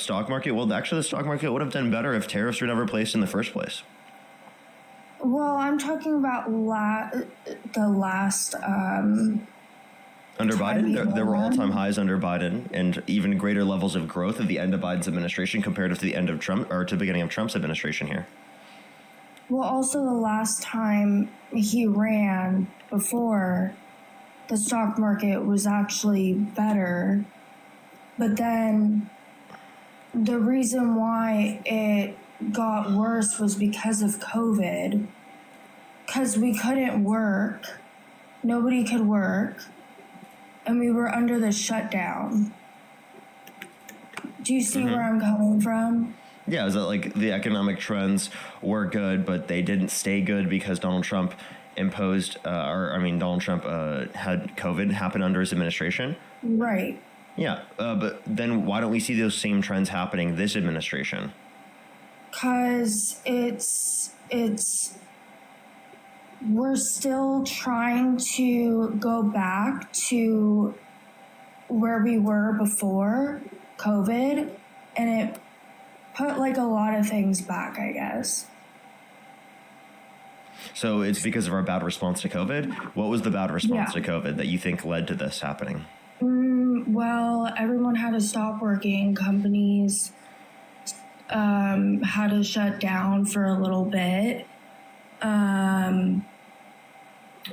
stock market? Well, actually, the stock market would have done better if tariffs were never placed in the first place. Well, I'm talking about the last. Under Biden, there were all-time highs under Biden, and even greater levels of growth at the end of Biden's administration compared to the end of Trump, or to the beginning of Trump's administration here. Well, also the last time he ran before, the stock market was actually better. But then the reason why it got worse was because of COVID. Because we couldn't work. Nobody could work. And we were under the shutdown. Do you see where I'm coming from? Yeah, is that like the economic trends were good, but they didn't stay good because Donald Trump imposed, Donald Trump had COVID happen under his administration? Right. Yeah, but then why don't we see those same trends happening this administration? Because we're still trying to go back to where we were before COVID, and it put like a lot of things back, I guess. So it's because of our bad response to COVID? What was the bad response to COVID that you think led to this happening? Well, everyone had to stop working. Companies had to shut down for a little bit.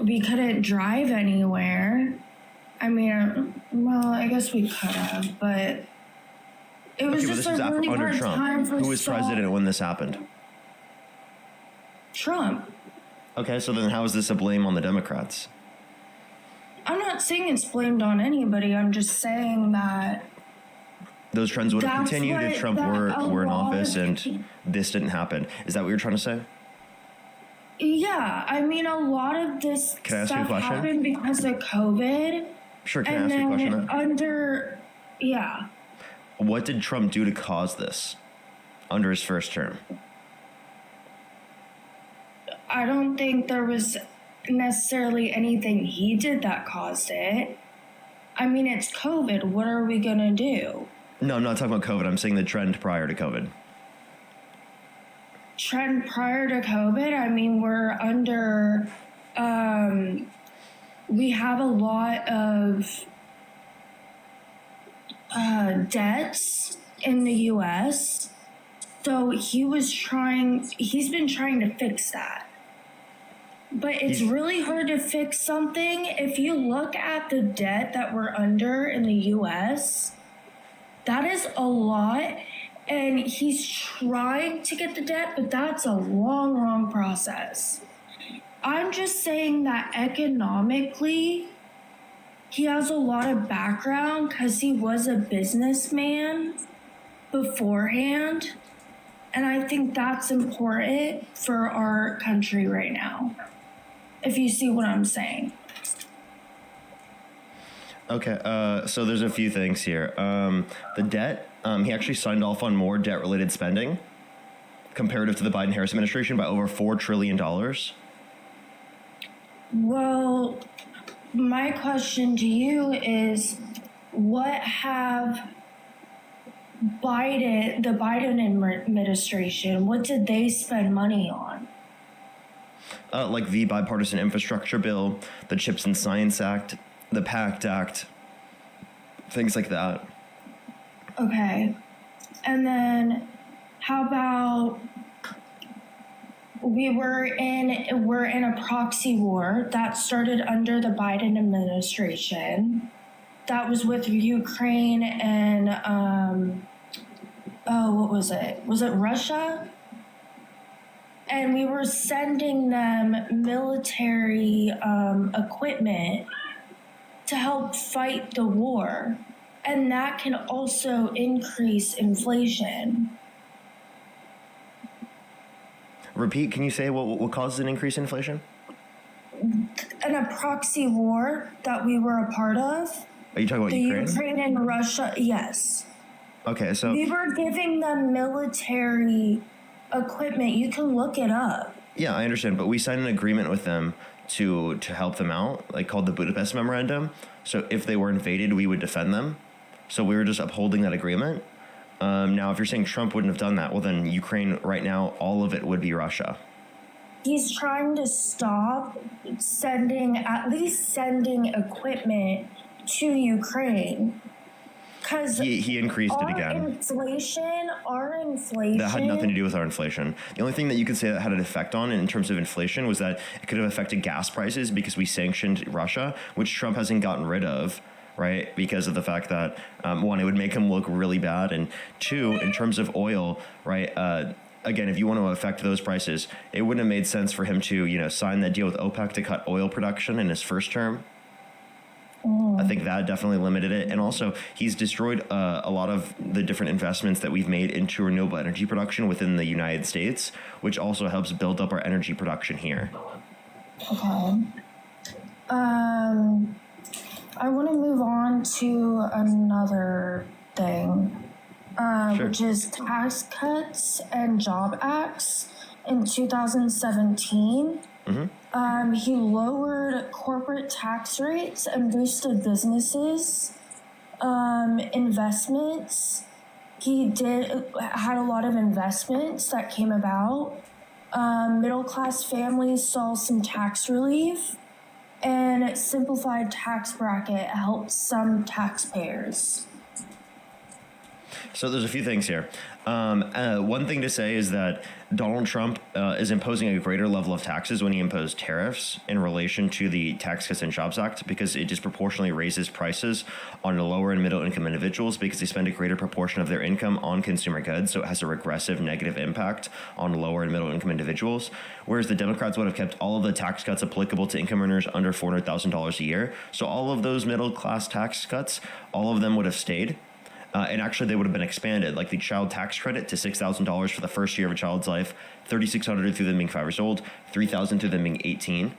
We couldn't drive anywhere. I mean, well, I guess we could have, but it was just a really hard time for Who was president when this happened? Trump. Okay, so then how is this a blame on the Democrats? I'm not saying it's blamed on anybody. I'm just saying that those trends would have continued if Trump were in office and this didn't happen. Is that what you're trying to say? Yeah, I mean, a lot of this stuff happened because of COVID. Sure, can I ask you a question? Yeah. What did Trump do to cause this under his first term? I don't think there was necessarily anything he did that caused it. I mean, it's COVID. What are we going to do? No, I'm not talking about COVID. I'm saying the trend prior to COVID. Trend prior to COVID? I mean, we're under... we have a lot of debts in the U.S., so he's been trying to fix that. But it's really hard to fix something. If you look at the debt that we're under in the U.S., that is a lot. And he's trying to get the debt, but that's a long, long process. I'm just saying that economically, he has a lot of background because he was a businessman beforehand. And I think that's important for our country right now, if you see what I'm saying. Okay, so there's a few things here. The debt, he actually signed off on more debt-related spending comparative to the Biden-Harris administration by over $4 trillion. Well, my question to you is, what have the Biden administration, what did they spend money on? Like the bipartisan infrastructure bill, the CHIPS and Science Act, the PACT Act, things like that. Okay. And then how about we're in a proxy war that started under the Biden administration. That was with Ukraine and what was it? Was it Russia? And we were sending them military equipment to help fight the war. And that can also increase inflation. Repeat, can you say what causes an increase in inflation? And a proxy war that we were a part of. Are you talking about Ukraine? Ukraine and Russia, yes. Okay, so... We were giving them military equipment. You can look it up. Yeah, I understand, but we signed an agreement with them to help them out, like called the Budapest Memorandum. So if they were invaded, we would defend them. So we were just upholding that agreement. Now, if you're saying Trump wouldn't have done that, well, then Ukraine right now, all of it would be Russia. He's trying to stop at least sending equipment to Ukraine. Because he increased it again. Our inflation. That had nothing to do with our inflation. The only thing that you could say that had an effect on in terms of inflation was that it could have affected gas prices because we sanctioned Russia, which Trump hasn't gotten rid of, right? Because of the fact that, one, it would make him look really bad. And two, in terms of oil, right? Again, if you want to affect those prices, it wouldn't have made sense for him to, sign that deal with OPEC to cut oil production in his first term. I think that definitely limited it. And also, he's destroyed a lot of the different investments that we've made into renewable energy production within the United States, which also helps build up our energy production here. Okay. I want to move on to another thing, Sure. which is Tax Cuts and Job Acts in 2017. He lowered corporate tax rates and boosted businesses, investments. He had a lot of investments that came about. Middle-class families saw some tax relief, and simplified tax bracket helped some taxpayers. So there's a few things here. One thing to say is that Donald Trump is imposing a greater level of taxes when he imposed tariffs in relation to the Tax Cuts and Jobs Act, because it disproportionately raises prices on the lower and middle income individuals because they spend a greater proportion of their income on consumer goods. So it has a regressive negative impact on lower and middle income individuals. Whereas the Democrats would have kept all of the tax cuts applicable to income earners under $400,000 a year. So all of those middle class tax cuts, all of them would have stayed. And actually, they would have been expanded, like the child tax credit to $6,000 for the first year of a child's life, $3,600 through them being 5 years old, $3,000 through them being 18.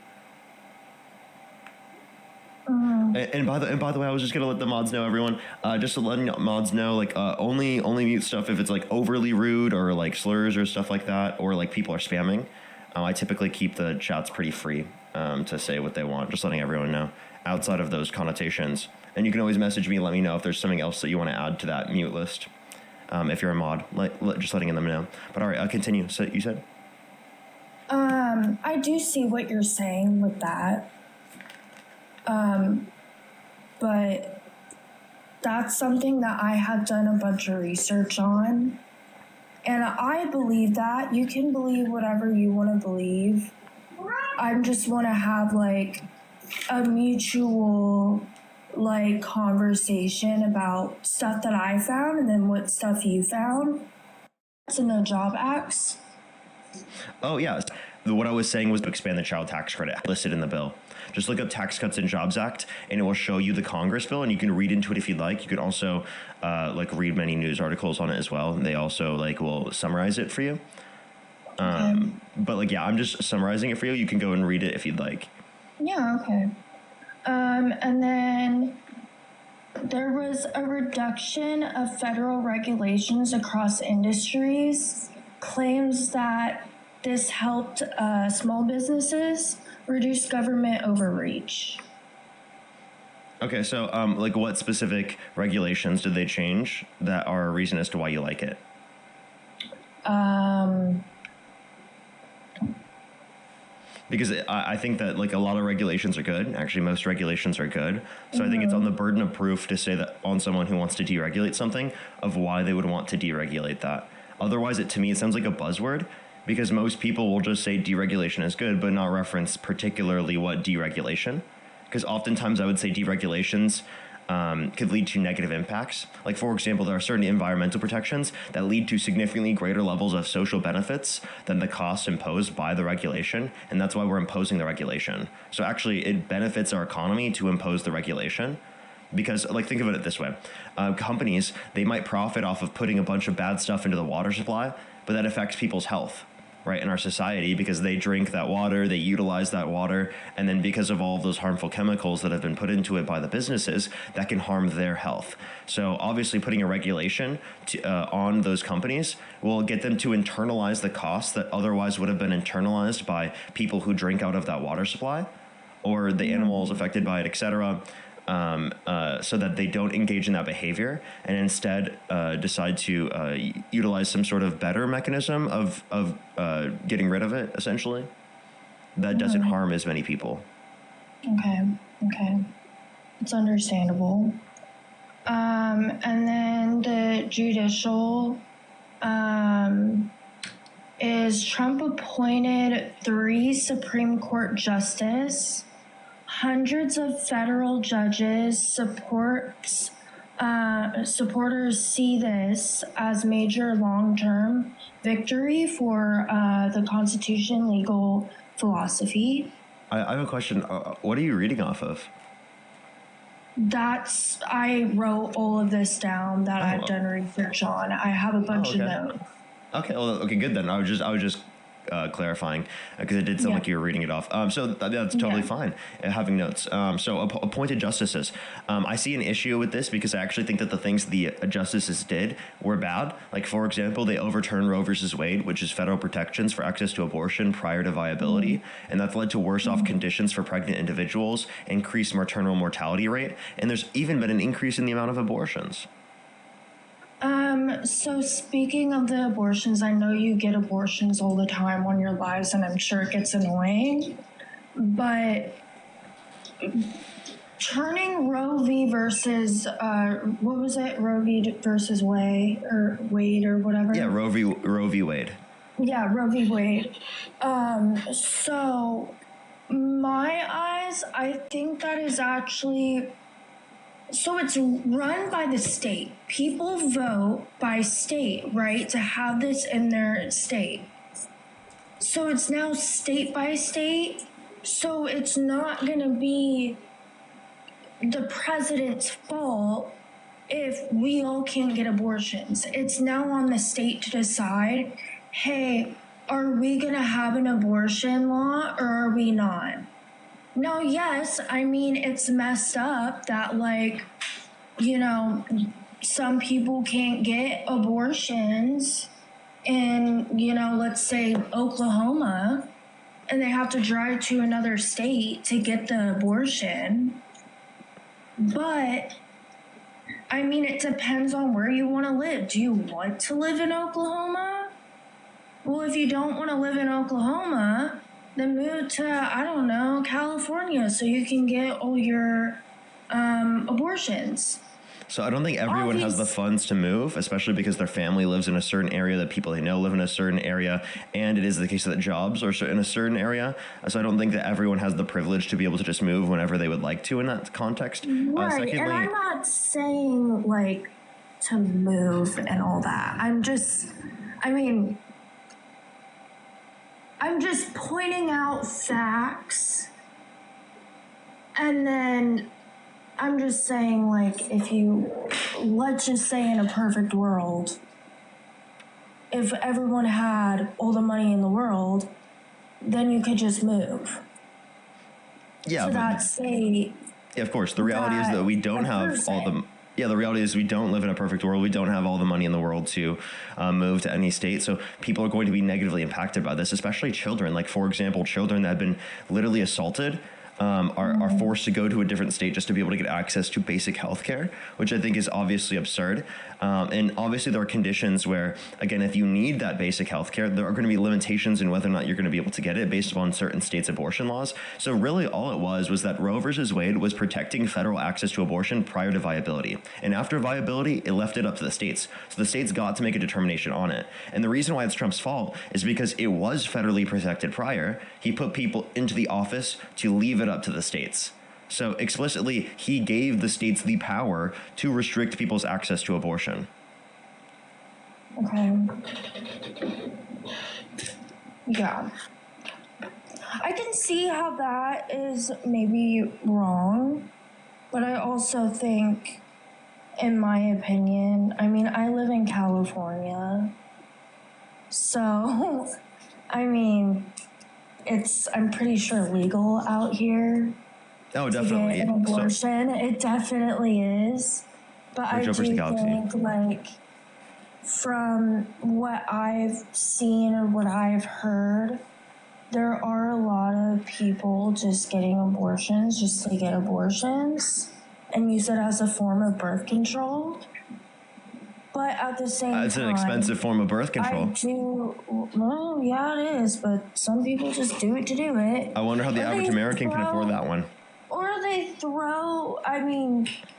And by the way, I was just gonna let the mods know, everyone. Just to let mods know, like only mute stuff if it's like overly rude or like slurs or stuff like that, or like people are spamming. I typically keep the chats pretty free to say what they want. Just letting everyone know outside of those connotations. And you can always message me and let me know if there's something else that you want to add to that mute list. If you're a mod, just letting them know. But all right, I'll continue. So you said? I do see what you're saying with that. But that's something that I have done a bunch of research on. And I believe that. You can believe whatever you want to believe. I just want to have like a mutual conversation about stuff that I found and then what stuff you found. So no job acts. Oh, yeah. What I was saying was to expand the child tax credit listed in the bill. Just look up Tax Cuts and Jobs Act, and it will show you the Congress bill, and you can read into it if you'd like. You can also read many news articles on it as well. They also will summarize it for you. But I'm just summarizing it for you. You can go and read it if you'd like. Yeah, okay. And then there was a reduction of federal regulations across industries, claims that this helped small businesses reduce government overreach. Okay, so what specific regulations did they change that are a reason as to why you like it? Because I think that a lot of regulations are good. Actually, most regulations are good. So I think it's on the burden of proof to say that on someone who wants to deregulate something of why they would want to deregulate that. Otherwise, to me, it sounds like a buzzword, because most people will just say deregulation is good, but not reference particularly what deregulation. Because oftentimes I would say deregulations could lead to negative impacts. Like, for example, there are certain environmental protections that lead to significantly greater levels of social benefits than the cost imposed by the regulation, and that's why we're imposing the regulation. So actually, it benefits our economy to impose the regulation. Because, think of it this way. Companies, they might profit off of putting a bunch of bad stuff into the water supply, but that affects people's health, right, in our society, because they drink that water, they utilize that water, and then because of all of those harmful chemicals that have been put into it by the businesses, that can harm their health. So obviously putting a regulation on those companies will get them to internalize the costs that otherwise would have been internalized by people who drink out of that water supply, or the animals affected by it, etc. so that they don't engage in that behavior and instead decide to utilize some sort of better mechanism of getting rid of it, essentially, that doesn't harm as many people. Okay. It's understandable. And then the judicial, is Trump appointed 3 Supreme Court justices, hundreds of federal judges. Supporters see this as major long-term victory for the Constitution legal philosophy. I have a question. What are you reading off of? I wrote all of this down that I've done research on. I have a bunch of notes. Okay, good then. I was just clarifying because it did sound like you were reading it off. So that's totally fine. Having notes. So appointed justices. I see an issue with this because I actually think that the things the justices did were bad. Like, for example, they overturned Roe versus Wade, which is federal protections for access to abortion prior to viability, and that's led to worse off conditions for pregnant individuals, increased maternal mortality rate, and there's even been an increase in the amount of abortions. So speaking of the abortions, I know you get abortions all the time on your lives, and I'm sure it gets annoying, but turning Roe v. versus, what was it? Roe v. versus Wade or whatever? Yeah, Roe v. Wade. Yeah, Roe v. Wade. So my eyes, I think that is actually... So it's run by the state. People vote by state, right, to have this in their state. So it's now state by state. So it's not going to be the president's fault if we all can't get abortions. It's now on the state to decide, hey, are we going to have an abortion law or are we not? No, yes, I mean, it's messed up that, like, you know, some people can't get abortions in, you know, let's say Oklahoma, and they have to drive to another state to get the abortion. But, I mean, it depends on where you want to live. Do you want to live in Oklahoma? Well, if you don't want to live in Oklahoma, then move to, I don't know, California so you can get all your abortions. So I don't think everyone has the funds to move, especially because their family lives in a certain area, that people they know live in a certain area, and it is the case that jobs are in a certain area. So I don't think that everyone has the privilege to be able to just move whenever they would like to in that context. Right, secondly, and I'm not saying, like, to move and all that. I'm just pointing out facts, and then I'm just saying, like, let's just say in a perfect world, if everyone had all the money in the world, then you could just move. Yeah, to that state. Yeah, of course. The reality is that we don't have all the... Yeah, the reality is we don't live in a perfect world. We don't have all the money in the world to move to any state. So people are going to be negatively impacted by this, especially children. Like, for example, children that have been literally assaulted are forced to go to a different state just to be able to get access to basic health care, which I think is obviously absurd. And obviously there are conditions where, again, if you need that basic health care, there are going to be limitations in whether or not you're going to be able to get it based upon certain states' abortion laws. So really all it was that Roe versus Wade was protecting federal access to abortion prior to viability. And after viability, it left it up to the states. So the states got to make a determination on it. And the reason why it's Trump's fault is because it was federally protected prior. He put people into the office to leave it up to the states. So explicitly, he gave the states the power to restrict people's access to abortion. Okay. Yeah. I can see how that is maybe wrong, but I also think, in my opinion, I mean, I live in California, so, I mean, I'm pretty sure legal out here. Oh, definitely. To get an abortion. It definitely is. But I do think, like, from what I've seen or what I've heard, there are a lot of people just getting abortions just to get abortions. and use it as a form of birth control. But at the same time, it's an expensive form of birth control. Well, yeah, it is, but some people just do it to do it. I wonder how the average American can afford that one. Or they go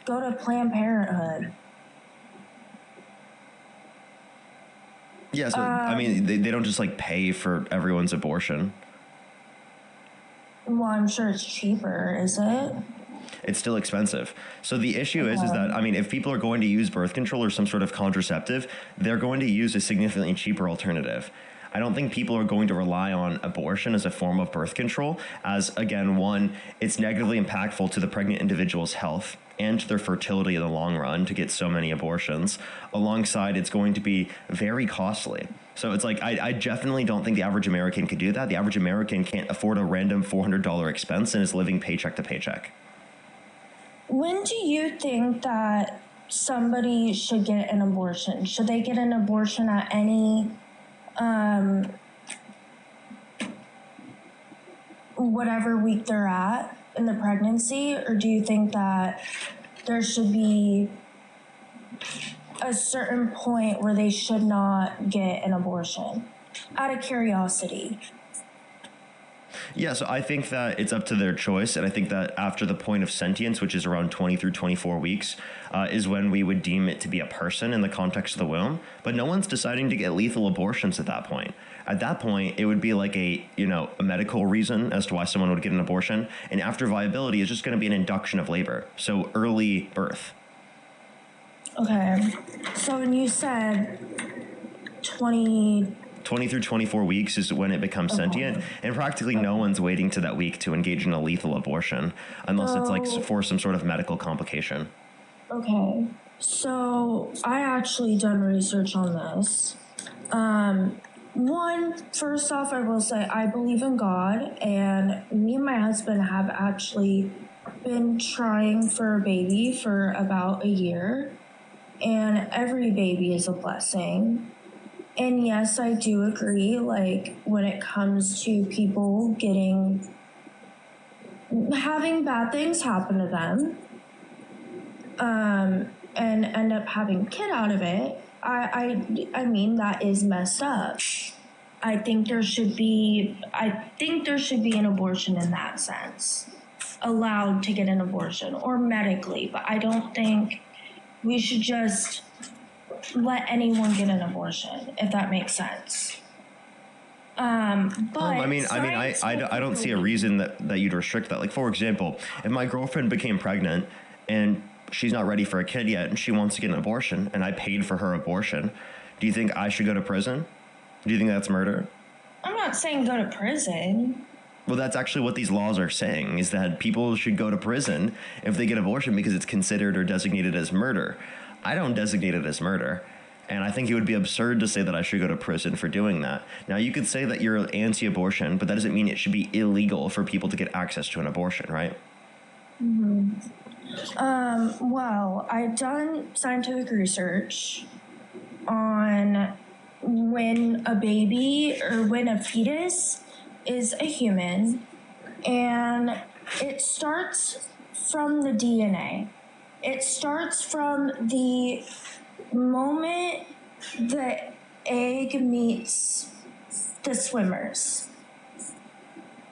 to Planned Parenthood. Yeah, so, they don't just, like, pay for everyone's abortion. Well, I'm sure it's cheaper, is it? It's still expensive. So the issue is that, if people are going to use birth control or some sort of contraceptive, they're going to use a significantly cheaper alternative. I don't think people are going to rely on abortion as a form of birth control as, again, one, it's negatively impactful to the pregnant individual's health and to their fertility in the long run to get so many abortions. Alongside, it's going to be very costly. So it's like, I definitely don't think the average American could do that. The average American can't afford a random $400 expense and is living paycheck to paycheck. When do you think that somebody should get an abortion? Should they get an abortion at any whatever week they're at in the pregnancy, or do you think that there should be a certain point where they should not get an abortion? Out of curiosity. Yeah, so I think that it's up to their choice, and I think that after the point of sentience, which is around 20 through 24 weeks, is when we would deem it to be a person in the context of the womb. But no one's deciding to get lethal abortions at that point. At that point, it would be like a medical reason as to why someone would get an abortion, and after viability is just going to be an induction of labor, so early birth. Okay, so when you said 20 through 24 weeks is when it becomes sentient, and practically no one's waiting to that week to engage in a lethal abortion unless it's like for some sort of medical complication. Okay, so I actually done research on this. First off, I will say I believe in God, and me and my husband have actually been trying for a baby for about a year, and every baby is a blessing. And yes, I do agree, like, when it comes to people having bad things happen to them, and end up having a kid out of it, I mean, that is messed up. I think there should be an abortion in that sense. Allowed to get an abortion, or medically, but I don't think we should just let anyone get an abortion, if that makes sense. But I don't see a reason that you'd restrict that. Like, for example, if my girlfriend became pregnant and she's not ready for a kid yet and she wants to get an abortion and I paid for her abortion, do you think I should go to prison? Do you think that's murder? I'm not saying go to prison. Well, that's actually what these laws are saying, is that people should go to prison if they get abortion because it's considered or designated as murder. I don't designate it as murder, and I think it would be absurd to say that I should go to prison for doing that. Now, you could say that you're anti-abortion, but that doesn't mean it should be illegal for people to get access to an abortion, right? Mm-hmm. Well, I've done scientific research on when a baby or when a fetus is a human, and it starts from the DNA. It starts from the moment the egg meets the swimmers.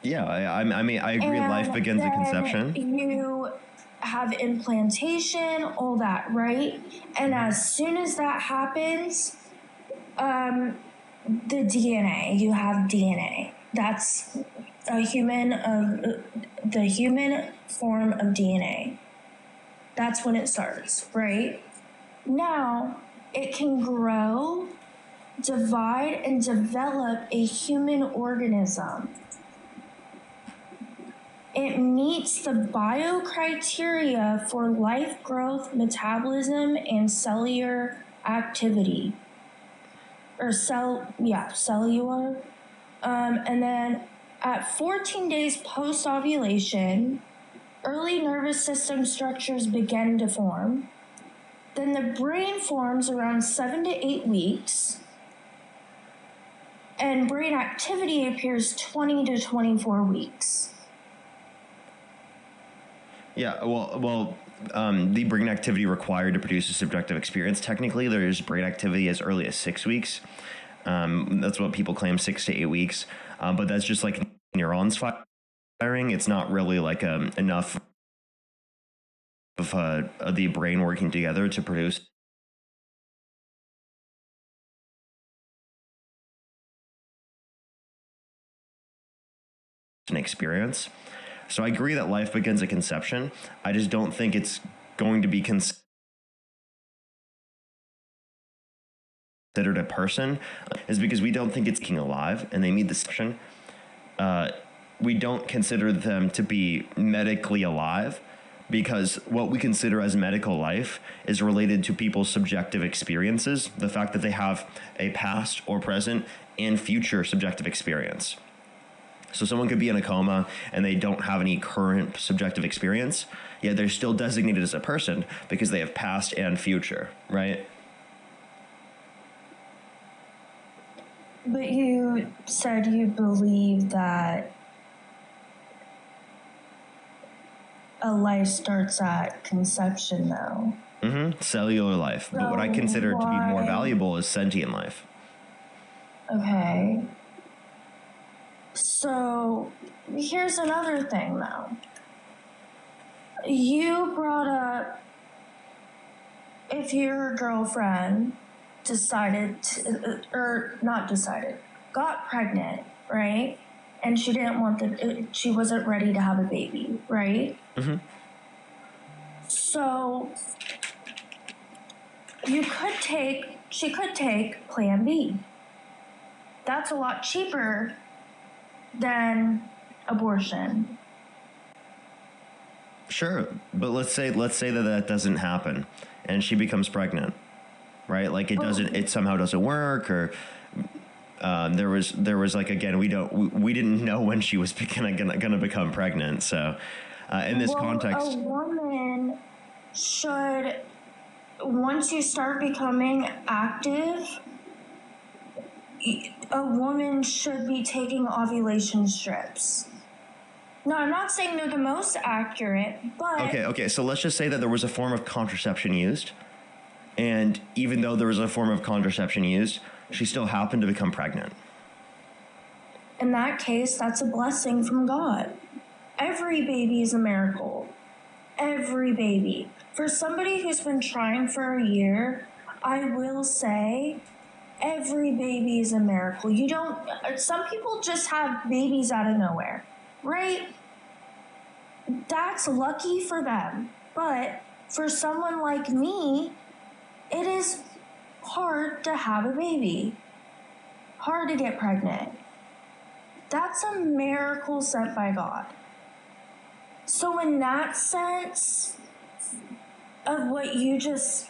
Yeah, I agree. And life begins at conception. You have implantation, all that, right? And as soon as that happens, the DNA, you have DNA. That's the human form of DNA. That's when it starts, right? Now, it can grow, divide, and develop a human organism. It meets the biocriteria for life growth, metabolism, and cellular activity. Cellular. And then at 14 days post-ovulation, early nervous system structures begin to form. Then the brain forms around 7 to 8 weeks. And brain activity appears 20 to 24 weeks. Yeah, well, the brain activity required to produce a subjective experience. Technically, there's brain activity as early as 6 weeks. That's what people claim, 6 to 8 weeks. But that's just like neurons firing. It's not really like enough of the brain working together to produce an experience. So I agree that life begins at conception. I just don't think it's going to be considered a person, is because we don't think it's being alive, and they meet the section. We don't consider them to be medically alive, because what we consider as medical life is related to people's subjective experiences, the fact that they have a past or present and future subjective experience. So someone could be in a coma and they don't have any current subjective experience, yet they're still designated as a person because they have past and future, right? But you said you believe that a life starts at conception, though. Cellular life. But what I consider to be more valuable is sentient life. Okay. So here's another thing, though. You brought up if your girlfriend got pregnant, right? And she didn't want she wasn't ready to have a baby, right? So she could take Plan B. That's a lot cheaper than abortion. Sure, but let's say that doesn't happen, and she becomes pregnant, right? Like it somehow doesn't work, or there was like, again, we didn't know when she was gonna become pregnant. So in this context, a woman should, once you start becoming active, a woman should be taking ovulation strips. No, I'm not saying they're the most accurate, but... Okay, so let's just say that there was a form of contraception used, and even though there was a form of contraception used, she still happened to become pregnant. In that case, that's a blessing from God. Every baby is a miracle. Every baby. For somebody who's been trying for a year, I will say... every baby is a miracle. Some people just have babies out of nowhere, right? That's lucky for them. But for someone like me, it is hard to have a baby. Hard to get pregnant. That's a miracle sent by God. So in that sense of what you just,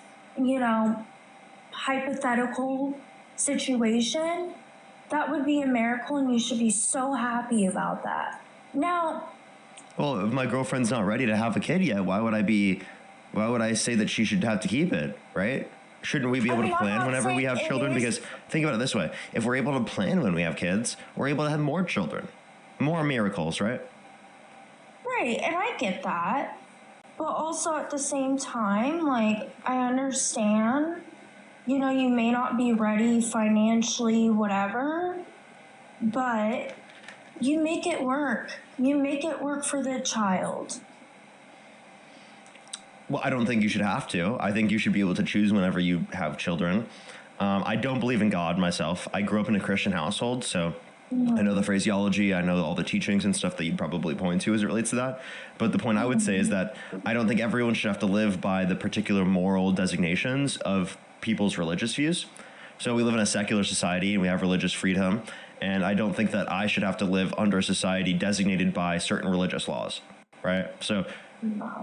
hypothetical situation, that would be a miracle, and you should be so happy about that. Now, well, if my girlfriend's not ready to have a kid yet, why would I say that she should have to keep it, right? Shouldn't we be able to plan whenever we have children? Because think about it this way: if we're able to plan when we have kids, we're able to have more children, more miracles, right? Right, and I get that, but also at the same time, I understand. You may not be ready financially, whatever, but you make it work. You make it work for the child. Well, I don't think you should have to. I think you should be able to choose whenever you have children. I don't believe in God myself. I grew up in a Christian household, so I know the phraseology, I know all the teachings and stuff that you'd probably point to as it relates to that. But the point I would say is that I don't think everyone should have to live by the particular moral designations of people's religious views. So we live in a secular society and we have religious freedom, and I don't think that I should have to live under a society designated by certain religious laws, right? So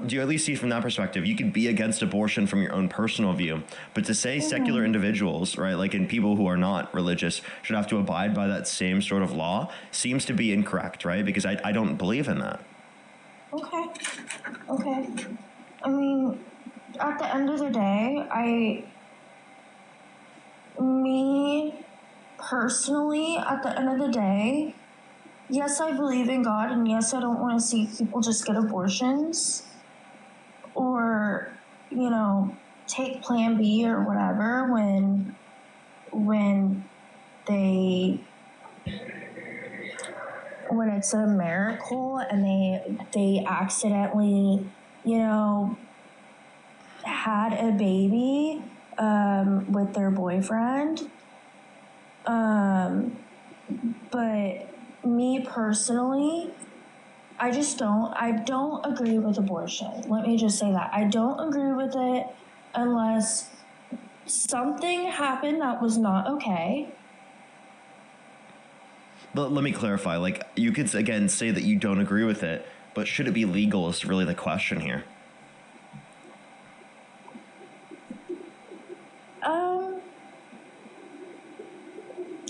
do you at least see from that perspective? You could be against abortion from your own personal view, but to say secular individuals, right, and people who are not religious should have to abide by that same sort of law seems to be incorrect, right? Because I don't believe in that. Okay. I mean, at the end of the day, me personally, at the end of the day, yes, I believe in God, and yes, I don't want to see people just get abortions. or, you know, take plan B or whatever when it's a miracle and they accidentally, you know, had a baby with their boyfriend. But me personally, I don't agree with abortion. Let me just say that. I don't agree with it unless something happened that was not okay. But let me clarify. Like, you could, again, say that you don't agree with it, but should it be legal is really the question here.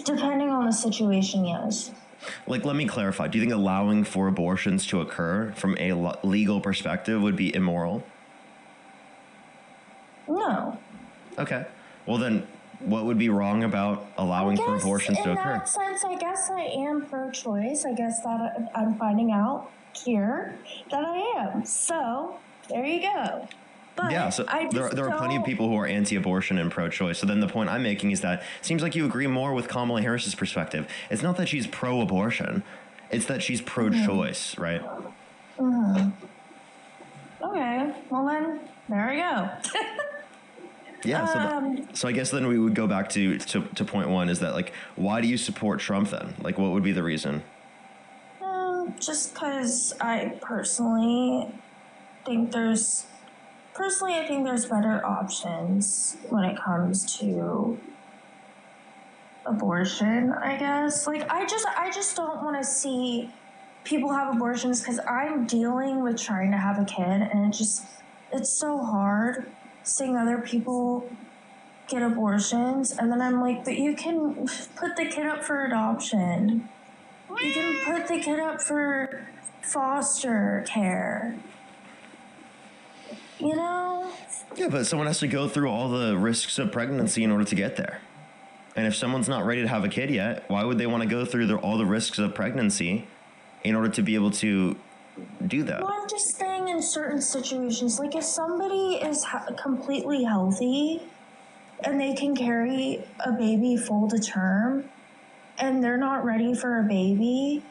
Depending on the situation, yes. Like, let me clarify. Do you think allowing for abortions to occur from a legal perspective would be immoral? No. Okay. Well, then, what would be wrong about allowing for abortions to occur? In that sense, I guess I am pro-choice. I guess that I'm finding out here that I am. So, there you go. But yeah, so there are plenty of people who are anti-abortion and pro-choice. So then the point I'm making is that it seems like you agree more with Kamala Harris's perspective. It's not that she's pro-abortion. It's that she's pro-choice, right? Mm-hmm. Okay. Well, then, there we go. Yeah, so I guess then we would go back to point one is that, like, why do you support Trump then? Like, what would be the reason? Just because I personally think there's better options when it comes to abortion, I guess. Like, I just don't want to see people have abortions because I'm dealing with trying to have a kid, and it's so hard seeing other people get abortions, and then I'm like, but you can put the kid up for adoption. You can put the kid up for foster care. You know? Yeah, but someone has to go through all the risks of pregnancy in order to get there. And if someone's not ready to have a kid yet, why would they want to go through all the risks of pregnancy in order to be able to do that? Well, I'm just saying in certain situations, like if somebody is completely healthy and they can carry a baby full to term and they're not ready for a baby,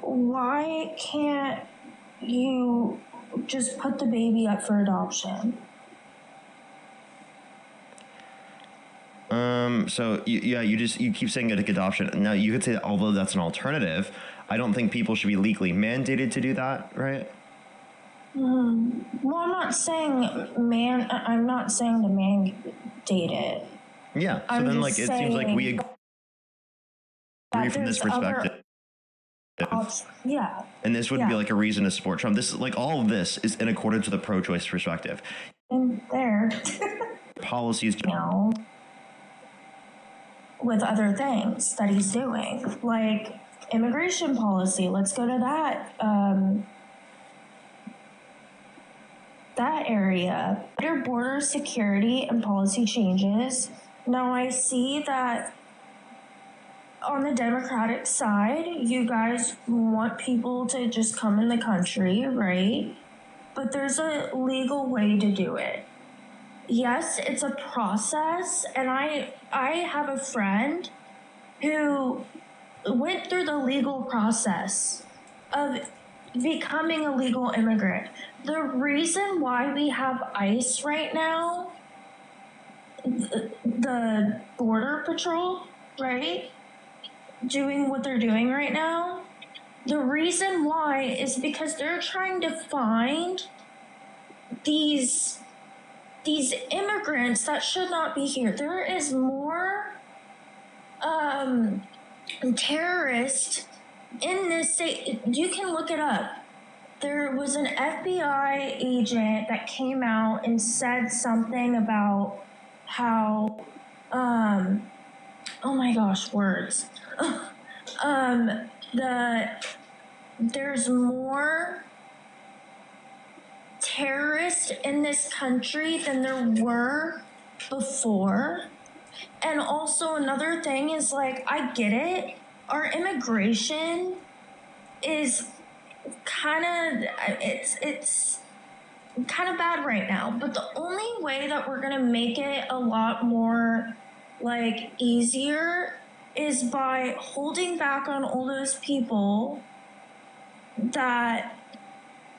why can't you just put the baby up for adoption? So you keep saying like adoption. Now you could say that although that's an alternative, I don't think people should be legally mandated to do that, right? Well, I'm not saying to mandate it. Yeah. So then, like, it seems like we agree from this perspective. Yeah. And this would be like a reason to support Trump. This is like all of this is in accordance with a pro-choice perspective. And there. Policies. You know, with other things that he's doing, like immigration policy. Let's go to that area. Better border security and policy changes. Now I see that on the Democratic side, you guys want people to just come in the country, right? But there's a legal way to do it. Yes, it's a process, and I have a friend who went through the legal process of becoming a legal immigrant. The reason why we have ICE right now, the Border Patrol, right, doing what they're doing right now, the reason why is because they're trying to find these immigrants that should not be here. There is more terrorists in this state. You can look it up. There was an FBI agent that came out and said something about how oh my gosh, words. There's more terrorists in this country than there were before. And also another thing is, like, I get it. Our immigration is kind of, it's kind of bad right now. But the only way that we're gonna make it a lot more like easier is by holding back on all those people that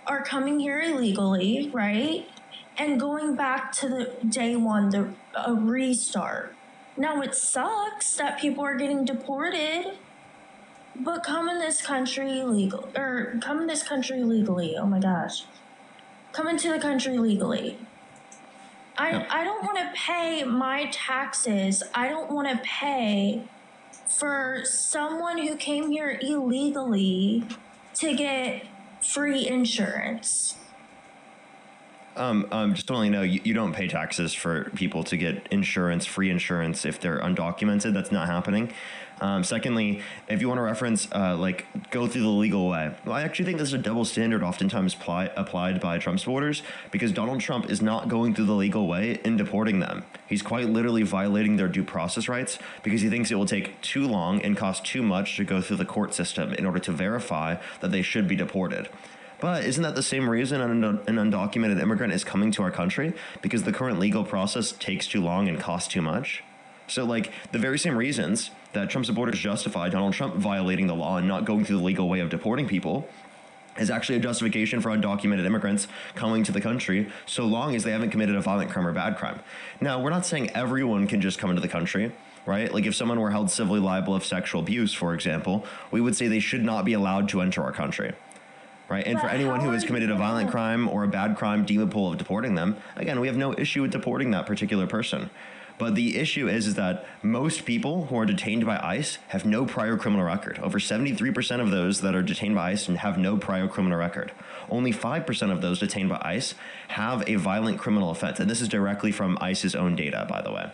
are coming here illegally, right? And going back to the day one, a restart. Now it sucks that people are getting deported, but come in this country illegal, or come in this country legally. Oh my gosh, come into the country legally. I don't want to pay my taxes. I don't want to pay for someone who came here illegally to get free insurance. Just to let you know, you don't pay taxes for people to get insurance, free insurance, if they're undocumented. That's not happening. Secondly, if you want to reference, go through the legal way. Well, I actually think this is a double standard oftentimes applied by Trump supporters, because Donald Trump is not going through the legal way in deporting them. He's quite literally violating their due process rights because he thinks it will take too long and cost too much to go through the court system in order to verify that they should be deported. But isn't that the same reason an undocumented immigrant is coming to our country? Because the current legal process takes too long and costs too much? So, the very same reasons that Trump supporters justify Donald Trump violating the law and not going through the legal way of deporting people is actually a justification for undocumented immigrants coming to the country so long as they haven't committed a violent crime or bad crime. Now, we're not saying everyone can just come into the country, right? Like if someone were held civilly liable of sexual abuse, for example, we would say they should not be allowed to enter our country. Right. And for anyone who has committed a violent crime or a bad crime deemable of deporting them, again, we have no issue with deporting that particular person. But the issue is that most people who are detained by ICE have no prior criminal record. Over 73% of those that are detained by ICE have no prior criminal record. Only 5% of those detained by ICE have a violent criminal offense. And this is directly from ICE's own data, by the way.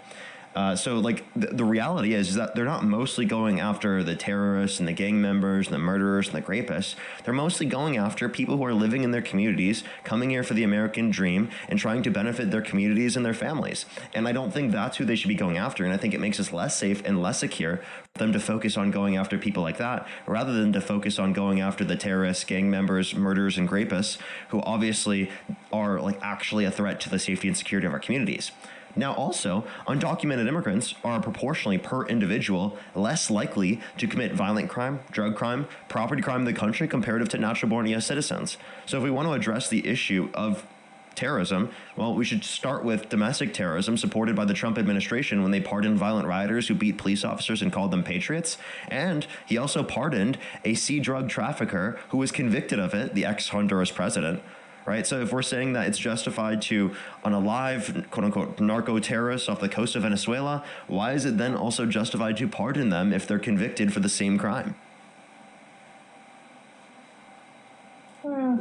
The reality is that they're not mostly going after the terrorists and the gang members and the murderers and the rapists. They're mostly going after people who are living in their communities, coming here for the American dream and trying to benefit their communities and their families. And I don't think that's who they should be going after. And I think it makes us less safe and less secure for them to focus on going after people like that, rather than to focus on going after the terrorists, gang members, murderers, and rapists, who obviously are actually a threat to the safety and security of our communities. Now, also, undocumented immigrants are proportionally per individual less likely to commit violent crime, drug crime, property crime in the country comparative to natural-born U.S. citizens. So if we want to address the issue of terrorism, well, we should start with domestic terrorism supported by the Trump administration when they pardoned violent rioters who beat police officers and called them patriots. And he also pardoned a sea drug trafficker who was convicted of it, the ex-Honduras president. Right. So if we're saying that it's justified to unalive, quote unquote, narco terrorists off the coast of Venezuela, why is it then also justified to pardon them if they're convicted for the same crime? Where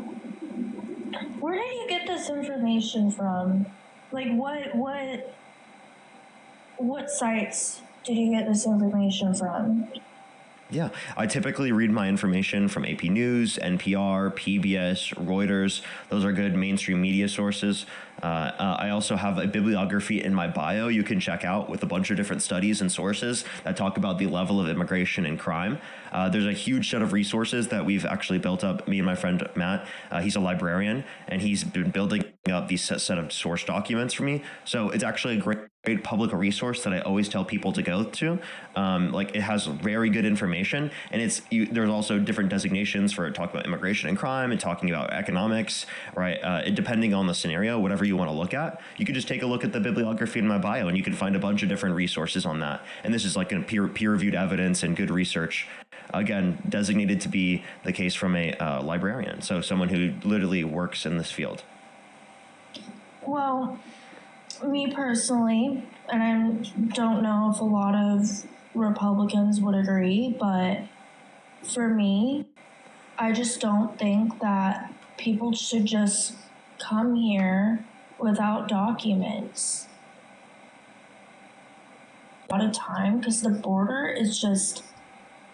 did you get this information from? What sites did you get this information from? Yeah, I typically read my information from AP News, NPR, PBS, Reuters. Those are good mainstream media sources. I also have a bibliography in my bio you can check out with a bunch of different studies and sources that talk about the level of immigration and crime. There's a huge set of resources that we've actually built up, me and my friend Matt. He's a librarian, and he's been building up these set of source documents for me. So it's actually a great public resource that I always tell people to go to. It has very good information, and there's also different designations for talking about immigration and crime and talking about economics, right? Depending on the scenario, whatever you want to look at, you could just take a look at the bibliography in my bio, and you can find a bunch of different resources on that. And this is peer-reviewed evidence and good research, again, designated to be the case from a librarian, so someone who literally works in this field. Well, me personally, and I don't know if a lot of Republicans would agree, but for me, I just don't think that people should just come here without documents. A lot of time, because the border is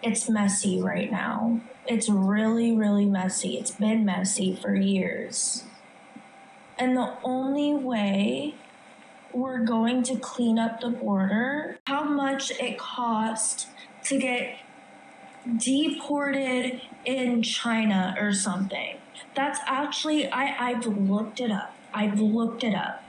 it's messy right now. It's really, really messy. It's been messy for years. And the only way we're going to clean up the border, how much it costs to get deported in China or something. That's actually, I've looked it up. I've looked it up.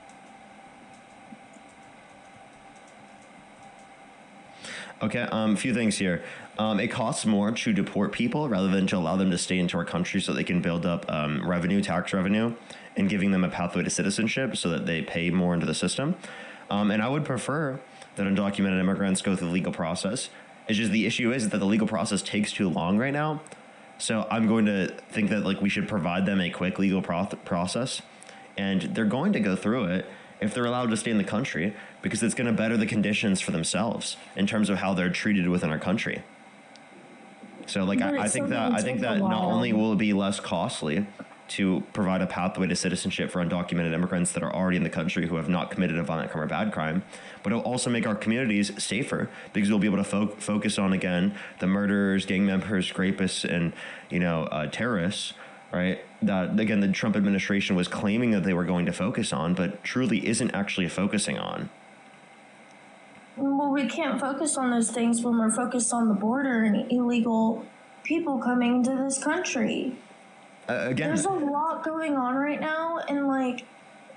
Okay, a few things here. It costs more to deport people rather than to allow them to stay into our country so they can build up tax revenue, and giving them a pathway to citizenship so that they pay more into the system. And I would prefer that undocumented immigrants go through the legal process. It's just the issue is that the legal process takes too long right now. So I'm going to think that like we should provide them a quick legal process, and they're going to go through it if they're allowed to stay in the country, because it's going to better the conditions for themselves in terms of how they're treated within our country. So like I think that not only will it be less costly to provide a pathway to citizenship for undocumented immigrants that are already in the country who have not committed a violent crime or bad crime, but it'll also make our communities safer because we'll be able to focus on, again, the murderers, gang members, rapists, and terrorists, right? That, again, the Trump administration was claiming that they were going to focus on, but truly isn't actually focusing on. Well, we can't focus on those things when we're focused on the border and illegal people coming to this country. Again, there's a lot going on right now, and like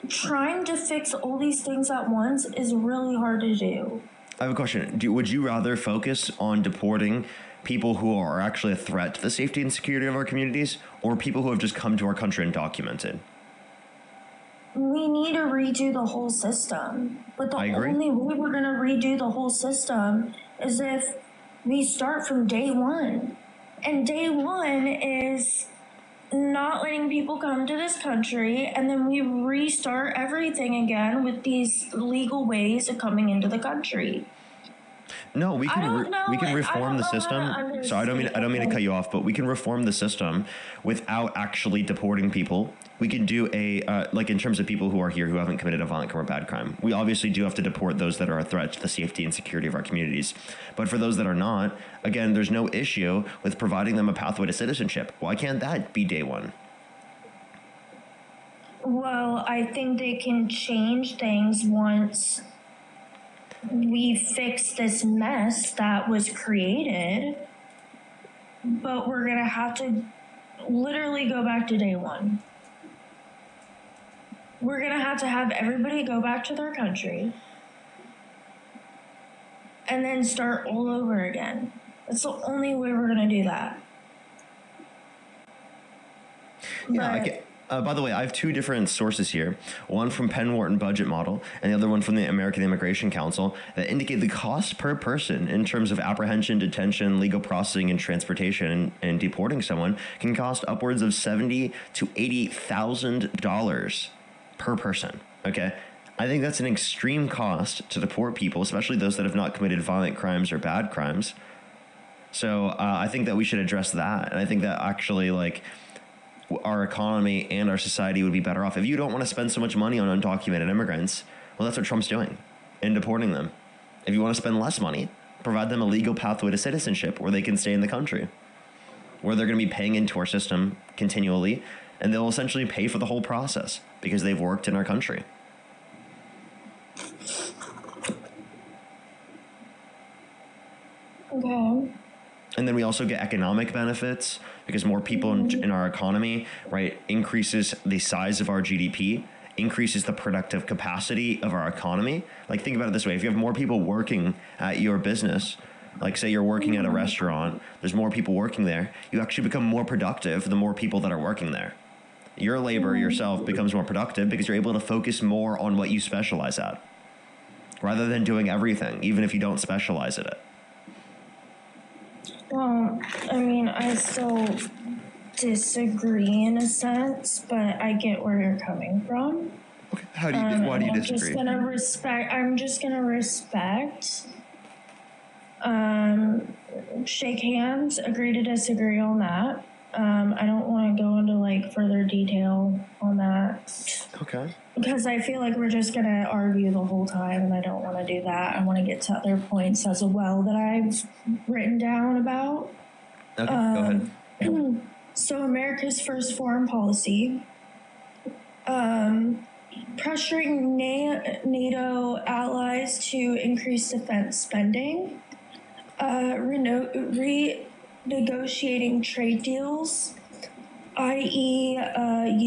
trying to fix all these things at once is really hard to do. I have a question. Would you rather focus on deporting people who are actually a threat to the safety and security of our communities, or people who have just come to our country undocumented? We need to redo the whole system. But the only way we're going to redo the whole system is if we start from day one. And day one is not letting people come to this country, and then we restart everything again with these legal ways of coming into the country. No, we can reform the system. So I don't mean to cut you off, but we can reform the system without actually deporting people. We can do like in terms of people who are here who haven't committed a violent crime or bad crime. We obviously do have to deport those that are a threat to the safety and security of our communities. But for those that are not, again, there's no issue with providing them a pathway to citizenship. Why can't that be day one? Well, I think they can change things once we fix this mess that was created, but we're going to have to literally go back to day one. We're going to have everybody go back to their country and then start all over again. That's the only way we're going to do that. Yeah, by the way, I have two different sources here, one from Penn Wharton budget model and the other one from the American Immigration Council, that indicate the cost per person in terms of apprehension, detention, legal processing, and transportation and deporting someone can cost upwards of $70,000 to $80,000 per person. Okay, I think that's an extreme cost to deport people, especially those that have not committed violent crimes or bad crimes. So I think that we should address that, and I think that actually our economy and our society would be better off. If you don't want to spend so much money on undocumented immigrants, well, that's what Trump's doing in deporting them. If you want to spend less money, provide them a legal pathway to citizenship where they can stay in the country, where they're going to be paying into our system continually, and they'll essentially pay for the whole process because they've worked in our country. Okay. And then we also get economic benefits because more people in our economy, right, increases the size of our GDP, increases the productive capacity of our economy. Like, think about it this way. If you have more people working at your business, like say you're working at a restaurant, there's more people working there, you actually become more productive the more people that are working there. Your labor yourself becomes more productive because you're able to focus more on what you specialize at rather than doing everything, even if you don't specialize at it. Well, I mean, I still disagree in a sense, but I get where you're coming from. Okay. Why do you disagree? I'm just gonna respect. Shake hands, agree to disagree on that. I don't want to go into further detail on that. Okay. Because I feel like we're just going to argue the whole time, and I don't want to do that. I want to get to other points as well that I've written down about. Okay, go ahead. So America's first foreign policy, pressuring NATO allies to increase defense spending, renegotiating trade deals, i.e.,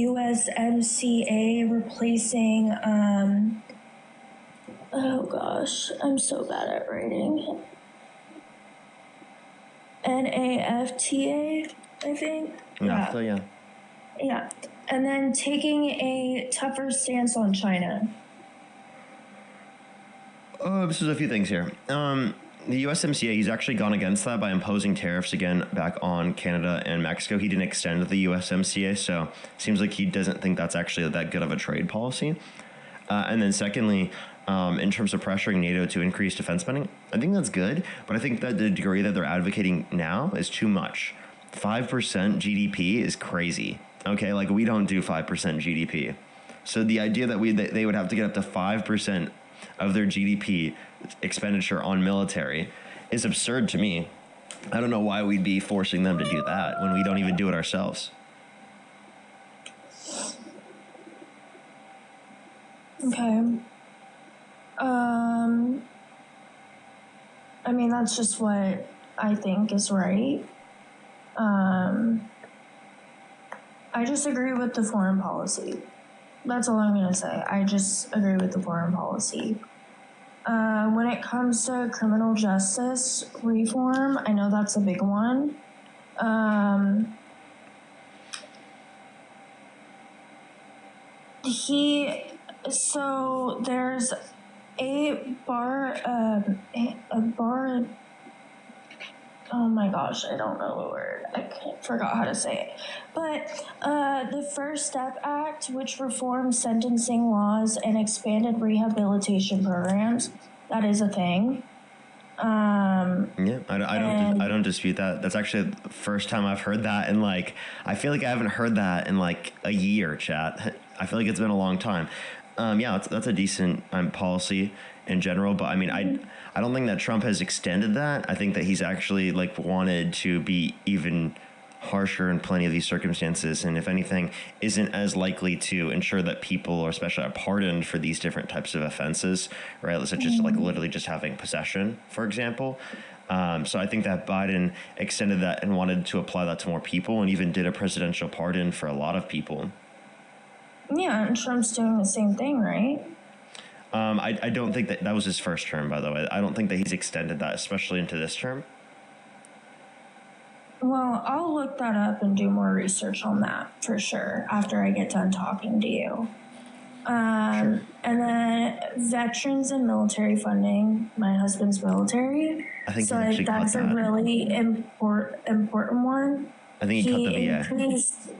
USMCA replacing, oh gosh, I'm so bad at writing. NAFTA, I think. NAFTA, yeah. Yeah. And then taking a tougher stance on China. This is a few things here. The USMCA, he's actually gone against that by imposing tariffs again back on Canada and Mexico. He didn't extend the USMCA, so it seems like he doesn't think that's actually that good of a trade policy. And then secondly, in terms of pressuring NATO to increase defense spending, I think that's good, but I think that the degree that they're advocating now is too much. 5% GDP is crazy. Okay, like we don't do 5% GDP. So the idea that they would have to get up to 5% of their GDP expenditure on military is absurd to me. I don't know why we'd be forcing them to do that when we don't even do it ourselves. Okay. I mean, that's just what I think is right. I just agree with the foreign policy. That's all I'm going to say. I just agree with the foreign policy. When it comes to criminal justice reform, I know that's a big one. So there's a bar, oh my gosh, I don't know the word. I forgot how to say it. But the First Step Act, which reforms sentencing laws and expanded rehabilitation programs, that is a thing. Yeah, I don't dispute that. That's actually the first time I've heard that, and like I feel like I haven't heard that in like a year, chat. I feel like it's been a long time. Yeah, that's a decent policy in general, but I mean, I don't think that Trump has extended that. I think that he's actually like wanted to be even harsher in plenty of these circumstances, and if anything, isn't as likely to ensure that people, or especially, are pardoned for these different types of offenses, right? Such as like literally just having possession, for example. So I think that Biden extended that and wanted to apply that to more people, and even did a presidential pardon for a lot of people. Yeah, and Trump's doing the same thing, right? I don't think that was his first term, by the way. I don't think that he's extended that, especially into this term. Well, I'll look that up and do more research on that for sure after I get done talking to you. Sure. And then veterans and military funding. My husband's military, I think so that's a really important one. I think he cut the VA.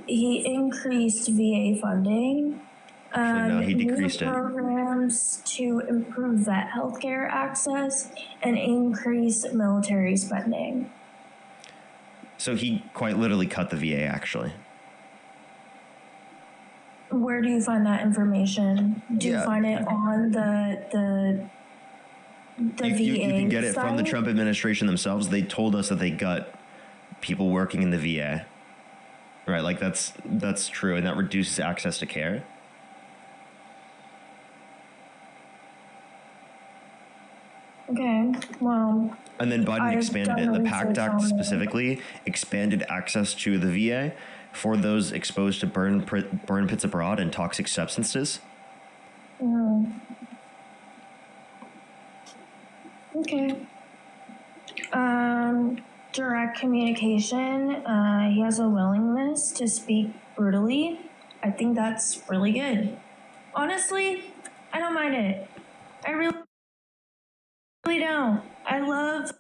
He increased VA funding. Actually, no, he decreased it. Programs to improve vet healthcare access and increase military spending. So he quite literally cut the VA, actually. Where do you find that information? Do you find it on the VA? You can get it from the Trump administration themselves. They told us that they got people working in the VA. Right, like that's true, and that reduces access to care. Okay, well. And then Biden expanded it. The PACT Act specifically expanded access to the VA for those exposed to burn pits abroad and toxic substances. Okay. Direct communication. He has a willingness to speak brutally. I think that's really good. Honestly, I don't mind it. I really don't. I love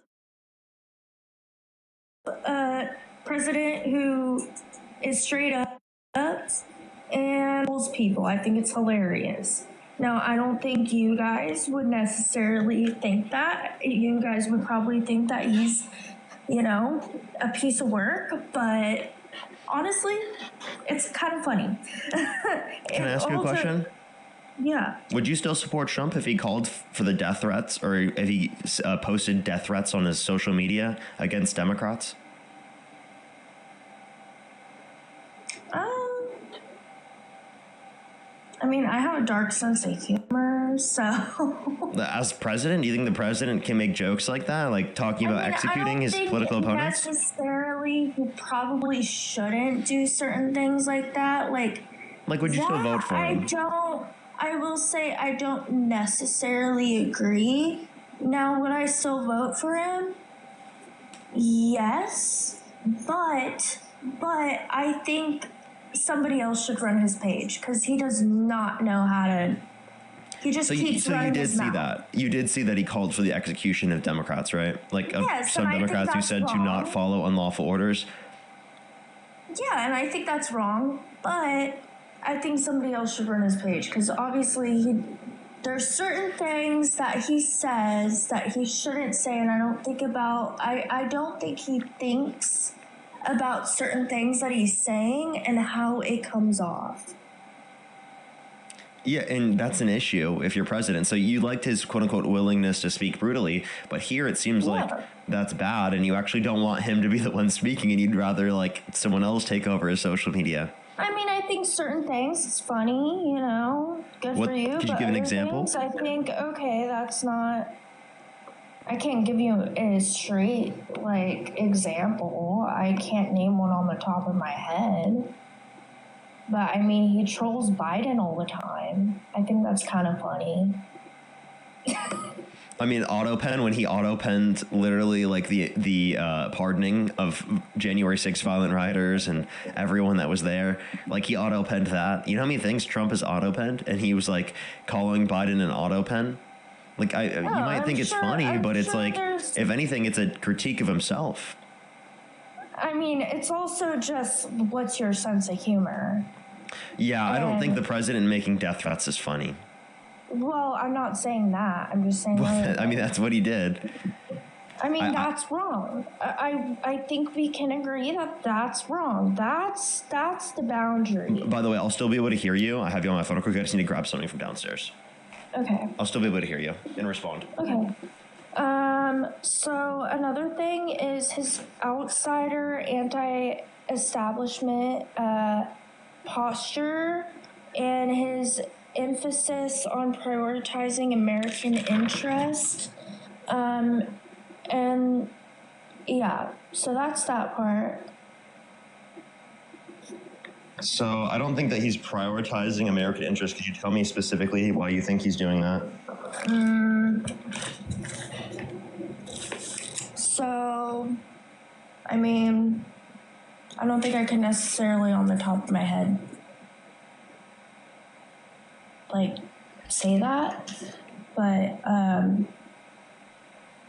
a president who is straight up and tells people. I think it's hilarious. Now, I don't think you guys would necessarily think that. You guys would probably think that he's, a piece of work, but honestly, it's kind of funny. Can I ask you a question? Yeah. Would you still support Trump if he called for the death threats, or if he posted death threats on his social media against Democrats? I mean, I have a dark sense of humor, so. As president, do you think the president can make jokes like that, like talking about executing his political opponents? somebody who probably shouldn't do certain things like that. Like would you still vote for him? I will say I don't necessarily agree. Now, would I still vote for him? Yes, but I think somebody else should run his page because he does not know how to. He just keeps running his mouth. You did see that he called for the execution of Democrats, right? Like some Democrats who said to not follow unlawful orders. Yeah, and I think that's wrong, but I think somebody else should run his page because obviously there's certain things that he says that he shouldn't say, and I don't think he thinks about certain things that he's saying and how it comes off. Yeah, and that's an issue if you're president. So you liked his quote-unquote willingness to speak brutally, but here it seems like that's bad, and you actually don't want him to be the one speaking, and you'd rather like someone else take over his social media. I mean, I think certain things, it's funny, good for you. Could you give an example? I think, okay, that's not... I can't give you a straight, example. I can't name one on the top of my head. But, I mean, he trolls Biden all the time. I think that's kind of funny. I mean, AutoPen, when he AutoPenned literally the pardoning of January 6th violent rioters and everyone that was there, he AutoPenned that. You know how many things Trump has AutoPenned? And he was calling Biden an AutoPen? You might think it's funny, but it's if anything, it's a critique of himself. I mean, it's also just what's your sense of humor? Yeah, I don't think the president making death threats is funny. Well, I'm not saying that. I'm just saying... I mean, that's what he did. I mean, that's wrong. I think we can agree that that's wrong. That's the boundary. By the way, I'll still be able to hear you. I have you on my phone real quick. I just need to grab something from downstairs. Okay. I'll still be able to hear you and respond. Okay. So another thing is his outsider, anti-establishment posture and his emphasis on prioritizing American interest. And yeah, so that's that part. So I don't think that he's prioritizing American interest. Could you tell me specifically why you think he's doing that? So, I mean, I don't think I can necessarily on the top of my head say that, but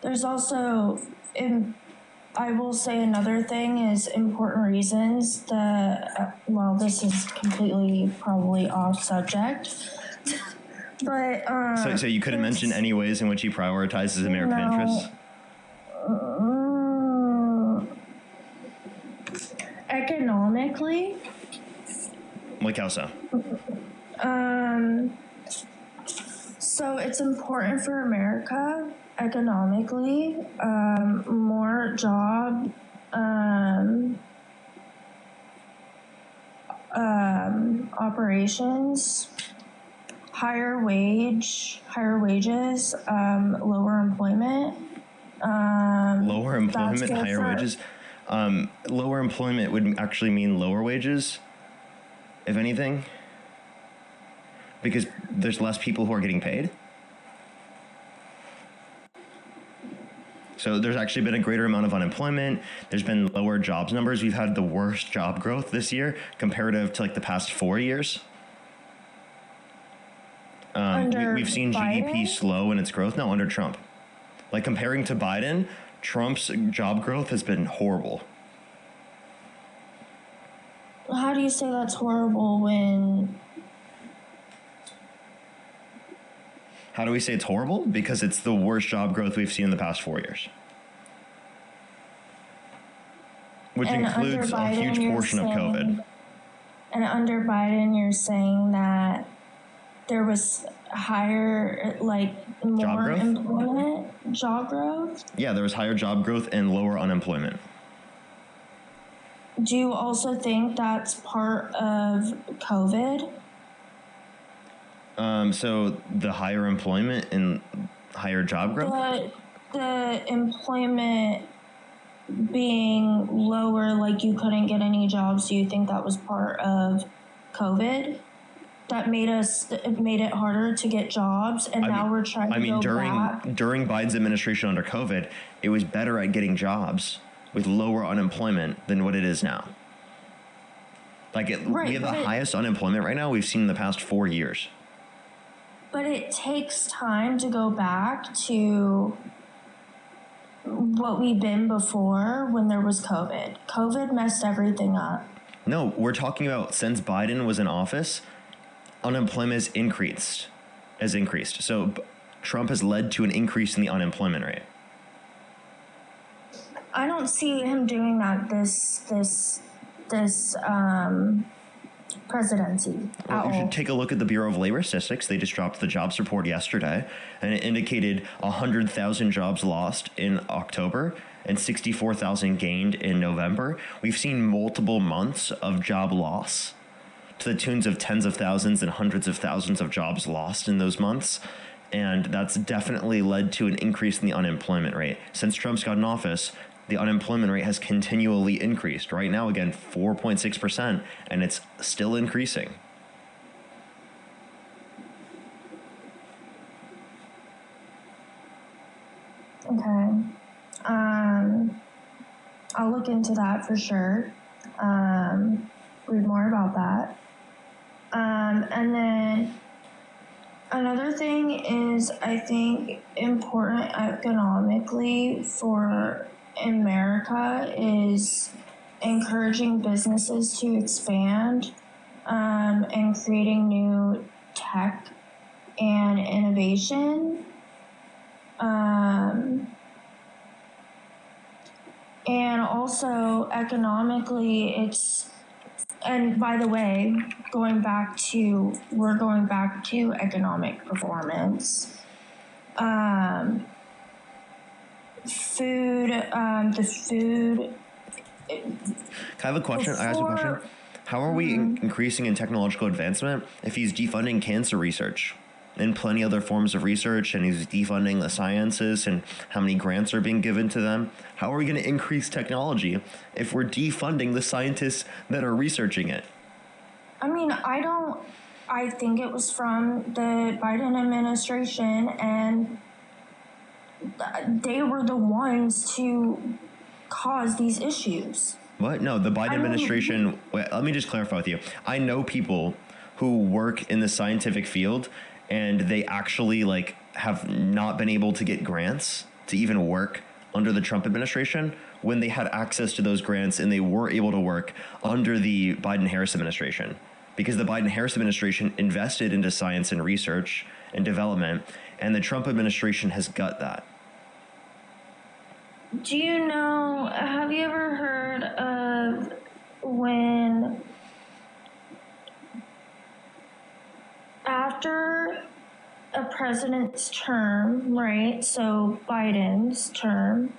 there's also I will say another thing is important reasons that, this is completely probably off subject, but... So you couldn't mention any ways in which he prioritizes American interests? Economically. Like how so? So it's important for America economically, more job, operations, higher wages, lower employment. Lower employment, higher wages. Lower employment would actually mean lower wages, if anything, because there's less people who are getting paid. So there's actually been a greater amount of unemployment. There's been lower jobs numbers. We've had the worst job growth this year comparative to the past 4 years. We've seen Biden? GDP slow in its growth. No, under Trump. Comparing to Biden, Trump's job growth has been horrible. How do you say that's horrible when... How do we say it's horrible? Because it's the worst job growth we've seen in the past 4 years. Which includes a huge portion of COVID. And under Biden, you're saying that there was higher, more employment, job growth? Yeah, there was higher job growth and lower unemployment. Do you also think that's part of COVID? So the higher employment and higher job growth? The employment being lower, like you couldn't get any jobs, do you think that was part of COVID? That made it harder to get jobs, and now we're trying to go back. During Biden's administration under COVID, it was better at getting jobs with lower unemployment than what it is now. We have the highest unemployment right now we've seen in the past 4 years. But it takes time to go back to what we've been before when there was COVID. COVID messed everything up. No, we're talking about since Biden was in office, unemployment has increased. So Trump has led to an increase in the unemployment rate. I don't see him doing that this presidency at all. You should take a look at the Bureau of Labor Statistics. They just dropped the jobs report yesterday, and it indicated 100,000 jobs lost in October and 64,000 gained in November. We've seen multiple months of job loss to the tunes of tens of thousands and hundreds of thousands of jobs lost in those months. And that's definitely led to an increase in the unemployment rate. Since Trump's got in office, the unemployment rate has continually increased. Right now, again, 4.6%, and it's still increasing. Okay. I'll look into that for sure. Read more about that. And then another thing is, I think, important economically for America is encouraging businesses to expand and creating new tech and innovation. And also economically, and by the way, we're going back to economic performance. Food. I have a question. I ask a question. How are we increasing in technological advancement if he's defunding cancer research and plenty other forms of research, and he's defunding the sciences and how many grants are being given to them? How are we going to increase technology if we're defunding the scientists that are researching it? I mean, I think it was from the Biden administration, and they were the ones to cause these issues. What? No, the Biden administration. Wait, let me just clarify with you. I know people who work in the scientific field, and they actually have not been able to get grants to even work under the Trump administration when they had access to those grants, and they were able to work under the Biden-Harris administration, because the Biden-Harris administration invested into science and research and development, and the Trump administration has gut that. Do you know, have you ever heard of when after a president's term, right, so Biden's term,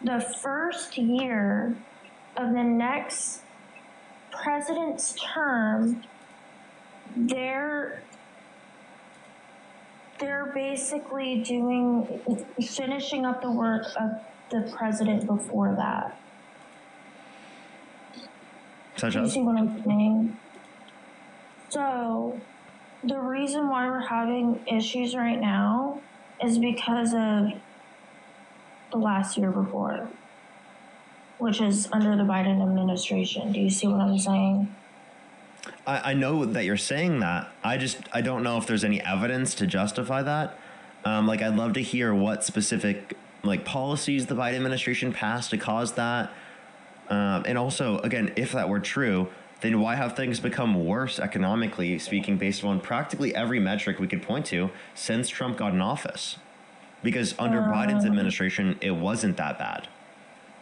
the first year of the next president's term, they're basically finishing up the work of the president before that. Such You as? see what I'm saying? So the reason why we're having issues right now is because of the last year before, which is under the Biden administration. Do you see what I'm saying? I know that you're saying that. I don't know if there's any evidence to justify that. I'd love to hear what specific policies the Biden administration passed to cause that. And also, again, if that were true, then why have things become worse economically speaking based on practically every metric we could point to since Trump got in office? Because under Biden's administration, it wasn't that bad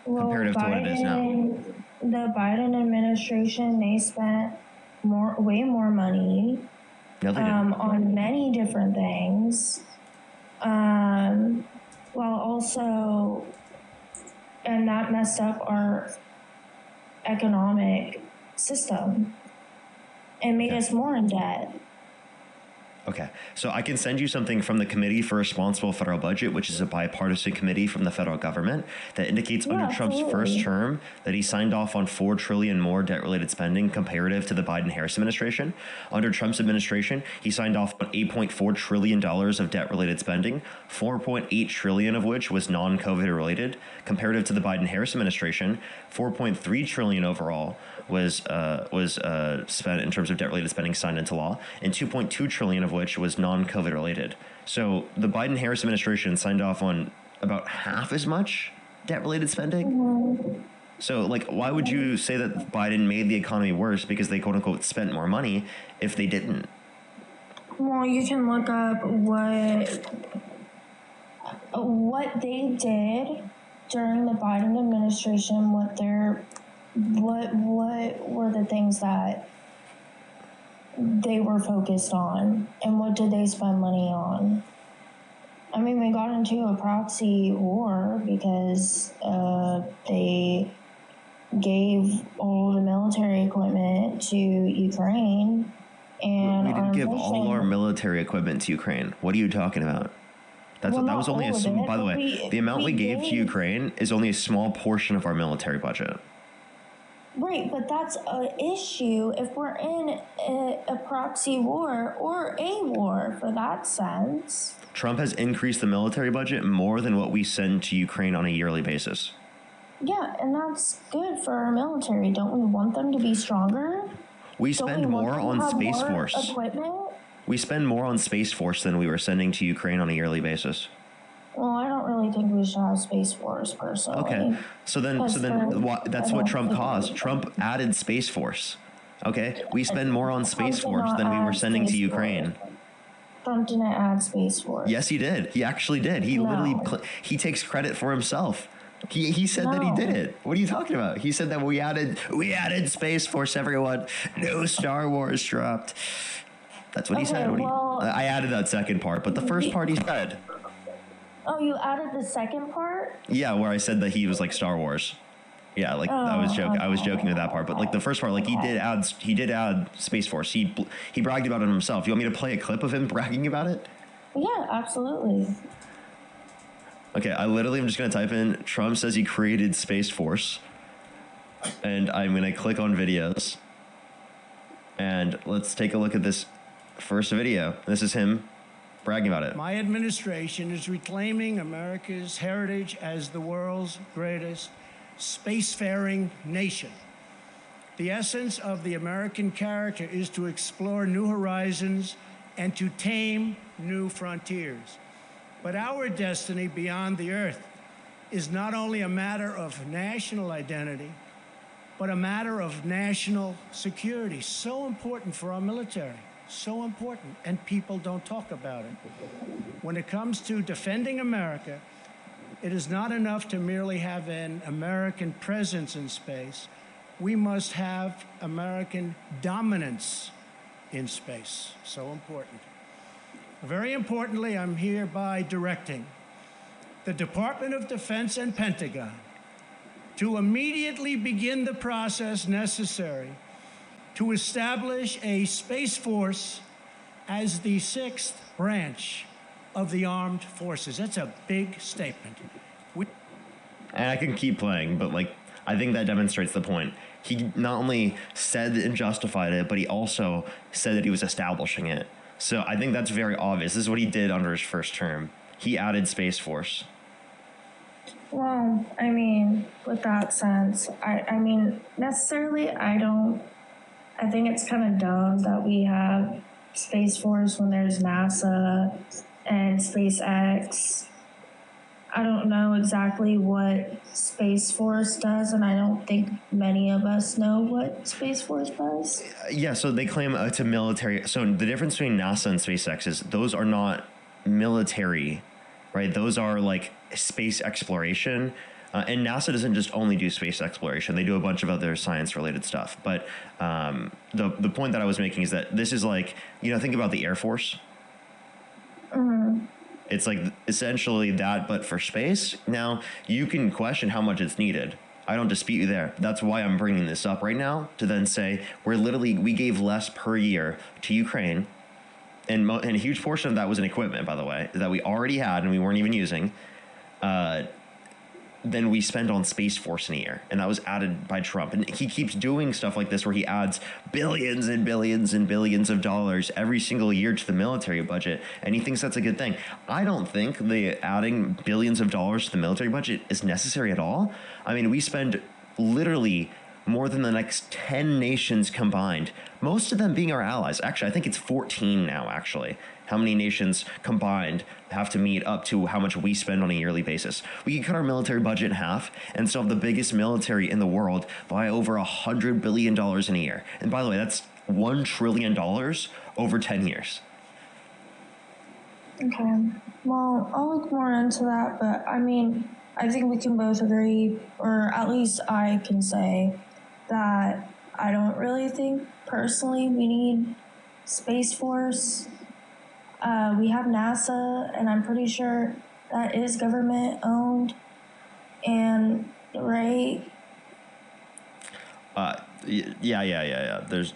comparative to what it is now. The Biden administration, they spent way more money on many different things. While also, and that messed up our economic system and made us more in debt. Okay, so I can send you something from the Committee for Responsible Federal Budget, which is a bipartisan committee from the federal government that indicates Yeah, under Trump's first absolutely. term that he signed off on $4 trillion more debt-related spending comparative to the Biden-Harris administration. Under Trump's administration, he signed off on $8.4 trillion of debt-related spending, $4.8 trillion of which was non-COVID related. Comparative to the Biden-Harris administration, $4.3 trillion overall was spent in terms of debt-related spending signed into law, and $2.2 trillion of which was non-COVID related. So the Biden-Harris administration signed off on about half as much debt-related spending. So, like, why would you say that Biden made the economy worse because they quote unquote spent more money if they didn't? Well, you can look up what they did during the Biden administration, what were the things that they were focused on, and what did they spend money on? I mean, we got into a proxy war because they gave all the military equipment to Ukraine, and We didn't give all our military equipment to Ukraine. What are you talking about? That was only by the way, the amount we gave to Ukraine is only a small portion of our military budget. Right, but that's an issue if we're in a proxy war or a war for that sense. Trump has increased the military budget more than what we send to Ukraine on a yearly basis. Yeah, and that's good for our military. Don't we want them to be stronger? We spend more on Space Force. Equipment? We spend more on Space Force than we were sending to Ukraine on a yearly basis. Well, I don't really think we should have Space Force personally. Okay, so then that's what Trump caused. Trump added Space Force. Okay, we spend more on Space Force than we were sending to Ukraine. Trump didn't add Space Force. Yes, he did. He actually did. He literally he takes credit for himself. He said that he did it. What are you talking about? He said that we added Space Force. Everyone, no Star Wars dropped. That's what he said. I added that second part, but the first part he said. Oh, you added the second part? Yeah, where I said that he was like Star Wars. Yeah, like I was joking. I was joking with that part, but like the first part, like he did add Space Force. He bragged about it himself. You want me to play a clip of him bragging about it? Yeah, absolutely. Okay, I literally am just gonna type in Trump says he created Space Force, and I'm gonna click on videos, and let's take a look at this first video. This is him bragging about it. My administration is reclaiming America's heritage as the world's greatest spacefaring nation. The essence of the American character is to explore new horizons and to tame new frontiers. But our destiny beyond the Earth is not only a matter of national identity, but a matter of national security. So important for our military. So important, and people don't talk about it. When it comes to defending America, it is not enough to merely have an American presence in space. We must have American dominance in space. So important. Very importantly, I'm hereby directing the Department of Defense and Pentagon to immediately begin the process necessary to establish a Space Force as the sixth branch of the armed forces. That's a big statement. And I can keep playing, but like I think that demonstrates the point. He not only said and justified it, but he also said that he was establishing it. So I think that's very obvious. This is what he did under his first term. He added Space Force. Well, I mean, with that sense, I mean, necessarily, I think it's kind of dumb that we have Space Force when there's NASA and SpaceX. I don't know exactly what Space Force does, and I don't think many of us know what Space Force does. Yeah, so they claim it's a military. So the difference between NASA and SpaceX is those are not military, right? Those are like space exploration. And NASA doesn't just only do space exploration; they do a bunch of other science-related stuff. But the point that I was making is that this is like, think about the Air Force. Mm-hmm. It's like essentially that, but for space. Now you can question how much it's needed. I don't dispute you there. That's why I'm bringing this up right now to then say we gave less per year to Ukraine and a huge portion of that was in equipment, by the way, that we already had and we weren't even using, than we spend on Space Force in a year. And that was added by Trump. And he keeps doing stuff like this where he adds billions and billions and billions of dollars every single year to the military budget. And he thinks that's a good thing. I don't think the adding billions of dollars to the military budget is necessary at all. I mean, we spend literally more than the next 10 nations combined, most of them being our allies. Actually, I think it's 14 now, actually. How many nations combined have to meet up to how much we spend on a yearly basis? We can cut our military budget in half and still have the biggest military in the world by over $100 billion in a year. And by the way, that's $1 trillion over 10 years. Okay. Well, I'll look more into that, but I mean, I think we can both agree, or at least I can say, that I don't really think personally we need Space Force. We have NASA, and I'm pretty sure that is government owned. And right? Yeah. There's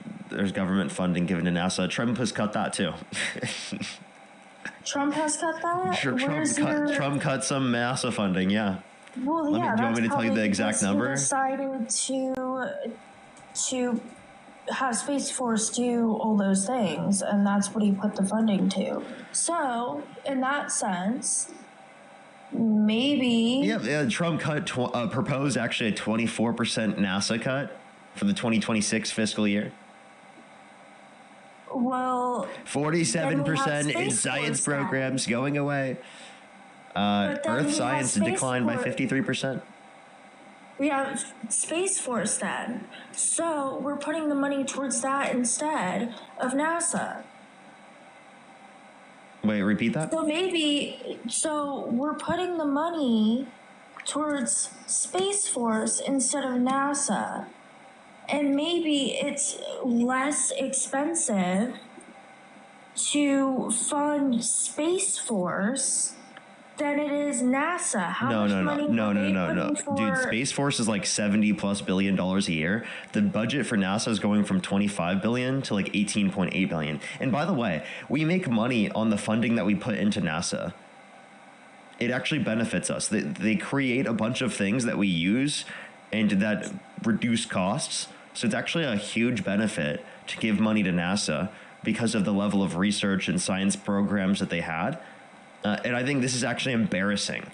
government funding given to NASA. Trump has cut that too. Trump has cut that? Trump cut some NASA funding, yeah. Well, yeah, do you want me to tell you the exact number? He decided to have Space Force do all those things, and that's what he put the funding to. So, in that sense, maybe... Yeah, Trump proposed actually a 24% NASA cut for the 2026 fiscal year. Well... 47% in science programs going away. Earth science declined by 53%. We have Space Force then. So we're putting the money towards that instead of NASA. Wait, repeat that? So we're putting the money towards Space Force instead of NASA. And maybe it's less expensive to fund Space Force than it is NASA. How much money No. Dude, Space Force is like $70+ billion a year. The budget for NASA is going from $25 billion to like $18.8 billion. And by the way, we make money on the funding that we put into NASA. It actually benefits us. They create a bunch of things that we use and that reduce costs. So it's actually a huge benefit to give money to NASA because of the level of research and science programs that they had. And I think this is actually embarrassing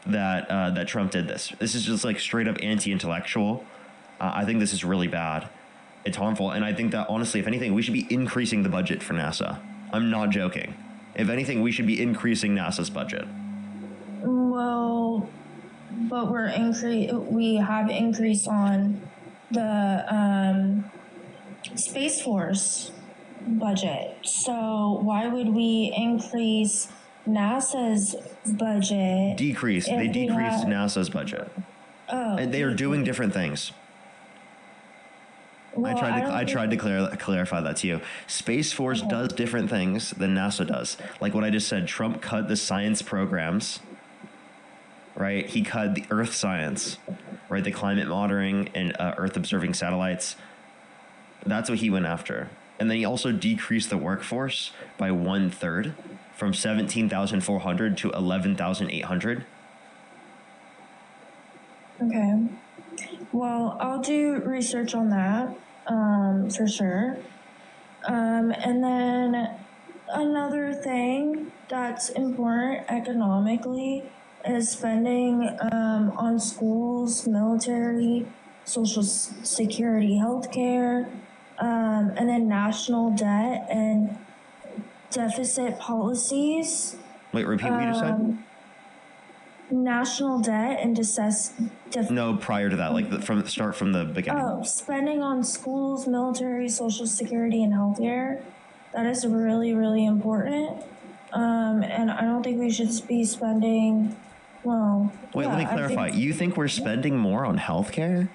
that Trump did this. This is just like straight up anti-intellectual. I think this is really bad. It's harmful. And I think that honestly, if anything, we should be increasing the budget for NASA. I'm not joking. If anything, we should be increasing NASA's budget. Well, but we have increase on the Space Force budget. So why would we increase NASA's budget? They decreased NASA's budget. Oh, and they are doing different things. Well, I tried to clarify that to you. Space Force does different things than NASA does. Like what I just said, Trump cut the science programs, right? He cut the Earth science, right? The climate monitoring and Earth observing satellites. That's what he went after. And then he also decreased the workforce by 1/3 from 17,400 to 11,800. Okay. Well, I'll do research on that, for sure. And then another thing that's important economically is spending on schools, military, social security, healthcare, and then national debt and deficit policies. Wait, repeat what you just said? National debt and No, prior to that, like start from the beginning. Oh, spending on schools, military, social security, and healthcare. That is really, really important. And I don't think we should be spending. Well, wait, let me clarify. You think we're spending more on healthcare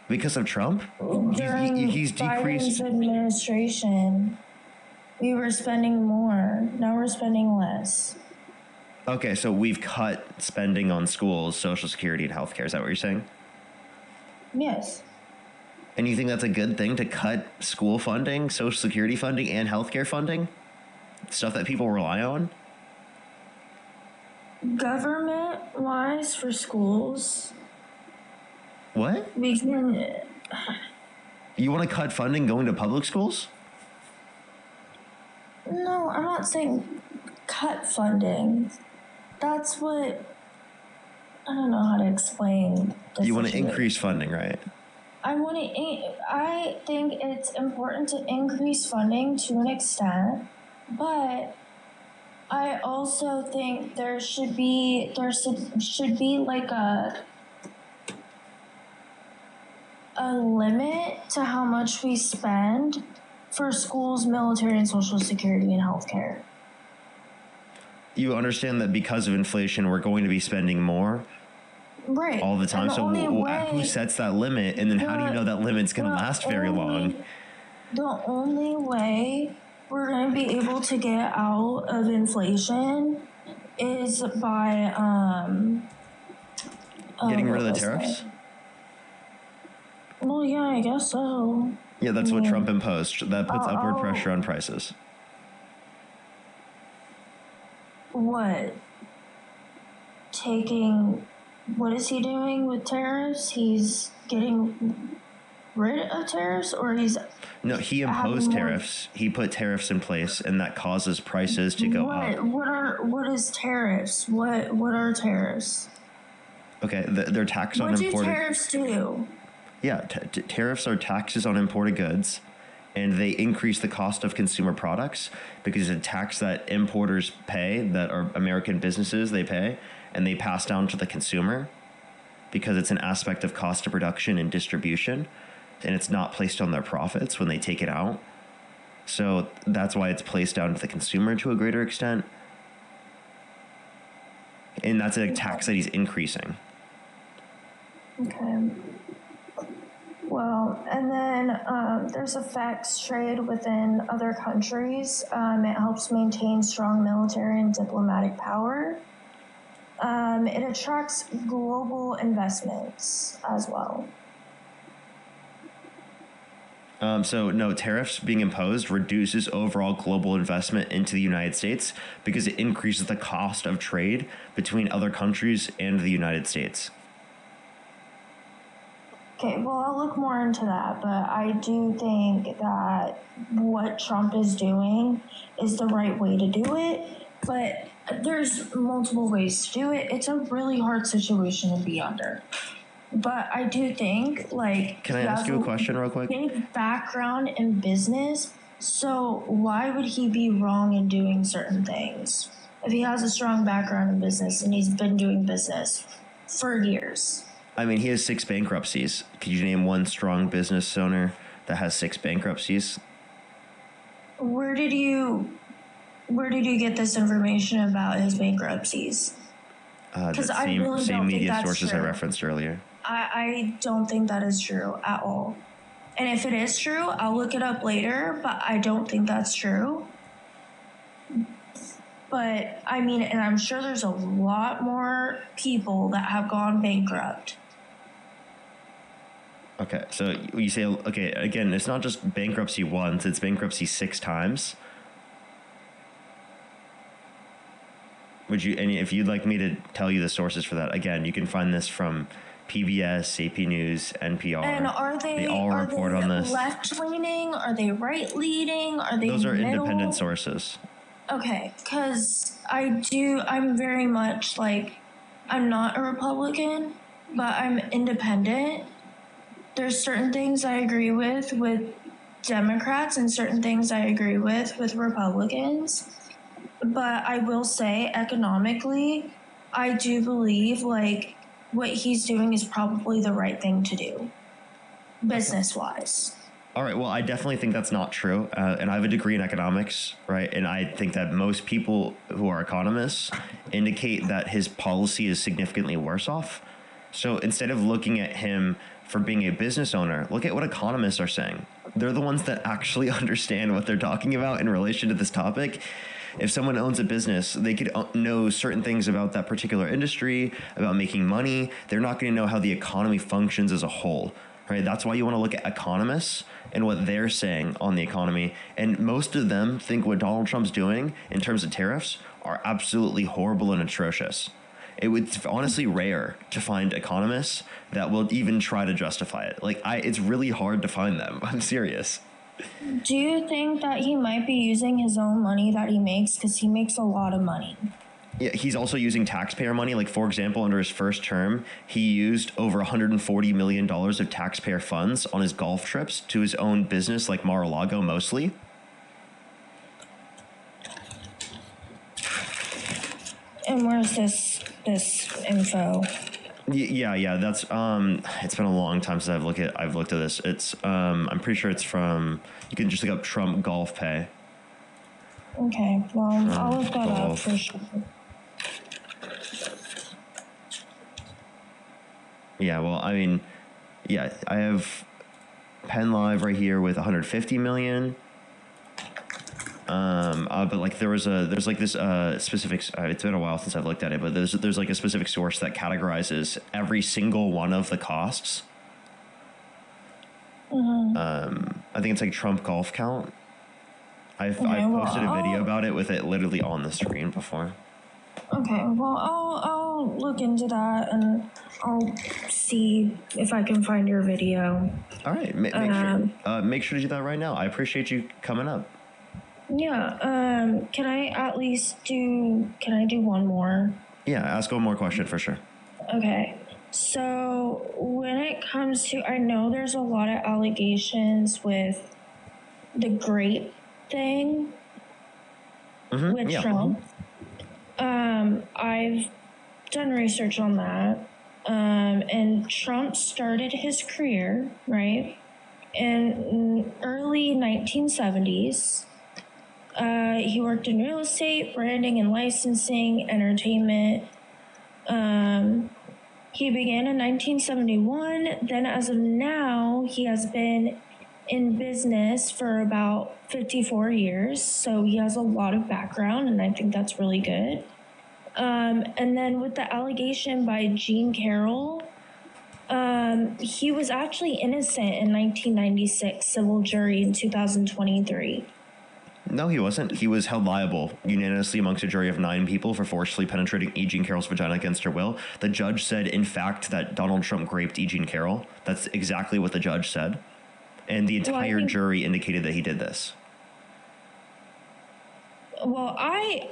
because of Trump? During He's decreased. Biden's administration, we were spending more. Now we're spending less. Okay, so we've cut spending on schools, social security, and healthcare. Is that what you're saying? Yes. And you think that's a good thing to cut school funding, Social Security funding, and healthcare funding? Stuff that people rely on? Government-wise for schools, What? we can. You want to cut funding going to public schools? No, I'm not saying cut funding. That's what. I don't know how to explain. You want to increase funding, right? I think it's important to increase funding to an extent, but I also think there should be like a limit to how much we spend for schools, military, and Social Security and healthcare. You understand that because of inflation, we're going to be spending more, right, all the time. So who sets that limit, and then how do you know that limit's going to last very long? The only way we're going to be able to get out of inflation is by getting rid of the tariffs? Well, yeah, I guess so. Yeah, that's what Trump imposed. That puts upward pressure on prices. What? What is he doing with tariffs? He's getting rid of tariffs, or he's... No, he imposed tariffs. He put tariffs in place, and that causes prices to go up. What is tariffs? What are tariffs? Okay, they're tax on imported... What do tariffs do? Yeah, tariffs are taxes on imported goods, and they increase the cost of consumer products because it's a tax that importers pay, that are American businesses, they pay, and they pass down to the consumer because it's an aspect of cost of production and distribution, and it's not placed on their profits when they take it out. So that's why it's placed down to the consumer to a greater extent. And that's a tax that he's increasing. Okay. Well, and then there's effects trade within other countries. It helps maintain strong military and diplomatic power. It attracts global investments as well. So no, tariffs being imposed reduces overall global investment into the United States because it increases the cost of trade between other countries and the United States. Okay, well, I'll look more into that, but I do think that what Trump is doing is the right way to do it, but there's multiple ways to do it. It's a really hard situation to be under. But I do think, like... Can I ask you a question real quick? Big background in business, so why would he be wrong in doing certain things? If he has a strong background in business and he's been doing business for years... I mean, he has 6 bankruptcies. Could you name one strong business owner that has 6 bankruptcies? Where did you get this information about his bankruptcies? Because same media sources I referenced earlier. I don't think that is true at all. And if it is true, I'll look it up later, but I don't think that's true. But, I mean, and I'm sure there's a lot more people that have gone bankrupt. Okay, so you say, okay, again, it's not just bankruptcy once, it's bankruptcy 6 times. If you'd like me to tell you the sources for that, again, you can find this from PBS, AP News, NPR. And are they all report on this. Left-leaning? Are they right-leaning? Are they Those are middle? Independent sources. Okay, because I'm very much like, I'm not a Republican, but I'm independent. There's certain things I agree with Democrats and certain things I agree with Republicans. But I will say, economically, I do believe, like, what he's doing is probably the right thing to do, business-wise. All right, well, I definitely think that's not true. And I have a degree in economics, right? And I think that most people who are economists indicate that his policy is significantly worse off. So instead of looking at him for being a business owner, look at what economists are saying. They're the ones that actually understand what they're talking about in relation to this topic. If someone owns a business, they could know certain things about that particular industry, about making money. They're not going to know how the economy functions as a whole. right? That's why you want to look at economists and what they're saying on the economy. And most of them think what Donald Trump's doing in terms of tariffs are absolutely horrible and atrocious. It's honestly rare to find economists that will even try to justify it. It's really hard to find them. I'm serious. Do you think that he might be using his own money that he makes? Because he makes a lot of money. Yeah, he's also using taxpayer money. Like, for example, under his first term, he used over $140 million of taxpayer funds on his golf trips to his own business, like Mar-a-Lago mostly. And where's this info? Yeah. That's it's been a long time since I've looked at this. It's I'm pretty sure it's from. You can just look up Trump golf pay. Okay, well, I'll look that up for sure. Yeah, well, I mean, yeah, I have Penn Live right here with 150 million. But like there's like this specific. It's been a while since I've looked at it, but there's like a specific source that categorizes every single one of the costs. I think it's like Trump golf count. I've posted a video about it with it literally on the screen before. Okay, well, I'll look into that and I'll see if I can find your video. All right, make sure to do that right now. I appreciate you coming up. Yeah. Can I do one more? Yeah, ask one more question for sure. Okay. So when it comes to, I know there's a lot of allegations with the grape thing with Trump. I've done research on that. And Trump started his career, right, in early 1970s. He worked in real estate, branding and licensing, entertainment. He began in 1971. Then as of now, he has been in business for about 54 years. So he has a lot of background, and I think that's really good. And then with the allegation by Jean Carroll, he was actually innocent in 1996, civil jury in 2023. No, he wasn't. He was held liable unanimously amongst a jury of 9 people for forcibly penetrating E. Jean Carroll's vagina against her will. The judge said, in fact, that Donald Trump raped E. Jean Carroll. That's exactly what the judge said. And the entire jury indicated that he did this. Well, I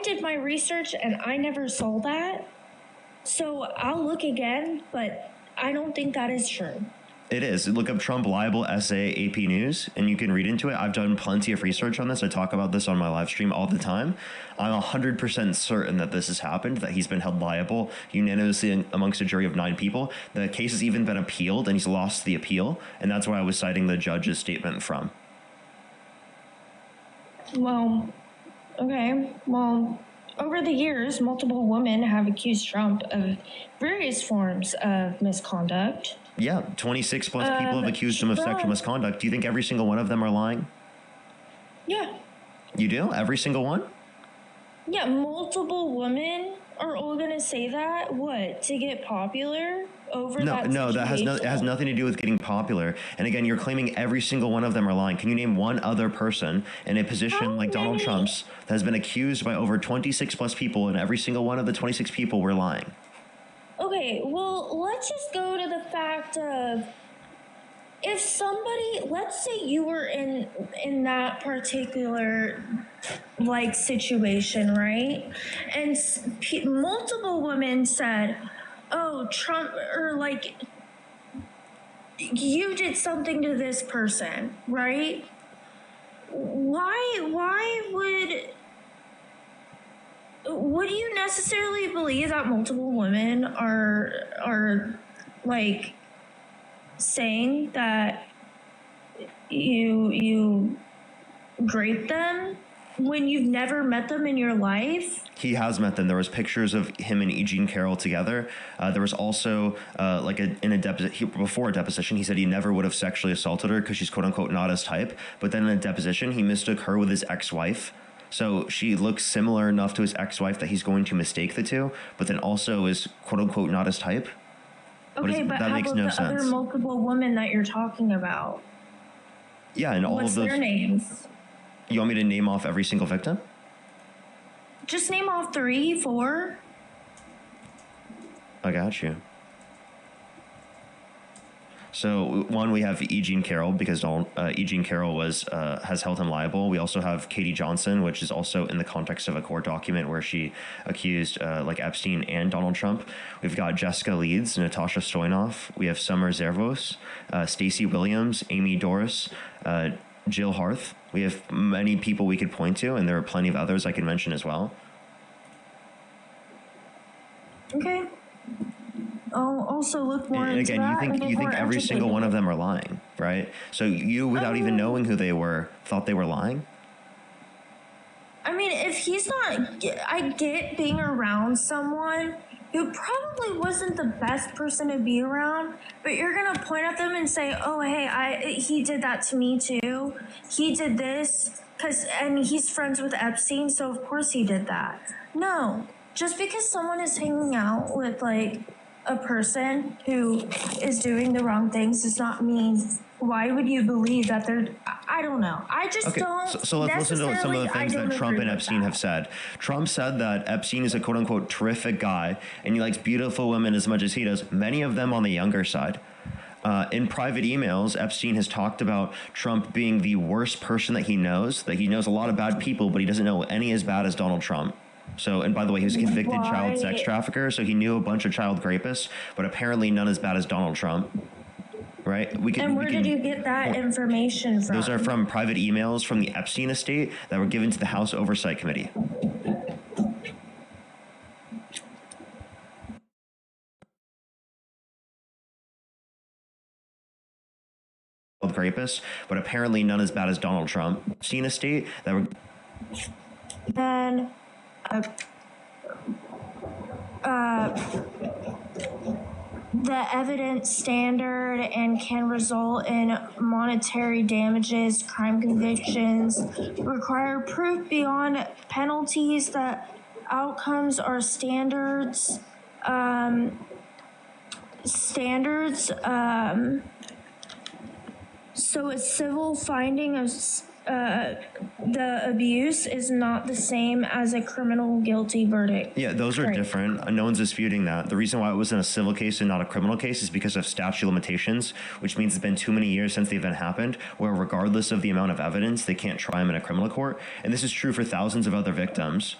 did my research and I never saw that. So I'll look again, but I don't think that is true. It is. Look up Trump liable essay AP News, and you can read into it. I've done plenty of research on this. I talk about this on my live stream all the time. I'm 100% certain that this has happened, that he's been held liable unanimously amongst a jury of 9 people. The case has even been appealed, and he's lost the appeal, and that's where I was citing the judge's statement from. Well, okay. Well, over the years, multiple women have accused Trump of various forms of misconduct. Yeah, 26 plus people have accused him of sexual misconduct. Do you think every single one of them are lying? Yeah. You do? Every single one? Yeah, multiple women are all going to say that. What? To get popular over that situation? No, it has nothing to do with getting popular. And again, you're claiming every single one of them are lying. Can you name one other person in a position like Donald Trump's that has been accused by over 26 plus people, and every single one of the 26 people were lying? Okay, well, let's just go to the fact of, if somebody, let's say you were in that particular like situation, right? And multiple women said, "Oh, Trump," or like, "You did something to this person," right? Why would you necessarily believe that multiple women are like saying that you graped them when you've never met them in your life? He has met them. There was pictures of him and E. Jean Carroll together. There was also before a deposition, he said he never would have sexually assaulted her because she's quote unquote not his type. But then in a deposition, he mistook her with his ex-wife. So she looks similar enough to his ex-wife that he's going to mistake the two, but then also is quote unquote not his type. Okay, but that how makes about no the sense. other multiple women that you're talking about? Yeah, and all What's of those. their names? You want me to name off every single victim? Just name off 3, 4. I got you. So one, we have E. Jean Carroll because E. Jean Carroll has held him liable. We also have Katie Johnson, which is also in the context of a court document where she accused like Epstein and Donald Trump. We've got Jessica Leeds, Natasha Stoynoff. We have Summer Zervos, Stacey Williams, Amy Doris, Jill Harth. We have many people we could point to, and there are plenty of others I can mention as well. Okay. I'll also look more And into again, that. you think every single one of them are lying, right? So you, without even knowing who they were, thought they were lying? I mean, if he's not, I get being around someone who probably wasn't the best person to be around, but you're gonna point at them and say, "Oh, hey, he did that to me too. He did this and he's friends with Epstein, so of course he did that." No, just because someone is hanging out with like a person who is doing the wrong things does not mean. Why would you believe that they're? I don't know. I just don't. So let's listen to some of the things that Trump and Epstein have said. Trump said that Epstein is a quote unquote terrific guy and he likes beautiful women as much as he does, many of them on the younger side. In private emails, Epstein has talked about Trump being the worst person that he knows a lot of bad people, but he doesn't know any as bad as Donald Trump. So, and by the way, he was a convicted child sex trafficker, so he knew a bunch of child rapists, but apparently none as bad as Donald Trump. Right? And where did you get that information from? Those are from private emails from the Epstein estate that were given to the House Oversight Committee. Rapists, but apparently none as bad as Donald Trump. Epstein estate that were. Then, the evidence standard and can result in monetary damages, crime convictions, require proof beyond penalties that outcomes are standards. So a civil finding of the abuse is not the same as a criminal guilty verdict. Yeah, those are different. No one's disputing that. The reason why it was in a civil case and not a criminal case is because of statute of limitations, which means it's been too many years since the event happened, where regardless of the amount of evidence, they can't try them in a criminal court. And this is true for thousands of other victims.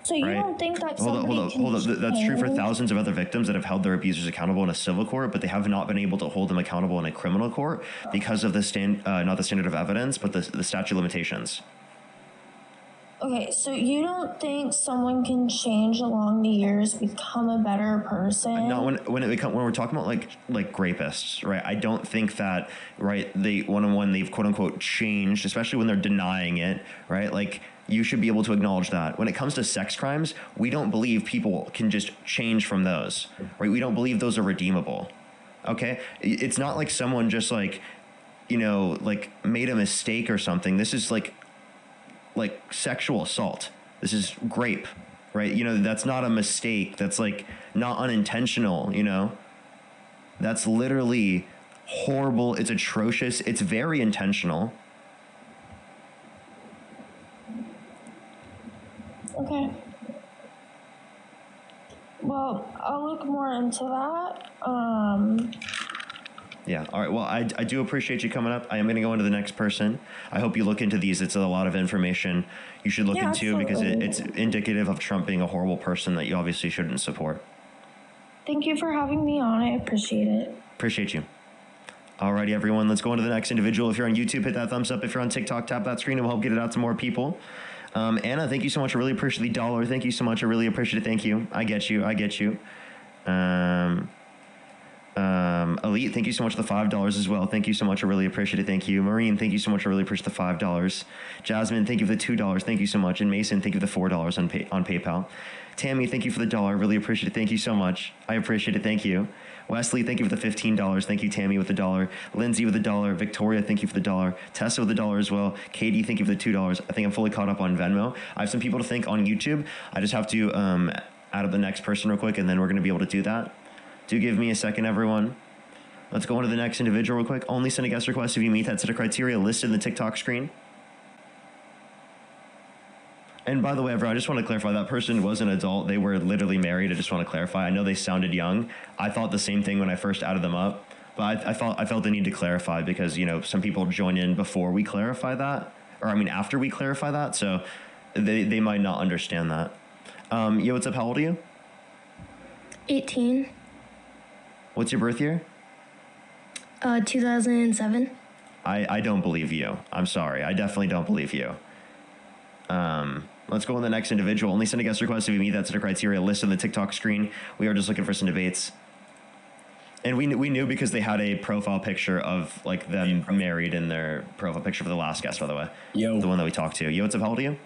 So you don't think that somebody hold up. That's true for thousands of other victims that have held their abusers accountable in a civil court, but they have not been able to hold them accountable in a criminal court because of the not the standard of evidence, but the statute of limitations. Okay, so you don't think someone can change along the years, become a better person? No, when we're talking about like rapists, right? I don't think that when they've quote unquote changed, especially when they're denying it, right? Like, you should be able to acknowledge that. When it comes to sex crimes, we don't believe people can just change from those, right? We don't believe those are redeemable. Okay, it's not like someone just like made a mistake or something. This is like sexual assault. This is rape, right? That's not a mistake. That's like not unintentional, That's literally horrible. It's atrocious. It's very intentional. Okay. Well, I'll look more into that. Yeah. All right. Well, I do appreciate you coming up. I am going to go into the next person. I hope you look into these. It's a lot of information you should look into because it's indicative of Trump being a horrible person that you obviously shouldn't support. Thank you for having me on. I appreciate it. Appreciate you. Alrighty, everyone. Let's go on to the next individual. If you're on YouTube, hit that thumbs up. If you're on TikTok, tap that screen and we'll help get it out to more people. Anna, thank you so much. I really appreciate the $1. Thank you so much. I really appreciate it. Thank you. I get you. Elite, thank you so much for the $5 as well. Thank you so much. I really appreciate it. Thank you. Marine, thank you so much. I really appreciate the $5. Jasmine, thank you for the $2. Thank you so much. And Mason, thank you for the $4 on PayPal. Tammy, thank you for the $1. Really appreciate it. Thank you so much. I appreciate it. Thank you. Wesley, thank you for the $15. Thank you, Tammy, with the $1. Lindsay with the $1. Victoria, thank you for the $1. Tessa with the $1 as well. Katie, thank you for the $2. I think I'm fully caught up on Venmo. I have some people to thank on YouTube. I just have to add up the next person real quick, and then we're going to be able to do that. Do give me a second, everyone. Let's go on to the next individual real quick. Only send a guest request if you meet that set of criteria listed in the TikTok screen. And by the way, everyone, I just want to clarify, that person was an adult. They were literally married. I just want to clarify. I know they sounded young. I thought the same thing when I first added them up. But I felt the need to clarify because, you know, some people join in before we clarify that. Or, I mean, after we clarify that. So they might not understand that. Yo, what's up? How old are you? 18. What's your birth year? 2007. I don't believe you. I'm sorry. I definitely don't believe you. Let's go on the next individual. Only send a guest request if you meet that set of criteria listed on the TikTok screen. We are just looking for some debates. And we knew because they had a profile picture of like them married in their profile picture for the last guest, by the way. Yo. The one that we talked to. Yo, what's up? How old are you?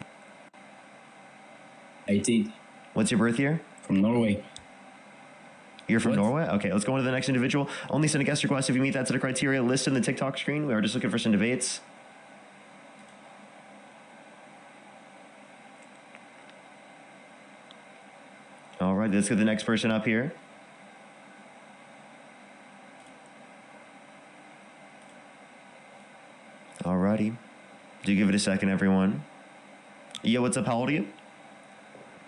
18. What's your birth year? From Norway. You're from Norway? Okay, let's go on to the next individual. Only send a guest request if you meet that set of criteria listed in the TikTok screen. We are just looking for some debates. All right, let's get the next person up here. Alrighty. Do give it a second, everyone. Yo, what's up? How old are you?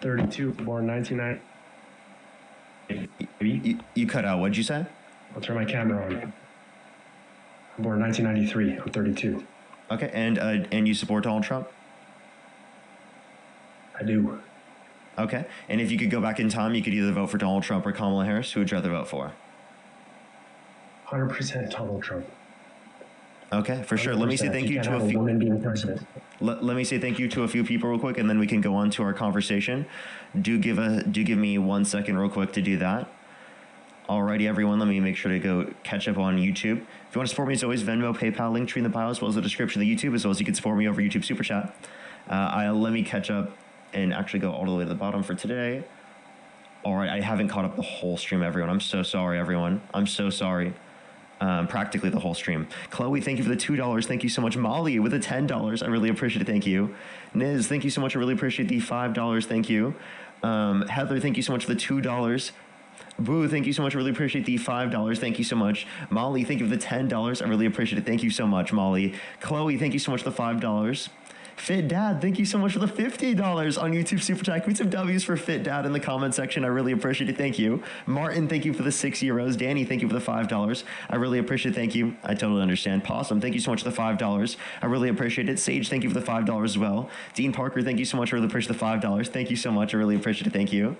32, born 1990. You cut out. What'd you say? I'll turn my camera on. I'm born 1993. I'm 32. Okay, and you support Donald Trump? I do. Okay, and if you could go back in time, you could either vote for Donald Trump or Kamala Harris. Who would you rather vote for? 100% Donald Trump. Okay, for sure. Let me say thank you to a few. Woman being president. Let me say thank you to a few people real quick, and then we can go on to our conversation. Do give me 1 second real quick to do that. Alrighty, everyone. Let me make sure to go catch up on YouTube. If you want to support me, as always, Venmo, PayPal, link tree in the bio, as well as the description of the YouTube, as well as you can support me over YouTube Super Chat. Let me catch up and actually go all the way to the bottom for today. All right, I haven't caught up the whole stream, everyone. I'm so sorry, everyone. I'm so sorry. Practically the whole stream. Chloe, thank you for the $2. Thank you so much. Molly with the $10. I really appreciate it. Thank you. Niz, thank you so much. I really appreciate the $5. Thank you. Heather, thank you so much for the $2. Boo, thank you so much. I really appreciate the $5. Thank you so much. Molly, thank you for the $10. I really appreciate it. Thank you so much, Molly. Chloe, thank you so much for the $5. Fit Dad, thank you so much for the $50 on YouTube Super Chat. Put some W's for Fit Dad in the comment section. I really appreciate it. Thank you. Martin, thank you for the €6. Danny, thank you for the $5. I really appreciate it. Thank you. I totally understand. Possum, thank you so much for the $5. I really appreciate it. Sage, thank you for the $5 as well. Dean Parker, thank you so much. I really appreciate the $5. Thank you so much. I really appreciate it. Thank you.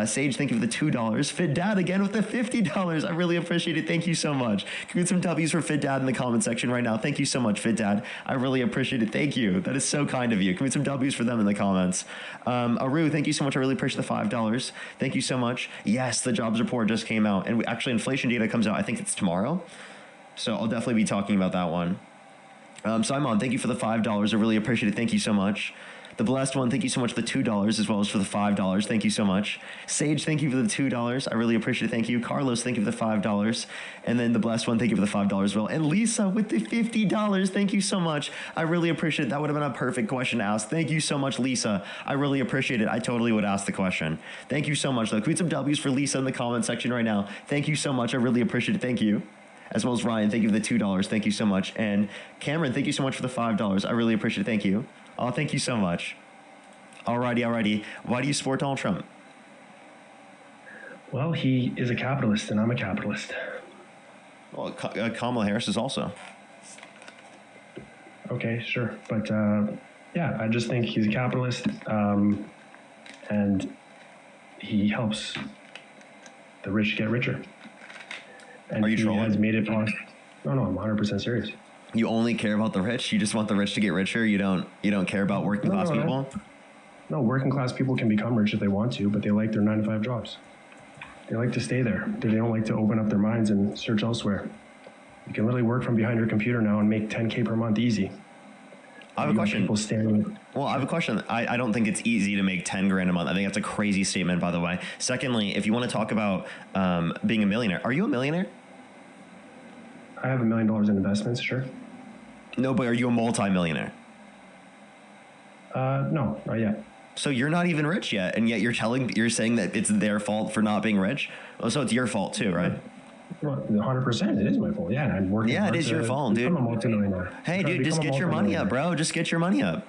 Sage, thank you for the $2. Fit Dad again with the $50. I really appreciate it. Thank you so much. Give some W's for Fit Dad in the comment section right now. Thank you so much, Fit Dad. I really appreciate it. Thank you. That is so kind of you. Give me some W's for them in the comments. Aru, thank you so much. I really appreciate the $5. Thank you so much. Yes, the jobs report just came out. And actually, inflation data comes out, I think it's tomorrow. So I'll definitely be talking about that one. Simon, thank you for the $5. I really appreciate it. Thank you so much. The Blessed One, thank you so much for the $2 as well as for the $5. Thank you so much. Sage, thank you for the $2. I really appreciate it. Thank you. Carlos, thank you for the $5. And then the Blessed One, thank you for the $5 as well. And Lisa with the $50. Thank you so much. I really appreciate it. That would have been a perfect question to ask. Thank you so much, Lisa. I really appreciate it. I totally would ask the question. Thank you so much, though. Tweet some W's for Lisa in the comment section right now. Thank you so much. I really appreciate it. Thank you. As well as Ryan, thank you for the $2. Thank you so much. And Cameron, thank you so much for the $5. I really appreciate it. Thank you. Oh, thank you so much. Alrighty. Why do you support Donald Trump? Well, he is a capitalist, and I'm a capitalist. Well, Kamala Harris is also. Okay, sure. But, yeah, I just think he's a capitalist, and he helps the rich get richer. And Are you trolling? He has made it possible. No, I'm 100% serious. You only care about the rich? You just want the rich to get richer? You don't care about working class people? No, working class people can become rich if they want to, but they like their 9-to-5 jobs. They like to stay there. They don't like to open up their minds and search elsewhere. You can literally work from behind your computer now and make $10K per month easy. I have a question. People standing. Well, I have a question. I don't think it's easy to make 10 grand a month. I think that's a crazy statement, by the way. Secondly, if you want to talk about being a millionaire, are you a millionaire? I have $1 million in investments, sure. No, but are you a multi-millionaire? No, not yet. So you're not even rich yet, and yet you're saying that it's their fault for not being rich. Oh, so it's your fault too, right? Well, 100%, it is my fault. Yeah, I'm working. Yeah, it is your fault, dude. I'm a multimillionaire. Hey, dude, just get your money up, bro. Just get your money up.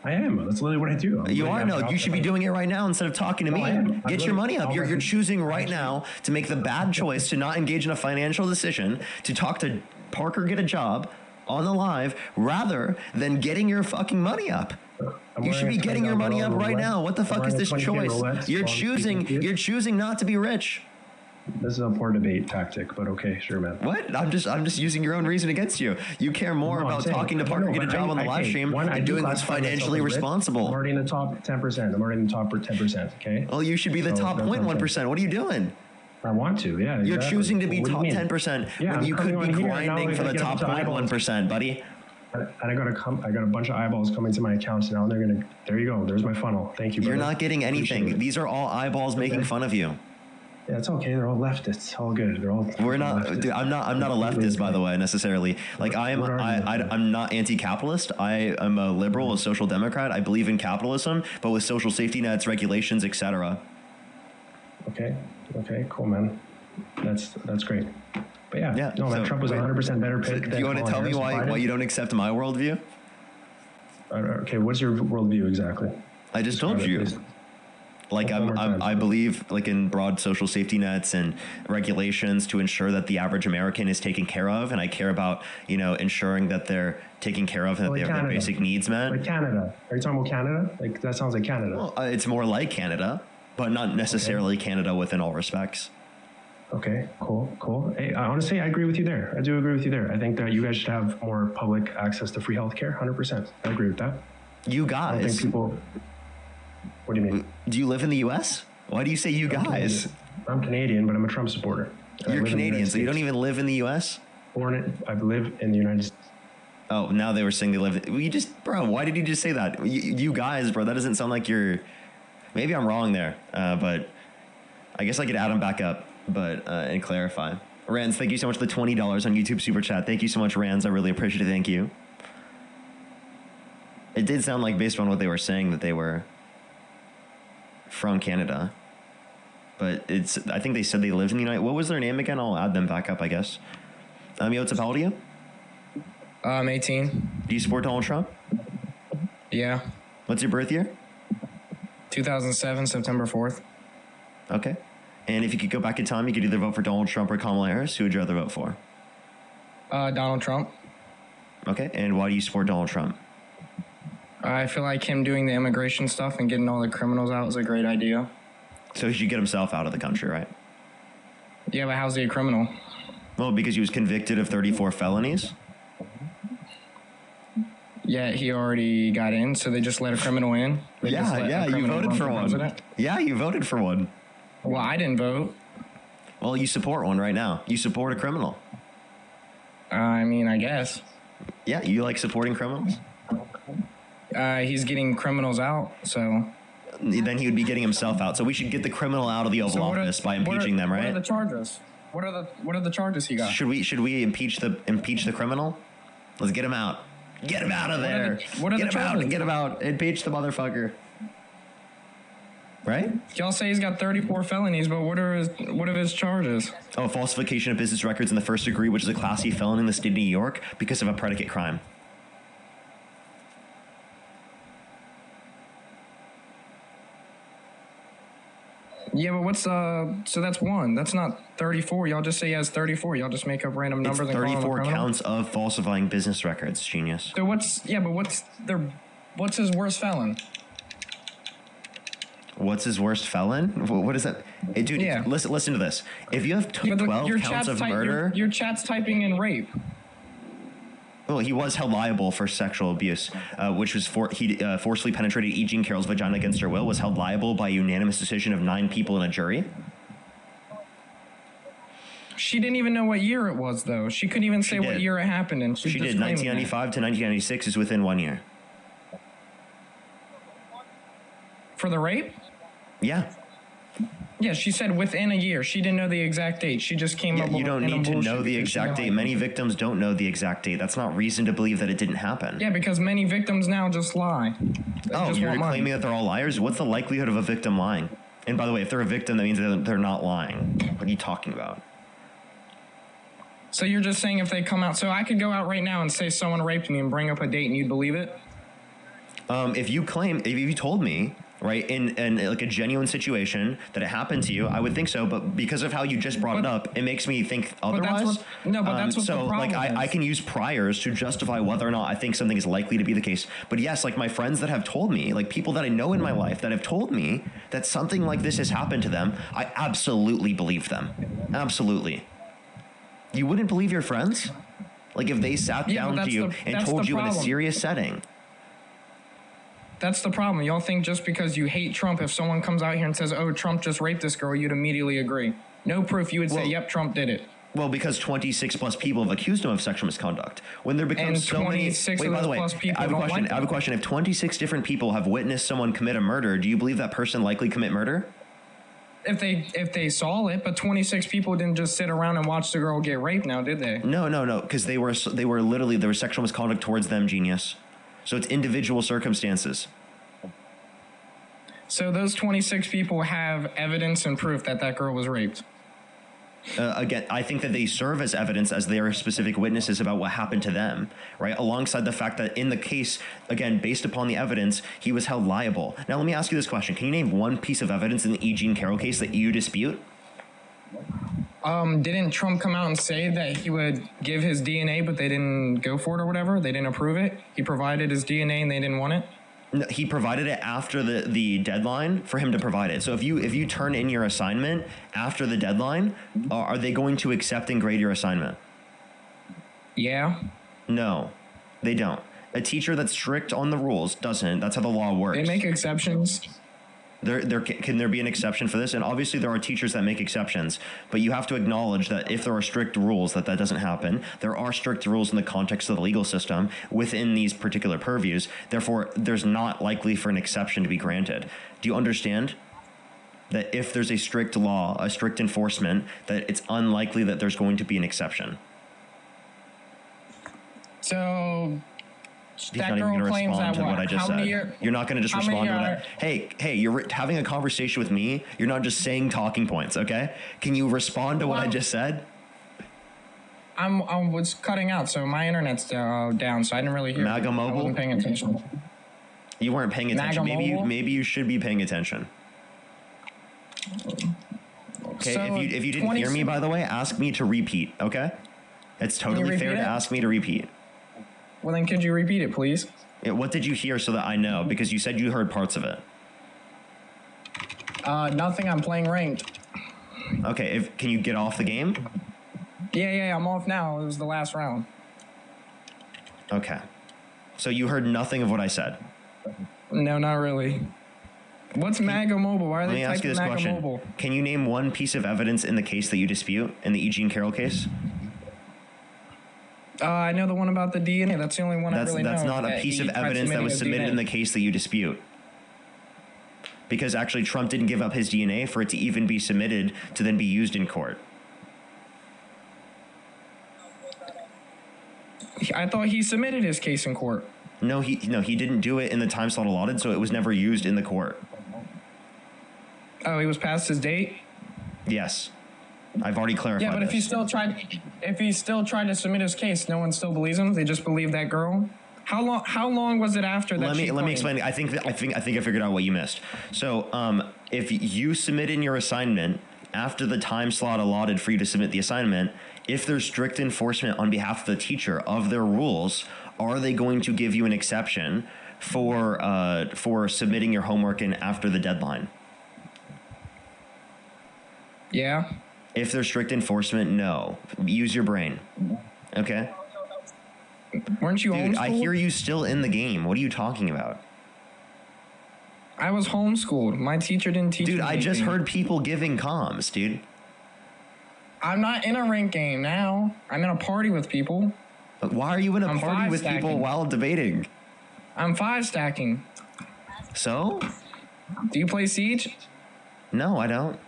I am. That's literally what I do. You are? No, you should be doing it right now instead of talking to me. I am. Get your money up. You're choosing right now to make the bad choice to not engage in a financial decision, to talk to Parker, get a job on the live, rather than getting your fucking money up. You should be getting your money up right now. What the fuck is this choice? You're choosing not to be rich. This is a poor debate tactic, but okay, sure, man. What? I'm just using your own reason against you. You care more about talking to Parker, get a job on the live stream, and doing what's financially responsible. I'm already in the top 10%. I'm already in the top 10%. Okay. Well, you should be the top 0.1%. What are you doing? I want to. Yeah. You're exactly. choosing to be What do you top mean? 10% Yeah, when you could be grinding for the get top up to eyeballs. 0.1%, buddy. And I got a bunch of eyeballs coming to my accounts now, and there you go. There's my funnel. Thank you, brother. You're not getting anything. Appreciate it. These are all eyeballs making fun of you. Yeah, it's okay. They're all leftists. All good. They're all. We're not. Dude, I'm not a leftist, by the way, necessarily. Like I'm not anti-capitalist. I am a liberal, a social democrat. I believe in capitalism, but with social safety nets, regulations, etc. Okay. Cool, man. That's great. But yeah. No, so, Trump was 100% better pick. Do you want to tell me why you don't accept my worldview? Okay, what's your worldview exactly? I just told you. Please. Like I believe like in broad social safety nets and regulations to ensure that the average American is taken care of, and I care about ensuring that they're taken care of and that they have their basic needs met. Like Canada? Are you talking about Canada? Like that sounds like Canada. Well, it's more like Canada, but not necessarily Canada within all respects. Okay, cool. Hey, honestly, I agree with you there. I do agree with you there. I think that you guys should have more public access to free healthcare. 100%. I agree with that. You guys. I don't think people. What do you mean? Do you live in the U.S.? Why do you say you guys? I'm Canadian, but I'm a Trump supporter. You're Canadian, so you don't even live in the U.S.? I live in the United States. Oh, now they were saying they live. Bro, why did you just say that? You guys, bro, that doesn't sound like you're. Maybe I'm wrong there, but I guess I could add them back up, and clarify. Rands, thank you so much for the $20 on YouTube Super Chat. Thank you so much, Rands. I really appreciate it. Thank you. It did sound like, based on what they were saying, that they were from Canada, but I think they said they lived in the United. What was their name again? I'll add them back up, I guess. Yotza, how old are you? I'm 18. Do you support Donald Trump? Yeah. What's your birth year? 2007, September 4th. Okay. And if you could go back in time, you could either vote for Donald Trump or Kamala Harris. Who would you rather vote for? Donald Trump. Okay. And why do you support Donald Trump? I feel like him doing the immigration stuff and getting all the criminals out is a great idea. So he should get himself out of the country, right? Yeah, but how's he a criminal? Well, because he was convicted of 34 felonies. Yeah, he already got in, so they just let a criminal in. You voted for one. President. Yeah, you voted for one. Well, I didn't vote. Well, you support one right now. You support a criminal. I mean, I guess. Yeah, you like supporting criminals? He's getting criminals out, so. Then he would be getting himself out. So we should get the criminal out of the Oval Office by impeaching them, right? What are the charges? What are the charges he got? Should we impeach the criminal? Let's get him out. Get him out of there. What are the charges? Get him out. Impeach the motherfucker. Right? Y'all say he's got 34 felonies, but what are his charges? Oh, falsification of business records in the first degree, which is a Class C felony in the state of New York because of a predicate crime. Yeah, but what's so that's one. That's not 34. Y'all just say he has 34. Y'all just make up random numbers. It's and call him a 34 criminal? counts of falsifying business records, genius. So what's his worst felon? What's his worst felon? What is that? Hey, dude, Yeah. listen to this. If you have 12 counts of murder... Your chat's typing in rape. Well, he was held liable for sexual abuse, which was he forcefully penetrated E. Jean Carroll's vagina against her will, was held liable by a unanimous decision of 9 people in a jury. She didn't even know what year it was, though. She couldn't even say what year it happened, and she did. 1995 to 1996 is within 1 year. For the rape? Yeah. Yeah, she said within a year. She didn't know the exact date. She just came up with You don't need to know the exact date. Many victims. victims don't know the exact date. That's not reason to believe that it didn't happen. Yeah, because many victims now just lie. They Oh, just you're want money. claiming that they're all liars? What's the likelihood of a victim lying? And by the way, if they're a victim, that means they're not lying. What are you talking about? So you're just saying if they come out, so I could go out right now and say someone raped me and bring up a date and you'd believe it? If you told me, right, in like a genuine situation that it happened to you, I would think so. But because of how you just brought it up, it makes me think otherwise. That's what so the problem like I is. can use priors to justify whether or not I think something is likely to be the case. But yes, like my friends that have told me, like people that I know in my life that have told me that something like this has happened to them, I absolutely believe them. Absolutely. You wouldn't believe your friends? Like if they sat down to you and told you in a serious setting. That's the problem. Y'all think just because you hate Trump, if someone comes out here and says, oh, Trump just raped this girl, you'd immediately agree. No proof, you would say, yep, Trump did it. Well, because 26 plus people have accused him of sexual misconduct. When there becomes so many... Wait, by the way, I have a question. If 26 different people have witnessed someone commit a murder, do you believe that person likely commit murder? If they saw it, but 26 people didn't just sit around and watch the girl get raped now, did they? No, because there was sexual misconduct towards them, genius. So it's individual circumstances. So those 26 people have evidence and proof that that girl was raped. Again, I think that they serve as evidence as their specific witnesses about what happened to them, right? Alongside the fact that in the case, again, based upon the evidence, he was held liable. Now, let me ask you this question. Can you name one piece of evidence in the E. Jean Carroll case that you dispute? Didn't Trump come out and say that he would give his DNA, but they didn't go for it or whatever? They didn't approve it? He provided his DNA and they didn't want it? No, he provided it after the deadline for him to provide it. So if you turn in your assignment after the deadline, are they going to accept and grade your assignment? Yeah. No, they don't. A teacher that's strict on the rules doesn't. That's how the law works. They make exceptions. Can there be an exception for this? And obviously there are teachers that make exceptions, but you have to acknowledge that if there are strict rules, that doesn't happen. There are strict rules in the context of the legal system within these particular purviews. Therefore, there's not likely for an exception to be granted. Do you understand that if there's a strict law, a strict enforcement, that it's unlikely that there's going to be an exception? So... He's that not even girl going to claims respond that to what I just said. You're not going to just respond to that. Hey, you're having a conversation with me. You're not just saying talking points, okay? Can you respond to what I just said? I was cutting out, so my internet's down, so I didn't really hear. Maga Mobile? I wasn't paying attention. You weren't paying attention. Maga Maybe you should be paying attention. Okay, So, if you didn't hear me, by the way, ask me to repeat, okay? It's totally fair to ask me to repeat. Well, then could you repeat it, please? Yeah, what did you hear so that I know? Because you said you heard parts of it. Nothing. I'm playing ranked. Okay, can you get off the game? Yeah, I'm off now. It was the last round. Okay. So you heard nothing of what I said? No, not really. What's Maga Mobile? Why are Let they me ask you typing this Maga question. Mobile? Can you name one piece of evidence in the case that you dispute, in the E. Jean Carroll case? I know the one about the DNA. That's the only one I really know. That's not a piece of evidence that was submitted in the case that you dispute. Because actually Trump didn't give up his DNA for it to even be submitted to then be used in court. I thought he submitted his case in court. No, he didn't do it in the time slot allotted, so it was never used in the court. Oh, he was past his date? Yes. I've already clarified. Yeah, but if he still tried to submit his case, no one still believes him. They just believe that girl. How long was it after that? Let me explain. I think I figured out what you missed. So, if you submit in your assignment after the time slot allotted for you to submit the assignment, if there's strict enforcement on behalf of the teacher of their rules, are they going to give you an exception for submitting your homework in after the deadline? Yeah. If there's strict enforcement, no. Use your brain. Okay? Weren't you Dude, homeschooled? I hear you still in the game. What are you talking about? I was homeschooled. My teacher didn't teach me Dude, I just anything. heard people giving comms, dude. I'm not in a rank game now. I'm in a party with people. But why are you in a I'm party with people five-stacking. while debating? I'm 5 stacking. So? Do you play Siege? No, I don't.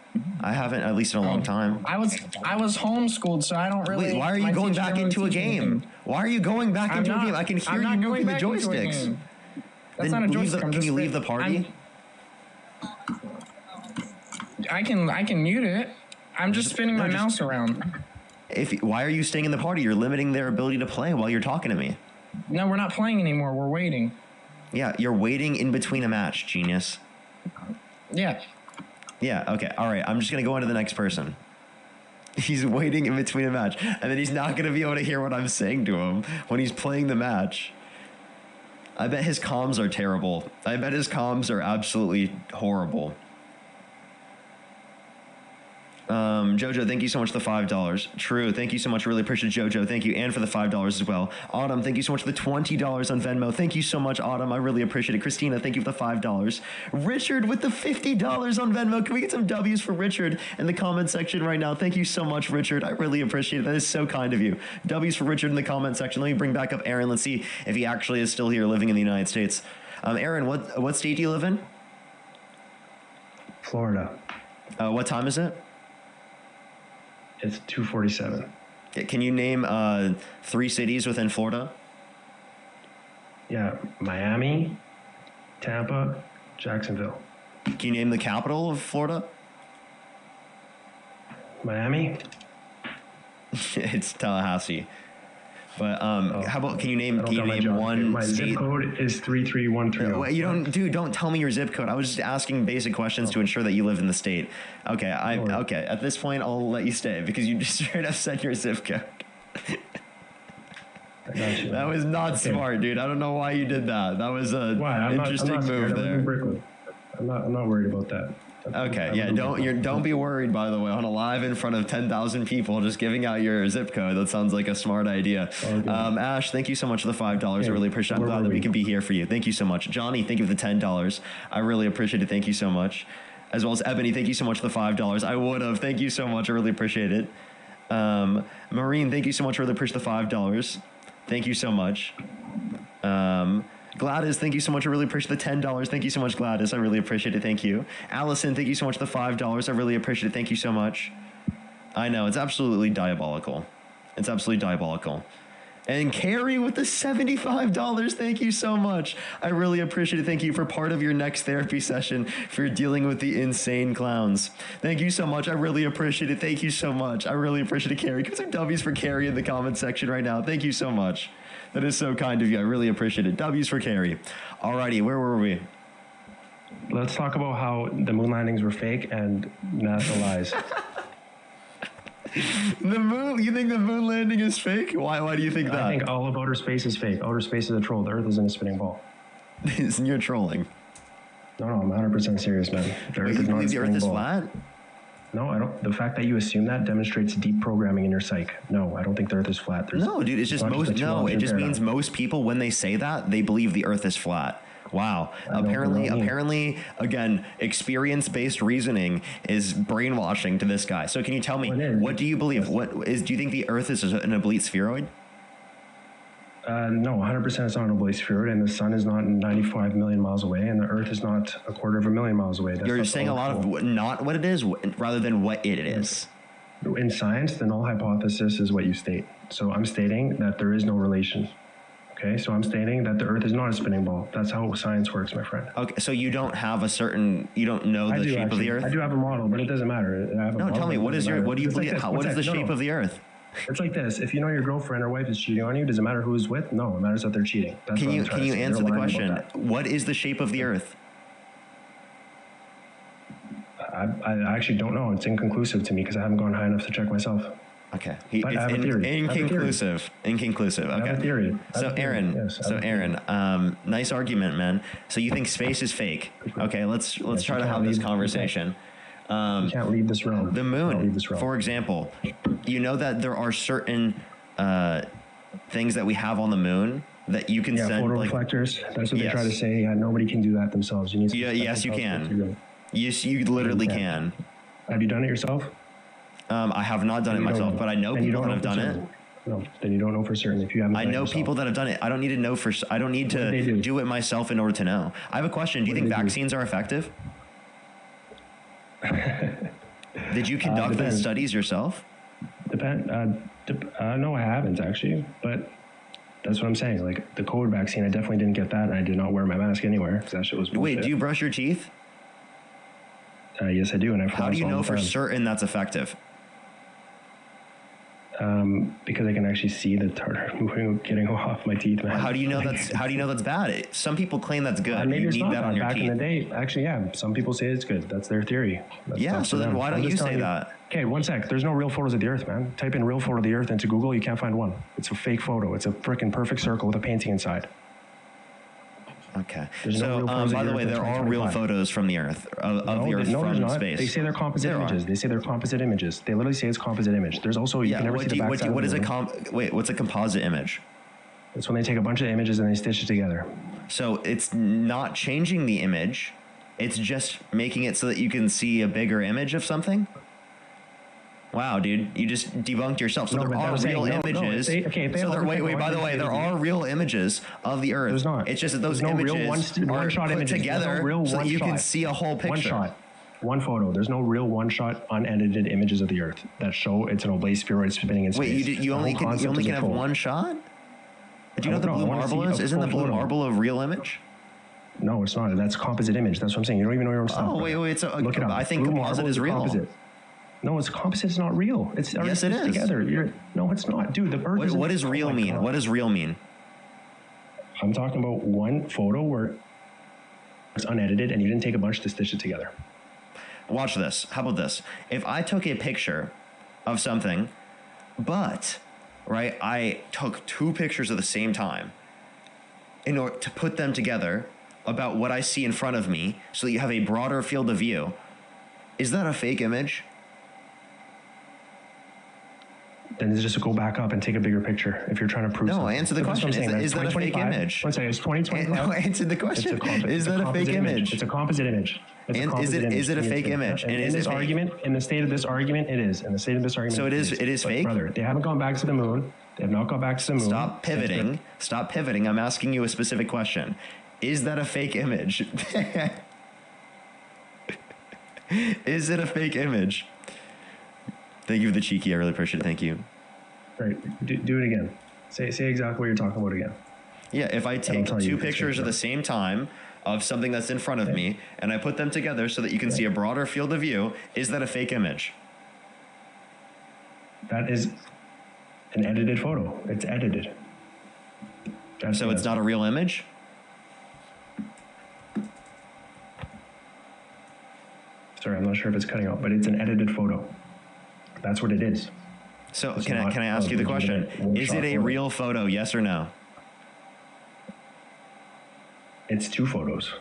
I haven't, at least in a long time. I was homeschooled, so I don't really. Wait, why are you going back into a game? Why are you going back into a game? I can hear you moving the joysticks. That's not a joystick. Can you leave the party? I can mute it. I'm just spinning my mouse around. Why are you staying in the party? You're limiting their ability to play while you're talking to me. No, we're not playing anymore. We're waiting. Yeah, you're waiting in between a match, genius. Yeah. Yeah, okay, all right. I'm just going to go on to the next person. He's waiting in between a match, and then he's not going to be able to hear what I'm saying to him when he's playing the match. I bet his comms are terrible. I bet his comms are absolutely horrible. Jojo, thank you so much for the $5. True, thank you so much. Really appreciate it, Jojo. Thank you, and for the $5 as well. Autumn, thank you so much for the $20 on Venmo. Thank you so much, Autumn. I really appreciate it. Christina, thank you for the $5. Richard with the $50 on Venmo. Can we get some W's for Richard in the comment section right now? Thank you so much, Richard. I really appreciate it. That is so kind of you. W's for Richard in the comment section. Let me bring back up Aaron. Let's see if he actually is still here living in the United States. Aaron, what state do you live in? Florida. What time is it? It's 2:47. Can you name 3 cities within Florida? Yeah, Miami, Tampa, Jacksonville. Can you name the capital of Florida? Miami. It's Tallahassee. But how about can you name one My state? zip code is 33130. You don't tell me your zip code. I was just asking basic questions to ensure that you live in the state. Okay, okay. At this point, I'll let you stay because you just straight up said your zip code. I got you. That was not smart, dude. I don't know why you did that. That was an interesting move there. I'm not worried about that. Okay, yeah, don't be worried, by the way, on a live in front of 10,000 people just giving out your zip code. That sounds like a smart idea. Okay. Ash, thank you so much for the $5. I really appreciate it. I'm glad that we can be here for you. Thank you so much. Johnny, thank you for the $10. I really appreciate it. Thank you so much. As well as Ebony, thank you so much for the $5. I would have. Thank you so much. I really appreciate it. Maureen, thank you so much. I really appreciate the $5. Thank you so much. Gladys, thank you so much. I really appreciate the $10. Thank you so much, Gladys. I really appreciate it. Thank you. Allison, thank you so much for the $5. I really appreciate it. Thank you so much. I know, it's absolutely diabolical. It's absolutely diabolical. And Carrie with the $75. Thank you so much. I really appreciate it. Thank you for part of your next therapy session for dealing with the insane clowns. Thank you so much. I really appreciate it. Thank you so much. I really appreciate it, Carrie. Give some W's for Carrie in the comment section right now. Thank you so much. That is so kind of you. I really appreciate it. W's for Carrie. Alrighty, where were we? Let's talk about how the moon landings were fake and NASA lies. The moon? You think the moon landing is fake? Why do you think that? I think all of outer space is fake. Outer space is a troll. The Earth isn't a spinning ball. You're trolling. No, I'm 100% serious, man. The Earth is not a spinning ball. The Earth is flat? No, I don't. The fact that you assume that demonstrates deep programming in your psyche. No, I don't think the Earth is flat. No, dude, it's just it just means most people, when they say that, they believe the Earth is flat. Wow. Apparently, again, experience-based reasoning is brainwashing to this guy. So can you tell me, what do you believe? Do you think the Earth is an oblate spheroid? No, 100% it's not an oblate spheroid, and the sun is not 95 million miles away, and the Earth is not 250,000 miles away. You're saying a lot of not what it is, rather than what it is. In science, the null hypothesis is what you state. So I'm stating that there is no relation. Okay, so I'm stating that the Earth is not a spinning ball. That's how science works, my friend. Okay, so you don't have you don't know the shape of the Earth? I do have a model, but it doesn't matter. Tell me, what is the shape of the Earth? It's like this. If you know your girlfriend or wife is cheating on you, does it matter who is with? No, it matters that they're cheating. That's can you answer the question? What is the shape of the Earth? I actually don't know. It's inconclusive to me because I haven't gone high enough to check myself. Okay. Inconclusive. Okay. I have a theory. So Aaron, nice argument, man. So you think space is fake? Okay, let's try to have this conversation. You can't leave this realm. The moon, for example, you know that there are certain things that we have on the moon that you can send. Photo reflectors. That's what they try to say. Yeah, nobody can do that themselves. You need. Yes, you can. Yes, you literally can. Have you done it yourself? I have not done it myself, but I know people that have done it. No, then you don't know for certain if you haven't. I know people that have done it. I don't need to know I don't need to do it myself in order to know. I have a question. Do you think vaccines are effective? Did you conduct those studies yourself? No, I haven't actually, but that's what I'm saying. Like the COVID vaccine, I definitely didn't get that, and I did not wear my mask anywhere because that shit was bullshit. Wait, do you brush your teeth? Yes, I do, and I floss. How do you all know the for time. certain that's effective? Because I can actually see the tartar getting off my teeth, man. How do you know that's bad? Some people claim that's good. Maybe You it's need not that on bad. your Back teeth. in the day, actually, yeah, some people say it's good. That's their theory. That's So then why don't you say that? Okay, one sec. There's no real photos of the Earth, man. Type in real photo of the Earth into Google. You can't find one. It's a fake photo. It's a freaking perfect circle with a painting inside. Okay. There's no So, real photos by of the the way, Earth in there are real 2025. photos from the Earth, of the Earth there's from not. space. They say they're composite There are. images. They say they're composite images. They literally say it's composite image. There's also, you can never see the backside What of is the a moon. what's a composite image? It's when they take a bunch of images and they stitch it together. So it's not changing the image, it's just making it so that you can see a bigger image of something? Wow, dude, you just debunked yourself. So No, there but are I'm saying, real no, images. if they So have wait, by the way, there are real images of the Earth. There's not. It's just that those There's no real images are one-shot put images. There's together no real so that you can one-shot. see a whole picture. One shot. One photo. There's no real one-shot, unedited images of the Earth that show it's an oblate spheroid spinning in space. Wait, you only can have one shot? Do you know what the blue marble is? Isn't the blue marble a real image? No, it's not. That's composite image. That's what I'm saying. You don't even know your own stuff. Oh, wait. Look it up. I think Blue composite marble is real. composite. No, it's composite. It's not real. It's already Yes, it stitched is. together. No, it's not, dude. The Earth. What does real mean? God. What does real mean? I'm talking about one photo where it's unedited and you didn't take a bunch to stitch it together. Watch this. How about this? If I took a picture of something, but, right, I took two pictures at the same time in order to put them together about what I see in front of me so that you have a broader field of view, is that a fake image? Then just go back up and take a bigger picture if you're trying to prove No, something. answer the That's what question. I'm saying, Is that a fake 2025. image? One second, it's 2025. No, answer the question. Is that a fake image? It's a composite image. It's a And composite image. is it a fake image? And in is it this fake? argument, in the state of this argument, it is. In the state of this argument, So it is But fake? brother, they haven't gone back to the moon. They have not gone back to the moon. Stop pivoting. Stop pivoting. I'm asking you a specific question. Is that a fake image? Is it a fake image? Thank you for the cheeky. I really appreciate it. Thank you. Right. Do it again. Say exactly what you're talking about again. Yeah, if I take tell you two if it's pictures fake at or the not. same time of something that's in front of me and I put them together so that you can see a broader field of view, is that a fake image? That is an edited photo. It's edited. So it's not a real image? Sorry, I'm not sure if it's cutting out, but it's an edited photo. That's what it is. So It's can I not ask you the a question? legitimate Is it a photo. real photo? Yes or no? It's two photos.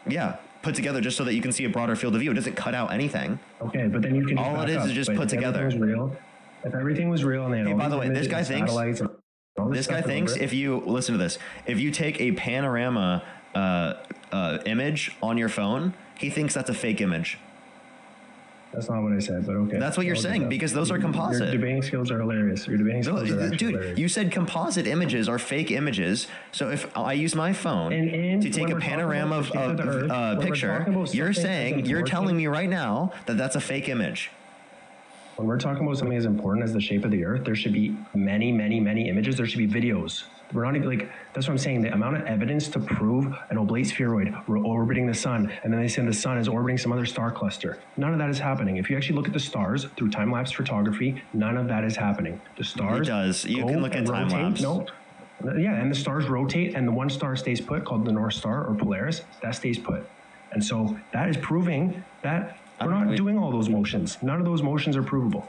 Yeah, put together just so that you can see a broader field of view. It doesn't cut out anything. Okay, but then you can All back it is up, is just but put if everything together. was real, if everything was real and they had Hey, all by the these way, this images guy and thinks- satellites and all This guy stuff thinks over it, if you listen to this, if you take a panorama image on your phone, he thinks that's a fake image. that's not what I said, but okay. That's what you're I'll do saying, that. because those are composite. Your debating skills are hilarious. Your debating skills are actually Dude, hilarious. you said composite images are fake images. So if I use my phone And to take when a we're talking panorama about the shape of the Earth, when we're picture, talking about you're something saying, as you're telling me important- right now that that's a fake image. When we're talking about something as important as the shape of the Earth, there should be many, many, many images. There should be videos. We're not even like, that's what I'm saying. The amount of evidence to prove an oblate spheroid orbiting the sun, and then they say the sun is orbiting some other star cluster. None of that is happening. If you actually look at the stars through time-lapse photography, none of that is happening. The stars. It does. You go can look at and rotate. time-lapse. No. Yeah, and the stars rotate, and the one star stays put, called the North Star or Polaris, that stays put. And so that is proving that we're not doing all those motions. None of those motions are provable.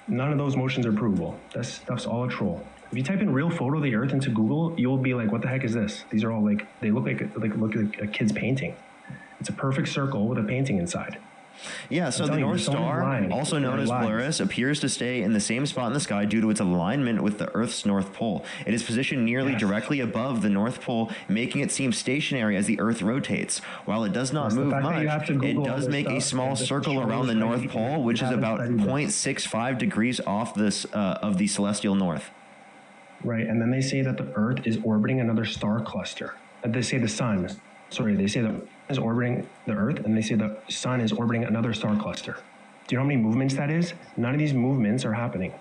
None of those motions are provable. That stuff's all a troll. If you type in real photo of the Earth into Google, you'll be like, what the heck is this? These are all like, they look like a kid's painting. It's a perfect circle with a painting inside. Yeah, so I'm the telling you, North someone's Star, lying. also known They're as lying. Polaris, appears to stay in the same spot in the sky due to its alignment with the Earth's North Pole. It is positioned nearly Yes. directly above the North Pole, making it seem stationary as the Earth rotates. While it does not Yes, the move fact that you much, have to it Google all does this make a stuff small and just circle show around the us North like Pole, you which is haven't about studied this. 0.65 degrees off this of the celestial north. Right, and then they say that the Earth is orbiting another star cluster. They say the sun. Sorry, they say the Earth is orbiting the Earth, and they say the sun is orbiting another star cluster. Do you know how many movements that is? None of these movements are happening.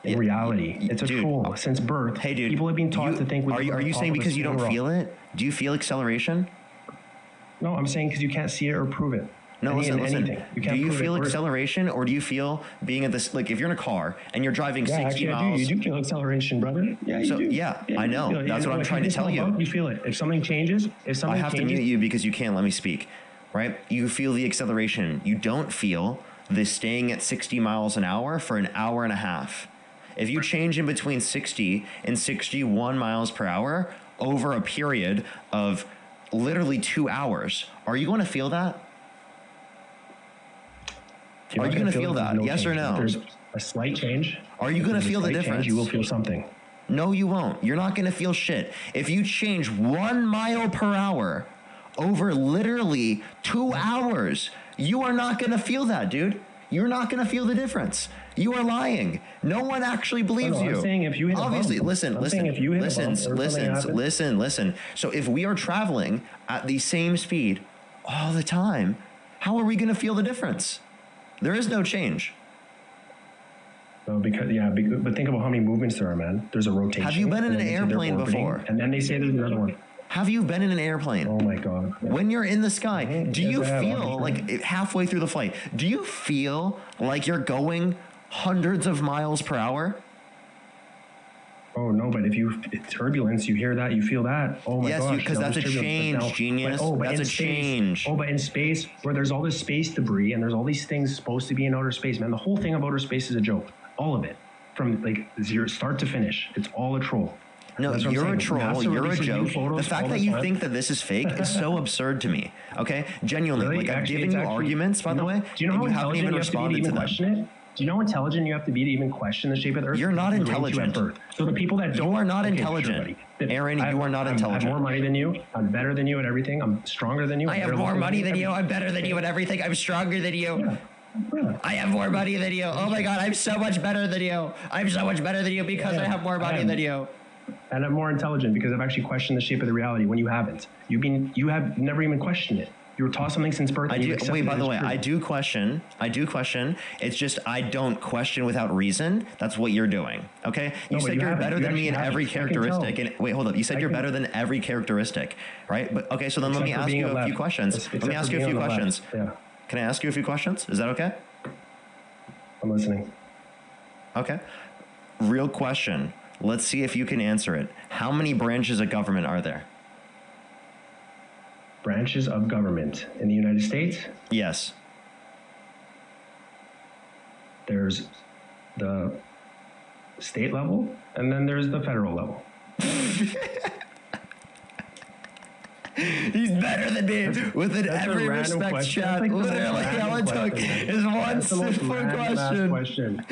In reality, it's a troll. Since birth, hey, dude, people have been taught to think. Are you saying because you don't feel it? Do you feel acceleration? No, I'm saying because you can't see it or prove it. No, listen. Do you feel it. acceleration, or do you feel being at this? Like, if you're in a car and you're driving 60 miles, you do feel acceleration, brother. Yeah, you do. Yeah, I know. That's what I'm trying to tell you. You feel it. If something changes, I have to mute you because you can't let me speak. Right? You feel the acceleration. You don't feel the staying at 60 miles an hour for an hour and a half. If you change in between 60 and 61 miles per hour over a period of literally 2 hours, are you going to feel that? Are you going to feel that? Yes or no? There's a slight change. Are you going to feel the difference? You will feel something. No, you won't. You're not going to feel shit. If you change 1 mile per hour over literally 2 hours, you are not going to feel that, dude. You're not going to feel the difference. You are lying. No one actually believes you. I'm saying if you hit obviously, listen. So if we are traveling at the same speed all the time, how are we going to feel the difference? There is no change. No, but think about how many movements there are, man. There's a rotation. Have you been in an airplane before? And then they say there's another one. Have you been in an airplane? Oh my God. When you're in the sky, do you feel like halfway through the flight, do you feel like you're going hundreds of miles per hour? Oh no, but if turbulence, you hear that, you feel that. Oh my gosh. Yes, because that's a change, genius. That's a change. Oh, but in space, where there's all this space debris and there's all these things supposed to be in outer space, man, the whole thing of outer space is a joke. All of it. From like start to finish. It's all a troll. No, you're a troll. You're a joke. The fact that you think that this is fake is so absurd to me. Okay? Genuinely. Really? Like, I'm giving you arguments, by the way. Do you know how intelligent you have to be to even question it? Do you know how intelligent you have to be to even question the shape of the Earth? You're not intelligent. So the people that don't... You are not intelligent. Sure, Aaron, you are not intelligent. I have more money than you. I'm better than you at everything. I'm stronger than you. I have more money than you. I'm better than you at everything. I'm stronger than you. Yeah. I have more money than you. Oh my God, I'm so much better than you. I'm so much better than you because I have more money than you. And I'm more intelligent because I've actually questioned the shape of the reality when you haven't. You have never even questioned it. You were taught something since birth. Wait, by the way, I do question. It's just I don't question without reason. That's what you're doing. Okay? You said you're better than me in every characteristic. And wait, hold up. You said you're better than every characteristic, right? But okay, so then let me ask you a few questions. Let me ask you a few questions. Yeah. Can I ask you a few questions? Is that okay? I'm listening. Okay. Real question. Let's see if you can answer it. How many branches of government are there? Branches of government in the United States? Yes. There's the state level, and then there's the federal level. He's better than me within every respect, Chad. Like literally, all it took is one simple question.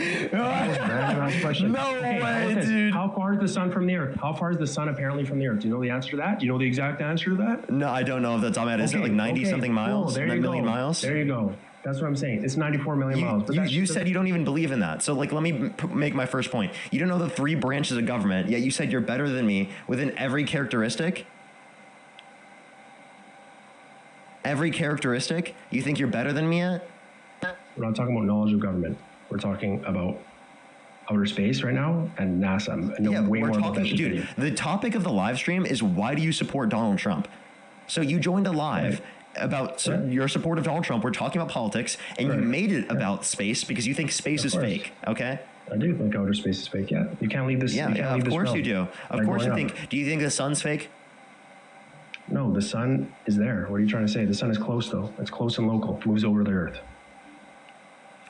No way, dude. How far is the sun from the Earth? How far is the sun apparently from the Earth? Do you know the answer to that? Do you know the exact answer to that? No, I don't know if that's on that. Is it like 90-something miles? 9 million miles? There you go. That's what I'm saying. It's 94 million miles. But you said you don't even believe in that. So, like, let me make my first point. You don't know the 3 branches of government, yet you said you're better than me within every characteristic? Every characteristic? You think you're better than me at? We're not talking about knowledge of government. We're talking about outer space right now and NASA. I know way more about that shit than you. The topic of the live stream is why do you support Donald Trump? So you joined a live about your support of Donald Trump. We're talking about politics, and you made it about space because you think space is fake. Okay. I do think outer space is fake. Yeah, you can't leave this. Yeah, of course you do. Of course you think. Do you think the sun's fake? No, the sun is there. What are you trying to say? The sun is close, though. It's close and local. It moves over the Earth.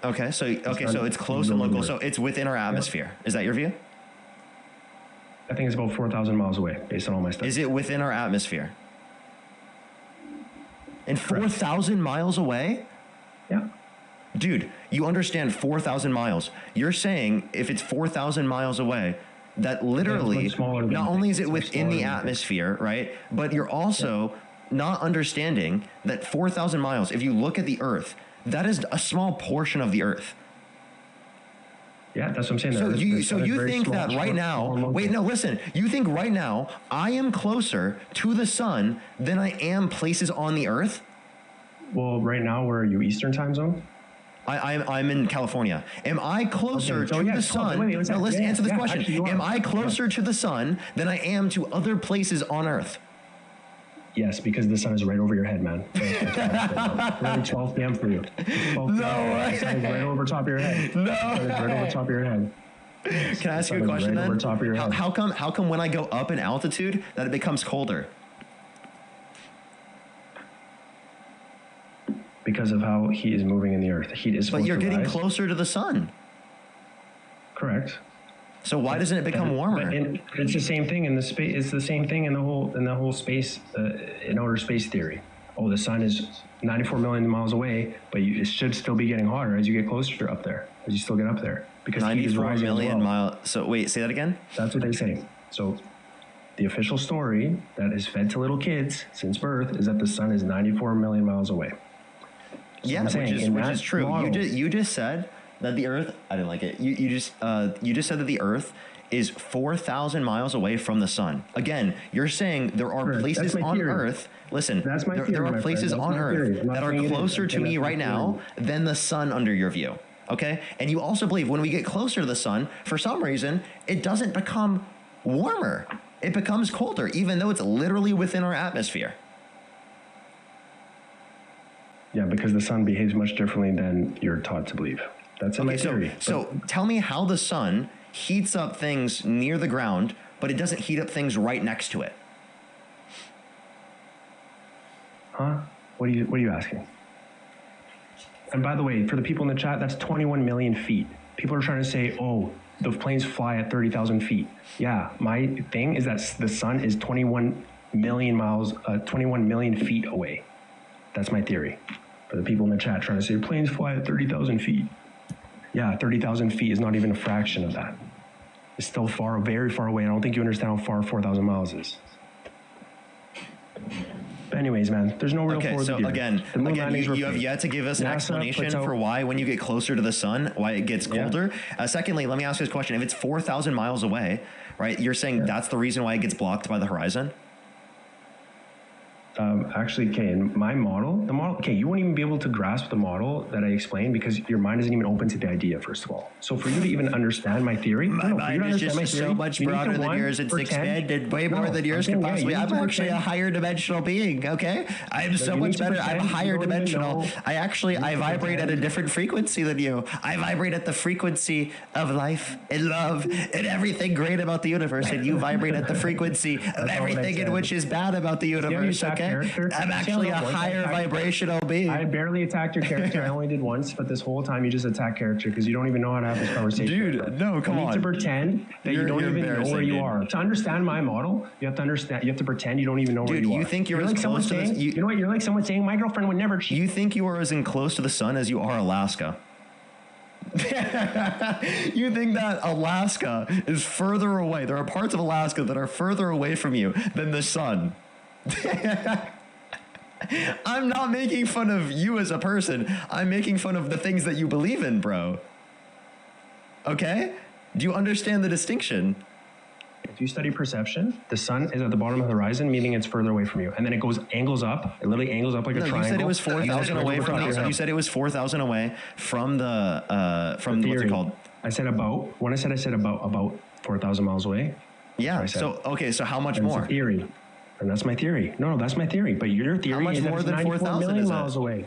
Okay, so it's close and local. So it's within our atmosphere. Is that your view? I think it's about 4,000 miles away, based on all my stuff. Is it within our atmosphere? And 4,000 miles away? Yeah. Dude, you understand 4,000 miles. You're saying if it's 4,000 miles away, that literally, not only is it within the atmosphere, right? But you're also not understanding that 4,000 miles, if you look at the Earth, that is a small portion of the Earth. Yeah, that's what I'm saying. So you think that right now, wait, no, listen. You think right now I am closer to the sun than I am places on the Earth? Well, right now, where are you? Eastern time zone? I'm in California. Am I closer to the sun? No, let's answer this question. Actually, am I closer to the sun than I am to other places on Earth? Yes, because the sun is right over your head, man. It's 12 p.m. for you. No way. The sun is right over top of your head. No. The sun is right over top of your head. Can I ask you a question right then? Over top of your head. How come when I go up in altitude that it becomes colder? Because of how heat is moving in the earth. Heat is. But you're getting rise. closer to the sun. Correct. So why doesn't it become warmer? It's the same thing in the space. It's the same thing in the whole space in outer space theory. Oh, the sun is 94 million miles away, but it should still be getting hotter as you get closer up there. As you still get up there, because 94 million miles. So wait, say that again. That's what they say. So the official story that is fed to little kids since birth is that the sun is 94 million miles away. So yeah, which is true. Model, you just said that the Earth. I didn't like it. You just said that the Earth is 4,000 miles away from the sun. Again, you're saying there are places on Earth. Listen, there are places on Earth that are closer to me right now than the sun under your view. Okay, and you also believe when we get closer to the sun, for some reason, it doesn't become warmer. It becomes colder, even though it's literally within our atmosphere. Yeah, because the sun behaves much differently than you're taught to believe. That's in my theory. So tell me how the sun heats up things near the ground, but it doesn't heat up things right next to it. Huh? What are you asking? And by the way, for the people in the chat, that's 21 million feet. People are trying to say, oh, the planes fly at 30,000 feet. Yeah, my thing is that the sun is 21 million feet away. That's my theory. For the people in the chat trying to say planes fly at 30,000 feet. Yeah, 30,000 feet is not even a fraction of that. It's still very far away. I don't think you understand how far 4,000 miles is. But anyways, man, there's no real Okay, so again, you have yet to give us an explanation for why, when you get closer to the sun, why it gets colder. Yeah. Secondly, let me ask you this question. If it's 4,000 miles away, right, you're saying that's the reason why it gets blocked by the horizon? Actually, okay, in my model, okay, you won't even be able to grasp the model that I explained because your mind isn't even open to the idea, first of all. So for you to even understand my theory, my mind is just so much broader than yours. It's expanded way more than yours could possibly. I'm actually a higher dimensional being, okay? I'm so much better. I'm higher dimensional. I vibrate at a different frequency than you. I vibrate at the frequency of life and love and everything great about the universe, and you vibrate at the frequency of everything in which is bad about the universe, okay? I'm actually a higher vibrational being. I barely attacked your character. I only did once, but this whole time you just attack character because you don't even know how to have this conversation. Dude, no, come on. You need to pretend that you don't even know where you are. To understand my model, you have to understand. You have to pretend you don't even know where you are. Dude, you think you're as like close to the... You know what? You're like someone saying, my girlfriend would never cheat. You think you are as close to the sun as you are Alaska. You think that Alaska is further away. There are parts of Alaska that are further away from you than the sun. I'm not making fun of you as a person. I'm making fun of the things that you believe in, bro. Okay? Do you understand the distinction? If you study perception, the sun is at the bottom of the horizon, meaning it's further away from you. And then it angles up. It literally angles up like a triangle. You said it was 4,000 away from the... You said it was 4,000 away from the... from what's it called? I said about... When I said about 4,000 miles away. Yeah, so how much more? It's a theory. And that's my theory. No, that's my theory. But your theory is that it's 94 million miles away.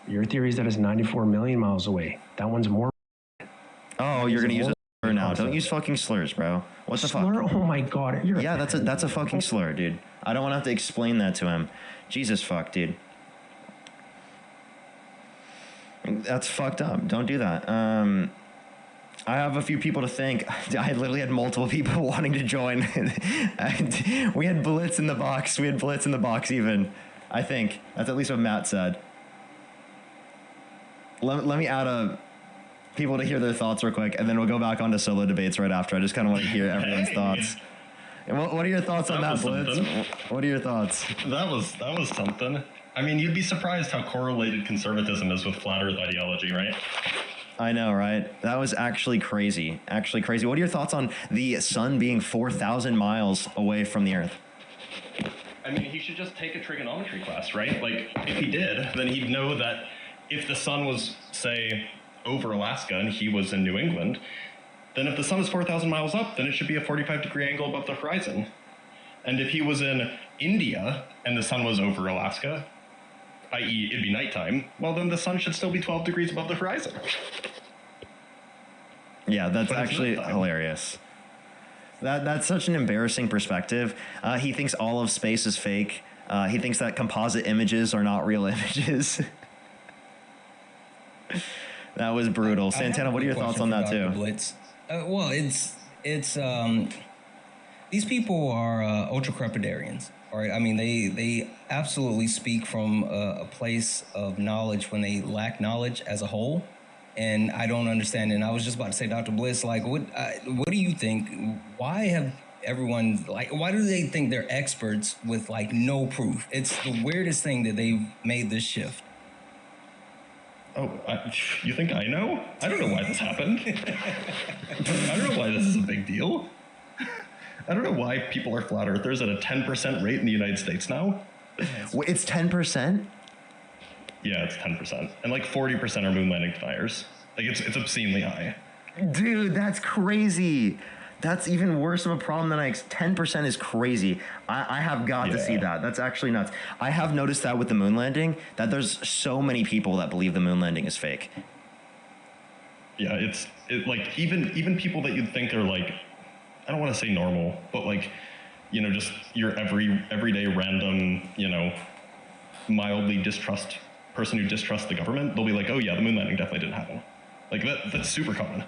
Your theory is that it's 94 million miles away. That one's more... Oh, you're going to use a slur now. Don't use fucking slurs, bro. What the fuck? Slur? Oh my god. Yeah, that's a fucking slur, dude. I don't want to have to explain that to him. Jesus fuck, dude. That's fucked up. Don't do that. I have a few people to thank. I literally had multiple people wanting to join. We had Blitz in the box. Even. I think. That's at least what Matt said. Let me add people to hear their thoughts real quick, and then we'll go back onto solo debates right after. I just kind of want to hear everyone's thoughts. And what are your thoughts on that, Blitz? What are your thoughts? That was something. I mean, you'd be surprised how correlated conservatism is with flat Earth ideology, right? I know, right? That was actually crazy. What are your thoughts on the sun being 4,000 miles away from the Earth? I mean, he should just take a trigonometry class, right? Like, if he did, then he'd know that if the sun was, say, over Alaska and he was in New England, then if the sun is 4,000 miles up, then it should be a 45-degree angle above the horizon. And if he was in India and the sun was over Alaska, i.e. it'd be nighttime, well, then the sun should still be 12 degrees above the horizon. Yeah, that's But it's actually nighttime. hilarious. That's such an embarrassing perspective. He thinks all of space is fake. He thinks that composite images are not real images. That was brutal. Santana, what are your thoughts on that too? Blitz. Well, it's these people are ultra-crepidarians. All right, I mean they absolutely speak from a place of knowledge when they lack knowledge as a whole, and I don't understand. And I was just about to say, Dr. Bliss, like, what do you think? Why have everyone, like, why do they think they're experts with like no proof? It's the weirdest thing that they've made this shift. Oh, you think I know? I don't know why this happened. I don't know why this is a big deal. I don't know why people are flat earthers at a 10% rate in the United States now. Wait, it's 10%? Yeah, it's 10%. And like 40% are moon landing deniers. Like it's obscenely high. Dude, that's crazy. That's even worse of a problem than 10% is crazy. I have got to see that. That's actually nuts. I have noticed that with the moon landing, that there's so many people that believe the moon landing is fake. Yeah, it's like even people that you'd think are like, I don't want to say normal, but like, you know, just your everyday random, you know, mildly person who distrusts the government, they'll be like, oh yeah, the moon landing definitely didn't happen. Like that's super common.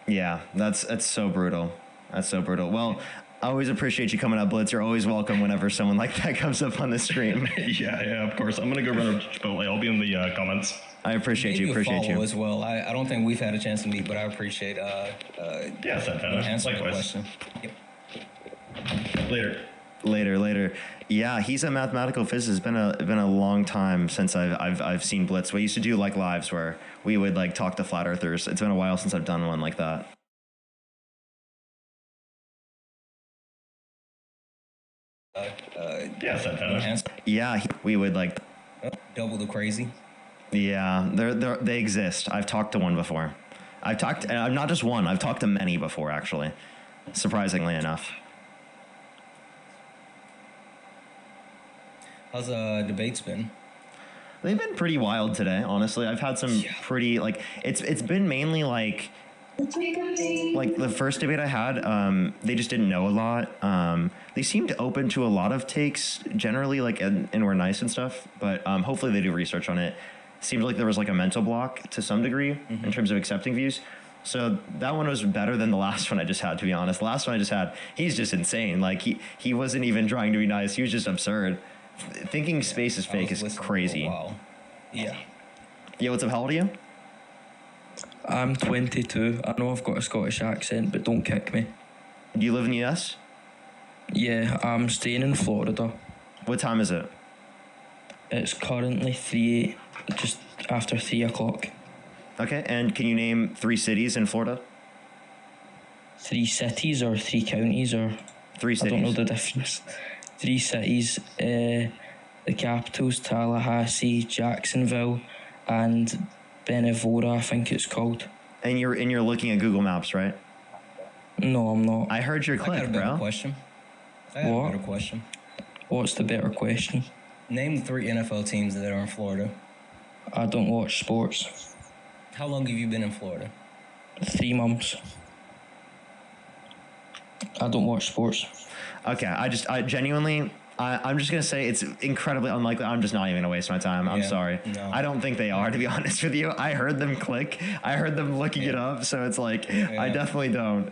Yeah, that's so brutal. That's so brutal. Well, I always appreciate you coming up, Blitz. You're always welcome whenever someone like that comes up on the stream. yeah, of course. I'm gonna go run a Chipotle. I'll be in the comments. I appreciate Maybe you. a Appreciate follow you. as well. I don't think we've had a chance to meet, but I appreciate Yeah, Santana. answering the Likewise. question. Yep. Later. Yeah, he's a mathematical physicist. It's been a long time since I've seen Blitz. We used to do like lives where we would like talk to flat earthers. It's been a while since I've done one like that. Yeah, Santana. Yeah, we would like. Double the crazy. Yeah, they exist. I've talked to one before. I'm not just one. I've talked to many before, actually. Surprisingly enough. How's debates been? They've been pretty wild today, honestly. I've had some pretty like it's been mainly like the first debate I had, they just didn't know a lot. They seemed open to a lot of takes generally, like and were nice and stuff, but hopefully they do research on it. Seemed like there was like a mental block to some degree in terms of accepting views. So that one was better than the last one I just had, to be honest. The last one I just had, he's just insane. Like he wasn't even trying to be nice. He was just absurd. Thinking space is fake is crazy. Wow. Yeah. Yeah, what's up? How old are you? I'm 22. I know I've got a Scottish accent, but don't kick me. Do you live in the US? Yeah, I'm staying in Florida. What time is it? It's currently 3, just after 3 o'clock. Okay, and can you name 3 cities in Florida? 3 cities or 3 counties or... 3 cities. I don't know the difference. 3 cities. The capitals, Tallahassee, Jacksonville, and Benevora, I think it's called. And you're looking at Google Maps, right? No, I'm not. I heard your I got clip, a better bro. question. I got What? a better question. What's the better question? Name 3 NFL teams that are in Florida. I don't watch sports. How long have you been in Florida? 3 months. I don't watch sports. Okay, I genuinely, I'm just gonna say it's incredibly unlikely. I'm just not even gonna waste my time. I'm Yeah, sorry. no. I don't think they are, to be honest with you. I heard them click. I heard them looking it up. So it's like, I definitely don't.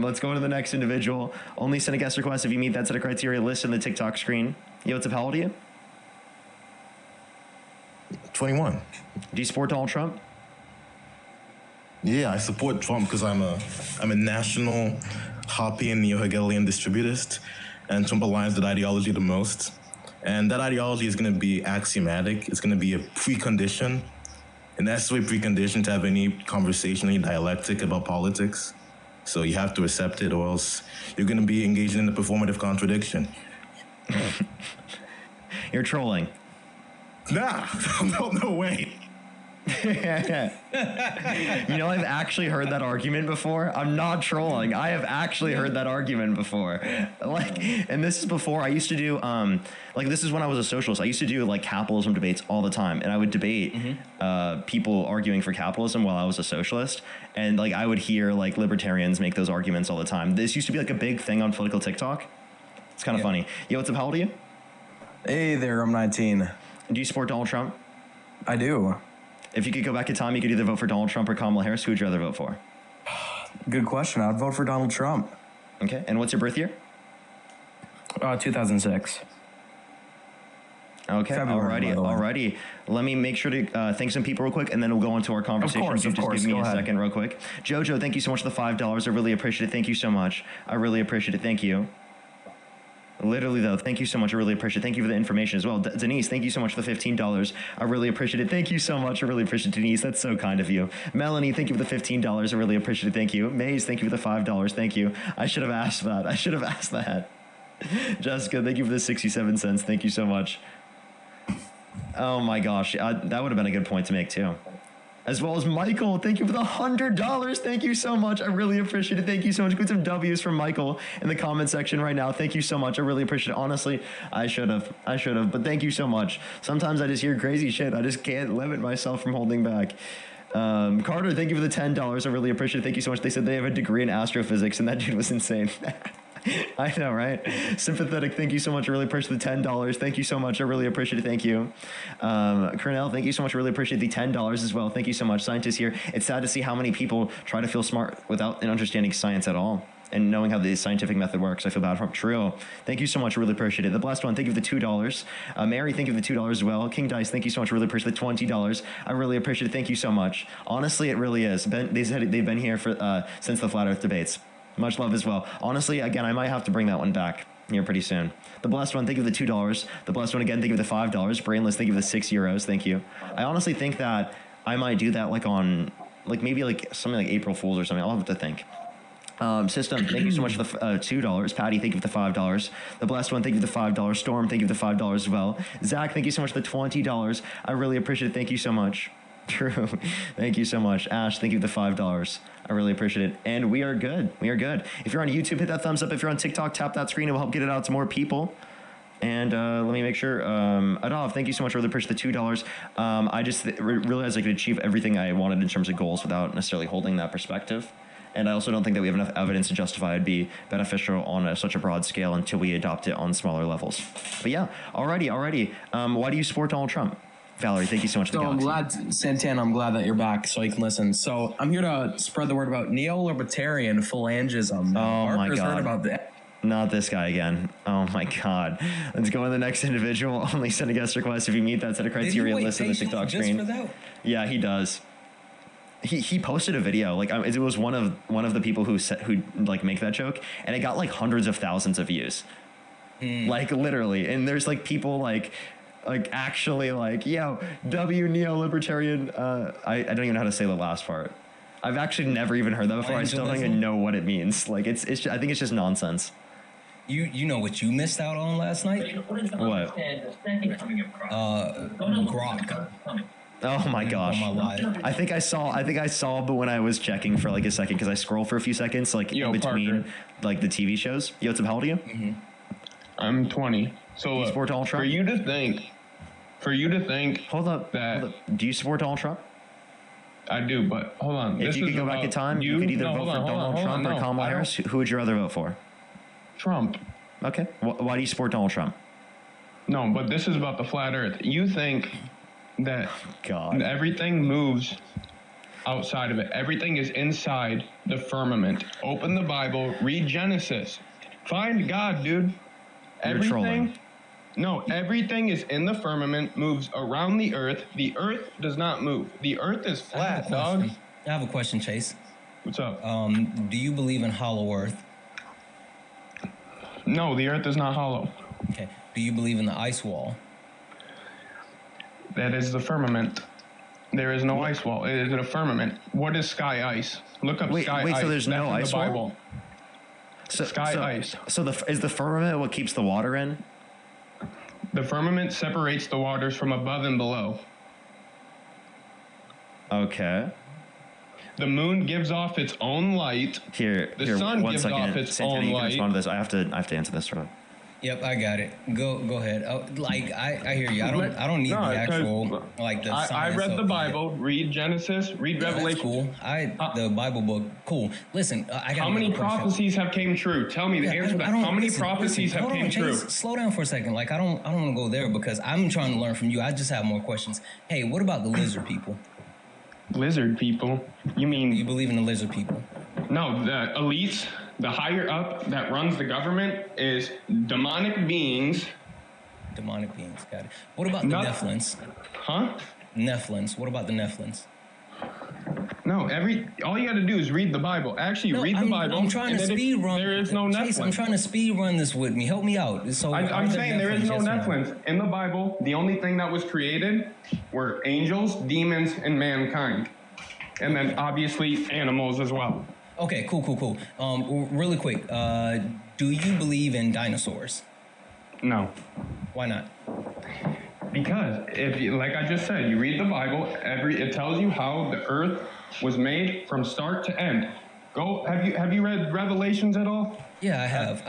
Let's go to the next individual. Only send a guest request if you meet that set of criteria listed in the TikTok screen. Yo, what's up? How old are you? 21. Do you support Donald Trump? Yeah, I support Trump because I'm a national Hoppian neo-Hegelian distributist, and Trump aligns with that ideology the most. And that ideology is going to be axiomatic. It's going to be a precondition, a necessary precondition to have any conversation, any dialectic about politics. So you have to accept it, or else you're going to be engaging in a performative contradiction. You're trolling. Nah, no way. You know, I've actually heard that argument before. I'm not trolling. I have actually heard that argument before. Like, and this is before I used to do, like, this is when I was a socialist. I used to do like capitalism debates all the time, and I would debate people arguing for capitalism while I was a socialist, and like I would hear like libertarians make those arguments all the time. This used to be like a big thing on political TikTok. It's kind of funny. Yo, what's up? How old are you? Hey there, I'm 19. Do you support Donald Trump? I do. If you could go back in time, you could either vote for Donald Trump or Kamala Harris. Who would you rather vote for? Good question. I'd vote for Donald Trump. Okay. And what's your birth year? 2006. Okay. Alrighty. Let me make sure to thank some people real quick, and then we'll go into our conversation. Of course. Just give me a second real quick. Jojo, thank you so much for the $5. I really appreciate it. Thank you so much. I really appreciate it. Thank you. Literally, though, thank you so much. I really appreciate it. Thank you for the information as well. Denise, thank you so much for the $15. I really appreciate it. Thank you so much. I really appreciate it, Denise. That's so kind of you. Melanie, thank you for the $15. I really appreciate it. Thank you. Maze, thank you for the $5. Thank you. I should have asked that. Jessica, thank you for the 67 cents. Thank you so much. Oh, my gosh. That would have been a good point to make, too. As well as Michael, thank you for the $100. Thank you so much. I really appreciate it. Thank you so much. Put some W's from Michael in the comment section right now. Thank you so much. I really appreciate it. Honestly, I should have, but thank you so much. Sometimes I just hear crazy shit. I just can't limit myself from holding back. Carter, thank you for the $10. I really appreciate it. Thank you so much. They said they have a degree in astrophysics, and that dude was insane. I know, right? Sympathetic, thank you so much. I really appreciate the $10. Thank you so much. I really appreciate it. Thank you. Cornell, thank you so much. I really appreciate the $10 as well. Thank you so much. Scientists here. It's sad to see how many people try to feel smart without understanding science at all and knowing how the scientific method works. I feel bad for Trio. Thank you so much. I really appreciate it. The blessed one, thank you for the $2. Mary, thank you for the $2 as well. King Dice, thank you so much. I really appreciate the $20. I really appreciate it. Thank you so much. Honestly, it really is. They said they've been here for since the Flat Earth debates. Much love as well. Honestly, again, I might have to bring that one back here pretty soon. The blessed one, thank you for the $2. The blessed one again, thank you for the $5. Brainless, thank you for the €6. Thank you. I honestly think that I might do that like on, like maybe like something like April Fool's or something. I'll have to think. System, thank you so much for the $2. Patty, thank you for the $5. The blessed one, thank you for the $5. Storm, thank you for the $5 as well. Zach, thank you so much for the $20. I really appreciate it. Thank you so much. True. Thank you so much. Ash, thank you for the $5. I really appreciate it. And we are good. If you're on YouTube, hit that thumbs up. If you're on TikTok, tap that screen. It will help get it out to more people. And let me make sure. Adolf, thank you so much. I really appreciate the $2. I just realized I could achieve everything I wanted in terms of goals without necessarily holding that perspective. And I also don't think that we have enough evidence to justify it'd be beneficial on such a broad scale until we adopt it on smaller levels. But yeah, alrighty. Why do you support Donald Trump? Valerie, thank you so much. So I'm glad, Santana, I'm glad that you're back so you can listen. So I'm here to spread the word about neo-libertarian phalangism. Oh my God. Heard about that. Not this guy again. Oh my God. Let's go to the next individual. Only send a guest request if you meet that set of criteria listed on the TikTok screen. For that? Yeah, he does. He posted a video, like it was one of the people who like make that joke, and it got like hundreds of thousands of views, like literally. And there's like people like actually like, yo, W neo-libertarian. I don't even know how to say the last part. I've actually never even heard that before. I still don't even know what it means. Like it's just, I think it's just nonsense. You know what you missed out on last night? What? Grok. Oh my gosh! I think I saw, but when I was checking for like a second, because I scroll for a few seconds, like in between, Parker, like the TV shows. Yo, what's up? How old are you? Mm-hmm. I'm 20. So do you support Donald Trump? For you to think. Hold up. Do you support Donald Trump? I do, but hold on. If you could go back in time, you could either vote for Donald Trump or Kamala Harris. Who would you rather vote for? Trump. Okay. Why do you support Donald Trump? No, but this is about the flat Earth. You think that everything moves outside of it. Everything is inside the firmament. Open the Bible, read Genesis. Find God, dude. You're trolling. No, everything is in the firmament, moves around the earth. The earth does not move. The earth is flat, dog. I have a question, Chase. What's up? Do you believe in hollow earth? No, the earth is not hollow. Okay. Do you believe in the ice wall? That is the firmament. There is no ice wall. It is a firmament. What is sky ice? Look up sky ice. Wait, so there's no ice wall? Bible. Sky ice. So is the firmament what keeps the water in? The firmament separates the waters from above and below. Okay. The moon gives off its own light. The sun one gives second. off its Santana, own you can light. respond to this. I have to answer this. Right? Yep, I got it. Go ahead. I hear you. I don't need No, the 'cause actual the I science read of the Bible. Read Genesis. Read Yeah, that's Revelation. cool. The Bible book. Cool. Listen, I got How many prophecies have came true? Tell me the answer to that. How many prophecies have came true? Slow down for a second. Like I don't want to go there because I'm trying to learn from you. I just have more questions. Hey, what about the lizard people? Lizard people? You mean you believe in the lizard people? No, the elites, the higher up that runs the government is demonic beings. Demonic beings, got it. What about the Nephilims? Huh? Nephilims. What about the Nephilims? No, all you got to do is read the Bible. Actually, read the Bible. I'm trying to speed run. There is no Chase, Nephilim. I'm trying to speed run this with me. Help me out. So I'm saying there is no Nephilim. Nephilims. In the Bible, the only thing that was created were angels, demons, and mankind. And then obviously animals as well. Okay, cool. Really quick, do you believe in dinosaurs? No. Why not? Because if you, like I just said, you read the Bible, it tells you how the earth was made from start to end. Have you read Revelations at all? Yeah, I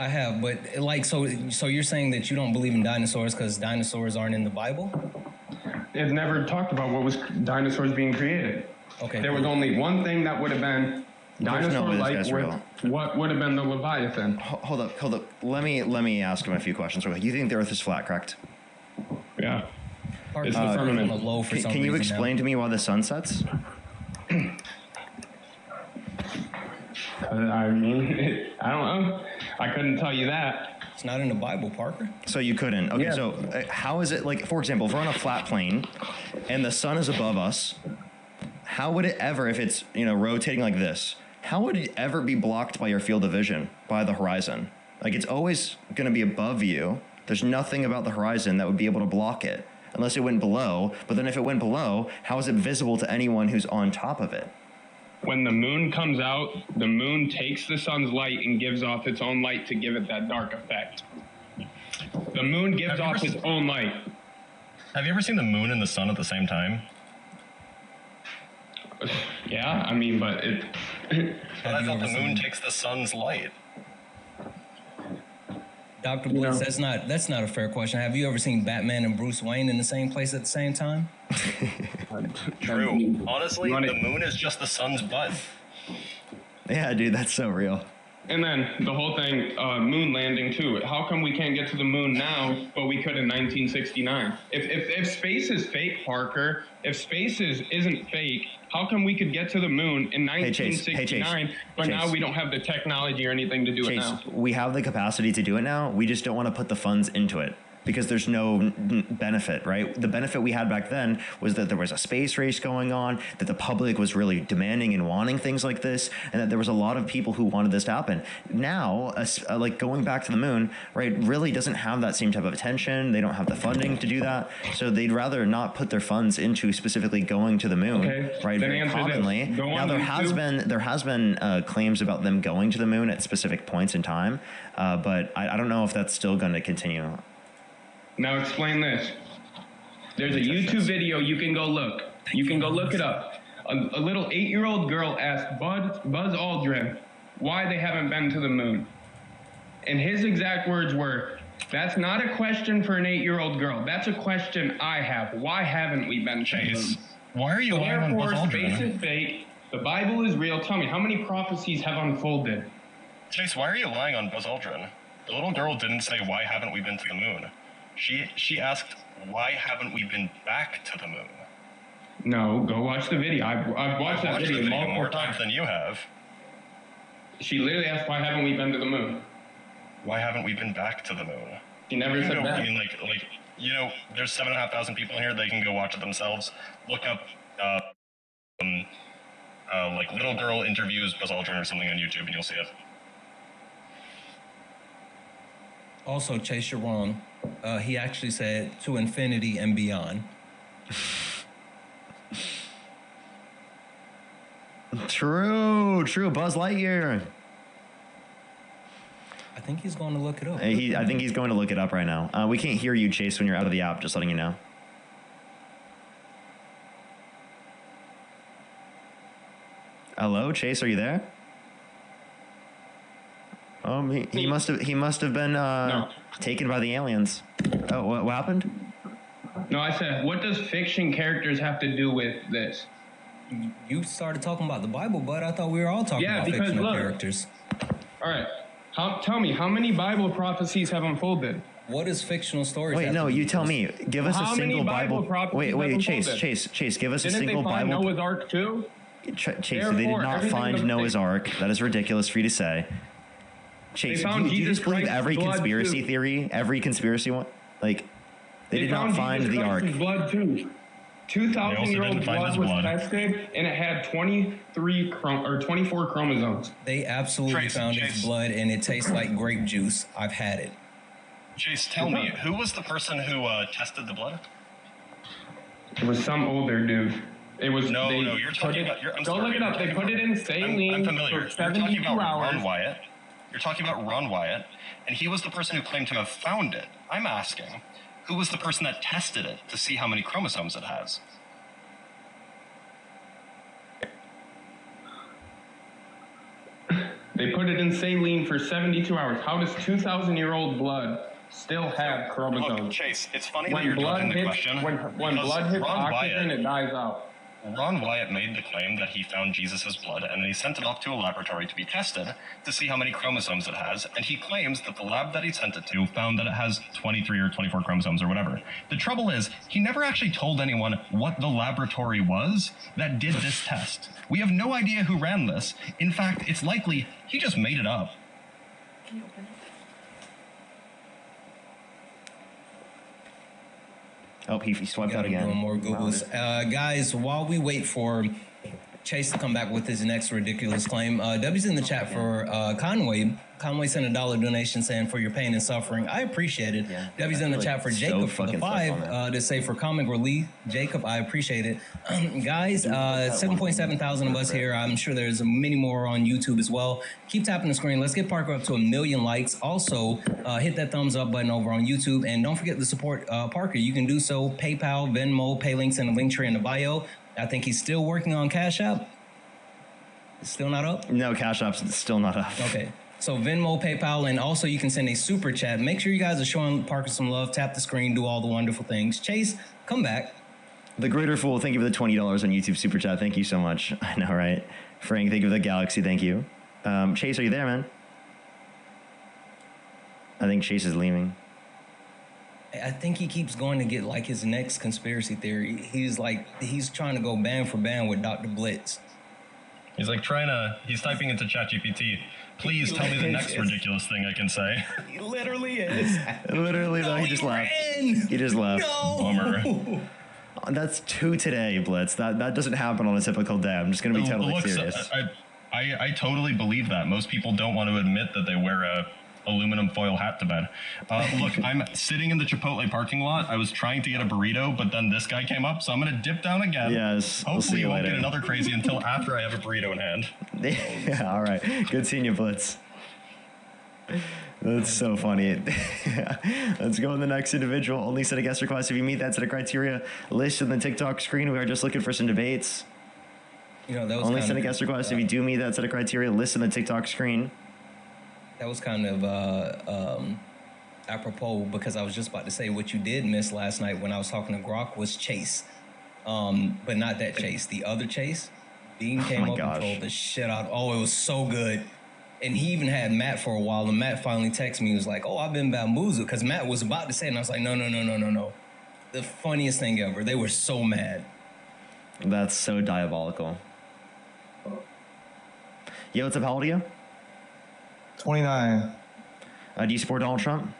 have, but so you're saying that you don't believe in dinosaurs because dinosaurs aren't in the Bible? It never talked about what was dinosaurs being created. Okay. There was only one thing that would have been dinosaur-like with what would have been the Leviathan. Hold up. Let me ask him a few questions. You think the Earth is flat, correct? Yeah. It's the firmament. Can you explain to me why the sun sets? I mean, I don't know. I couldn't tell you that. It's not in the Bible, Parker. So you couldn't. Okay, Yeah. so how is it, like, for example, if we're on a flat plane and the sun is above us, how would it ever, if it's, rotating like this, how would it ever be blocked by your field of vision, by the horizon? Like, it's always going to be above you. There's nothing about the horizon that would be able to block it, unless it went below. But then if it went below, how is it visible to anyone who's on top of it? When the moon comes out, the moon takes the sun's light and gives off its own light to give it that dark effect. The moon gives off its own light. Have you ever seen the moon and the sun at the same time? Yeah, I mean, but it... But I thought the moon takes the sun's light. Dr. Blitz, that's not a fair question. Have you ever seen Batman and Bruce Wayne in the same place at the same time? True. Honestly, the moon is just the sun's butt. Yeah, dude, that's so real. And then the whole thing, moon landing too. How come we can't get to the moon now, but we could in 1969? If space is fake, Parker, if space isn't fake, how come we could get to the moon in 1969, but now we don't have the technology or anything to do it now? We have the capacity to do it now. We just don't want to put the funds into it, because there's no benefit, right? The benefit we had back then was that there was a space race going on, that the public was really demanding and wanting things like this, and that there was a lot of people who wanted this to happen. Now, like going back to the moon, right, really doesn't have that same type of attention. They don't have the funding to do that, so they'd rather not put their funds into specifically going to the moon, right? Then Very answer commonly. this. Go Now on there has been claims about them going to the moon at specific points in time, but I don't know if that's still going to continue. Now explain this. There's a YouTube video you can go look. You can go look it up. A little 8-year-old girl asked Buzz Aldrin why they haven't been to the moon. And his exact words were, "That's not a question for an 8-year-old girl. That's a question I have. Why haven't we been to the moon?" Why are you lying on Buzz Therefore, Aldrin? space is fake. The Bible is real. Tell me, how many prophecies have unfolded? Chase, why are you lying on Buzz Aldrin? The little girl didn't say, "Why haven't we been to the moon?" She asked, "Why haven't we been back to the moon?" No, go watch the video. I've watched that video multiple more times than you have. She literally asked, "Why haven't we been to the moon?" Why haven't we been back to the moon? She never said that. I mean, there's 7,500 people in here. They can go watch it themselves. Look up, like little girl interviews Buzz Aldrin or something on YouTube, and you'll see it. Also, Chase, you're wrong. He actually said to infinity and beyond. True. Buzz Lightyear. I think he's going to look it up. I think he's going to look it up right now. We can't hear you, Chase, when you're out of the app, just letting you know. Hello, Chase, are you there? He must have been taken by the aliens. Oh, what happened? No, I said, what does fiction characters have to do with this? You started talking about the Bible, but I thought we were all talking about fictional characters. All right. Tell me, how many Bible prophecies have unfolded? What is fictional stories? Wait, no, you tell me. Give us a single Bible. Wait, Chase, give us a single Bible. Didn't they find Noah's Ark too? Chase, they did not find Noah's Ark. That is ridiculous for you to say. Chase, do you just believe every conspiracy theory, every conspiracy one? Like, they did not find the Ark. Blood too. 2,000-year-old blood was tested, and it had 24 chromosomes. They absolutely found his blood, and it tastes like grape juice. I've had it. Chase, tell me, who was the person who tested the blood? It was some older dude. It was you're talking about. Go look it up. They put it in saline. I'm familiar. For 72 You're talking about hours. Ron Wyatt. You're talking about Ron Wyatt, and he was the person who claimed to have found it. I'm asking, who was the person that tested it to see how many chromosomes it has? They put it in saline for 72 hours. How does 2,000-year-old blood still have chromosomes? Look, Chase, it's funny that you're dodging the question. When blood hits oxygen, it dies out. Ron Wyatt made the claim that he found Jesus' blood, and he sent it off to a laboratory to be tested to see how many chromosomes it has, and he claims that the lab that he sent it to found that it has 23 or 24 chromosomes or whatever. The trouble is, he never actually told anyone what the laboratory was that did this test. We have no idea who ran this. In fact, it's likely he just made it up. Can you open it? Oh, he swiped out again. Doing more Googles. Guys, while we wait for Chase to come back with his next ridiculous claim, W's in the chat for Conway. Conway sent a $1 donation saying for your pain and suffering. I appreciate it. Yeah, W's in the chat for Jacob for the $5 to say for comic relief. Jacob, I appreciate it. Guys, 7.7 thousand of us here. I'm sure there's many more on YouTube as well. Keep tapping the screen. Let's get Parker up to 1 million likes. Also, hit that thumbs up button over on YouTube. And don't forget to support Parker. You can do so. PayPal, Venmo, pay links in the link tree in the bio. I think he's still working on Cash App. It's still not up? No, Cash App's still not up. Okay. So Venmo, PayPal, and also you can send a super chat. Make sure you guys are showing Parker some love. Tap the screen, do all the wonderful things. Chase, come back. The Greater Fool, thank you for the $20 on YouTube super chat. Thank you so much. I know, right? Frank, thank you for the Galaxy. Thank you. Chase, are you there, man? I think Chase is leaving. I think he keeps going to get like his next conspiracy theory. He's trying to go band for band with Dr. Blitz. He's like he's typing into ChatGPT. Please tell me the next ridiculous thing I can say. He literally is. Literally, though, he just left. He just left. No. Bummer. That's 2 today, Blitz. That doesn't happen on a typical day. I'm just going to be totally serious. I totally believe that. Most people don't want to admit that they wear a aluminum foil hat to bed. Look, I'm sitting in the Chipotle parking lot. I was trying to get a burrito, but then this guy came up, so I'm going to dip down again. Yes. Hopefully you won't get another crazy until after I have a burrito in hand. Yeah, all right. Good seeing you, Blitz. That's so funny. Let's go on the next individual. Only set a guest request if you meet that set of criteria. List in the TikTok screen. We are just looking for some debates. That was only set a guest request if you do meet that set of criteria. List in the TikTok screen. That was kind of apropos because I was just about to say what you did miss last night when I was talking to Grok was Chase. But not that Chase. The other Chase. Bean came up and told the shit out. Oh, it was so good. And he even had Matt for a while. And Matt finally texted me. He was like, oh, I've been bamboozled. Because Matt was about to say it. And I was like, no. The funniest thing ever. They were so mad. That's so diabolical. Yo, what's up? How old are you? 29. Do you support Donald Trump?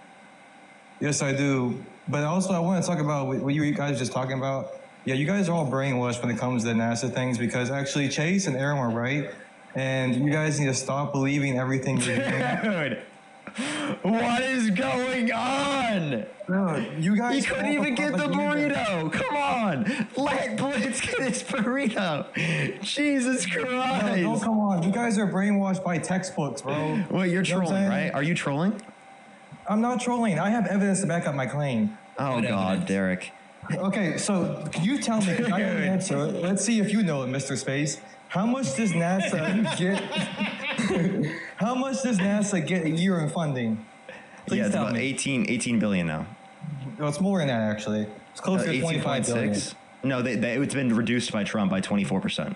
Yes, I do. But also, I want to talk about what you guys were just talking about. Yeah, you guys are all brainwashed when it comes to NASA things because actually Chase and Aaron were right. And you guys need to stop believing everything you're hearing. What is going on? No, you guys. He couldn't even get the burrito. Come on. Let Blitz get his burrito. Jesus Christ. No, come on. You guys are brainwashed by textbooks, bro. Wait, you're trolling, right? Are you trolling? I'm not trolling. I have evidence to back up my claim. Oh, God, Derek. Okay, so can you tell me, I have an answer. Let's see if you know it, Mr. Space. How much does NASA get? How much does NASA get a year in funding? Please it's tell about me. 18 billion now. No, it's more than that, actually. It's closer to 25 billion. 18.6. No, it's been reduced by Trump by 24%.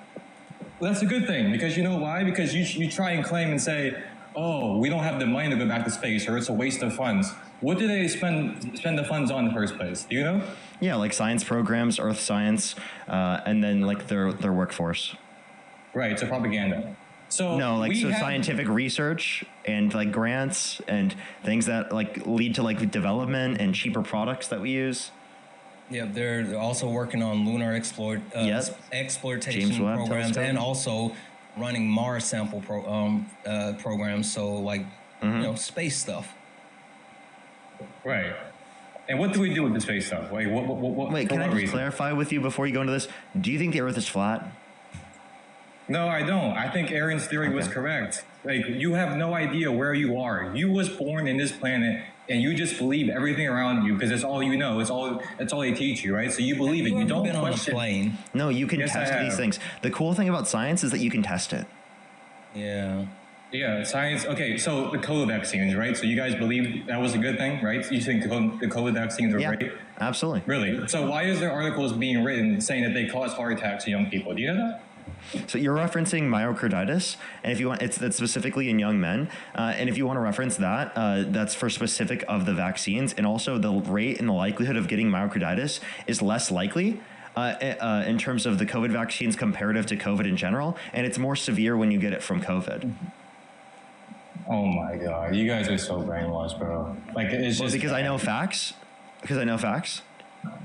Well, that's a good thing, because you know why? Because you try and claim and say, oh, we don't have the money to go back to space, or it's a waste of funds. What do they spend the funds on in the first place? Do you know? Yeah, like science programs, earth science, and then like their workforce. Right, so propaganda. So no, like scientific research and like grants and things that like lead to like development and cheaper products that we use. Yeah, they're also working on lunar exploitation programs and also running Mars sample programs. So like space stuff. Right. And what do we do with the space stuff? Wait, Wait, can I just clarify with you before you go into this? Do you think the Earth is flat? No, I don't. I think Aaron's theory was correct. Like, you have no idea where you are. You was born in this planet, and you just believe everything around you because it's all you know. It's all they teach you, right? So you believe it. You don't been on a question. plane. No, you can Yes, I test these have. things. The cool thing about science is that you can test it. Yeah. Yeah, science. Okay, so the COVID vaccines, right? So you guys believe that was a good thing, right? You think the COVID vaccines were great? Absolutely. Really? So why is there articles being written saying that they cause heart attacks in young people? Do you know that? So you're referencing myocarditis, and if you want, that's specifically in young men. And if you want to reference that, that's for specific of the vaccines, and also the rate and the likelihood of getting myocarditis is less likely in terms of the COVID vaccines comparative to COVID in general, and it's more severe when you get it from COVID. Oh my God, you guys are so brainwashed, bro. Like it's just because I know facts. Because I know facts.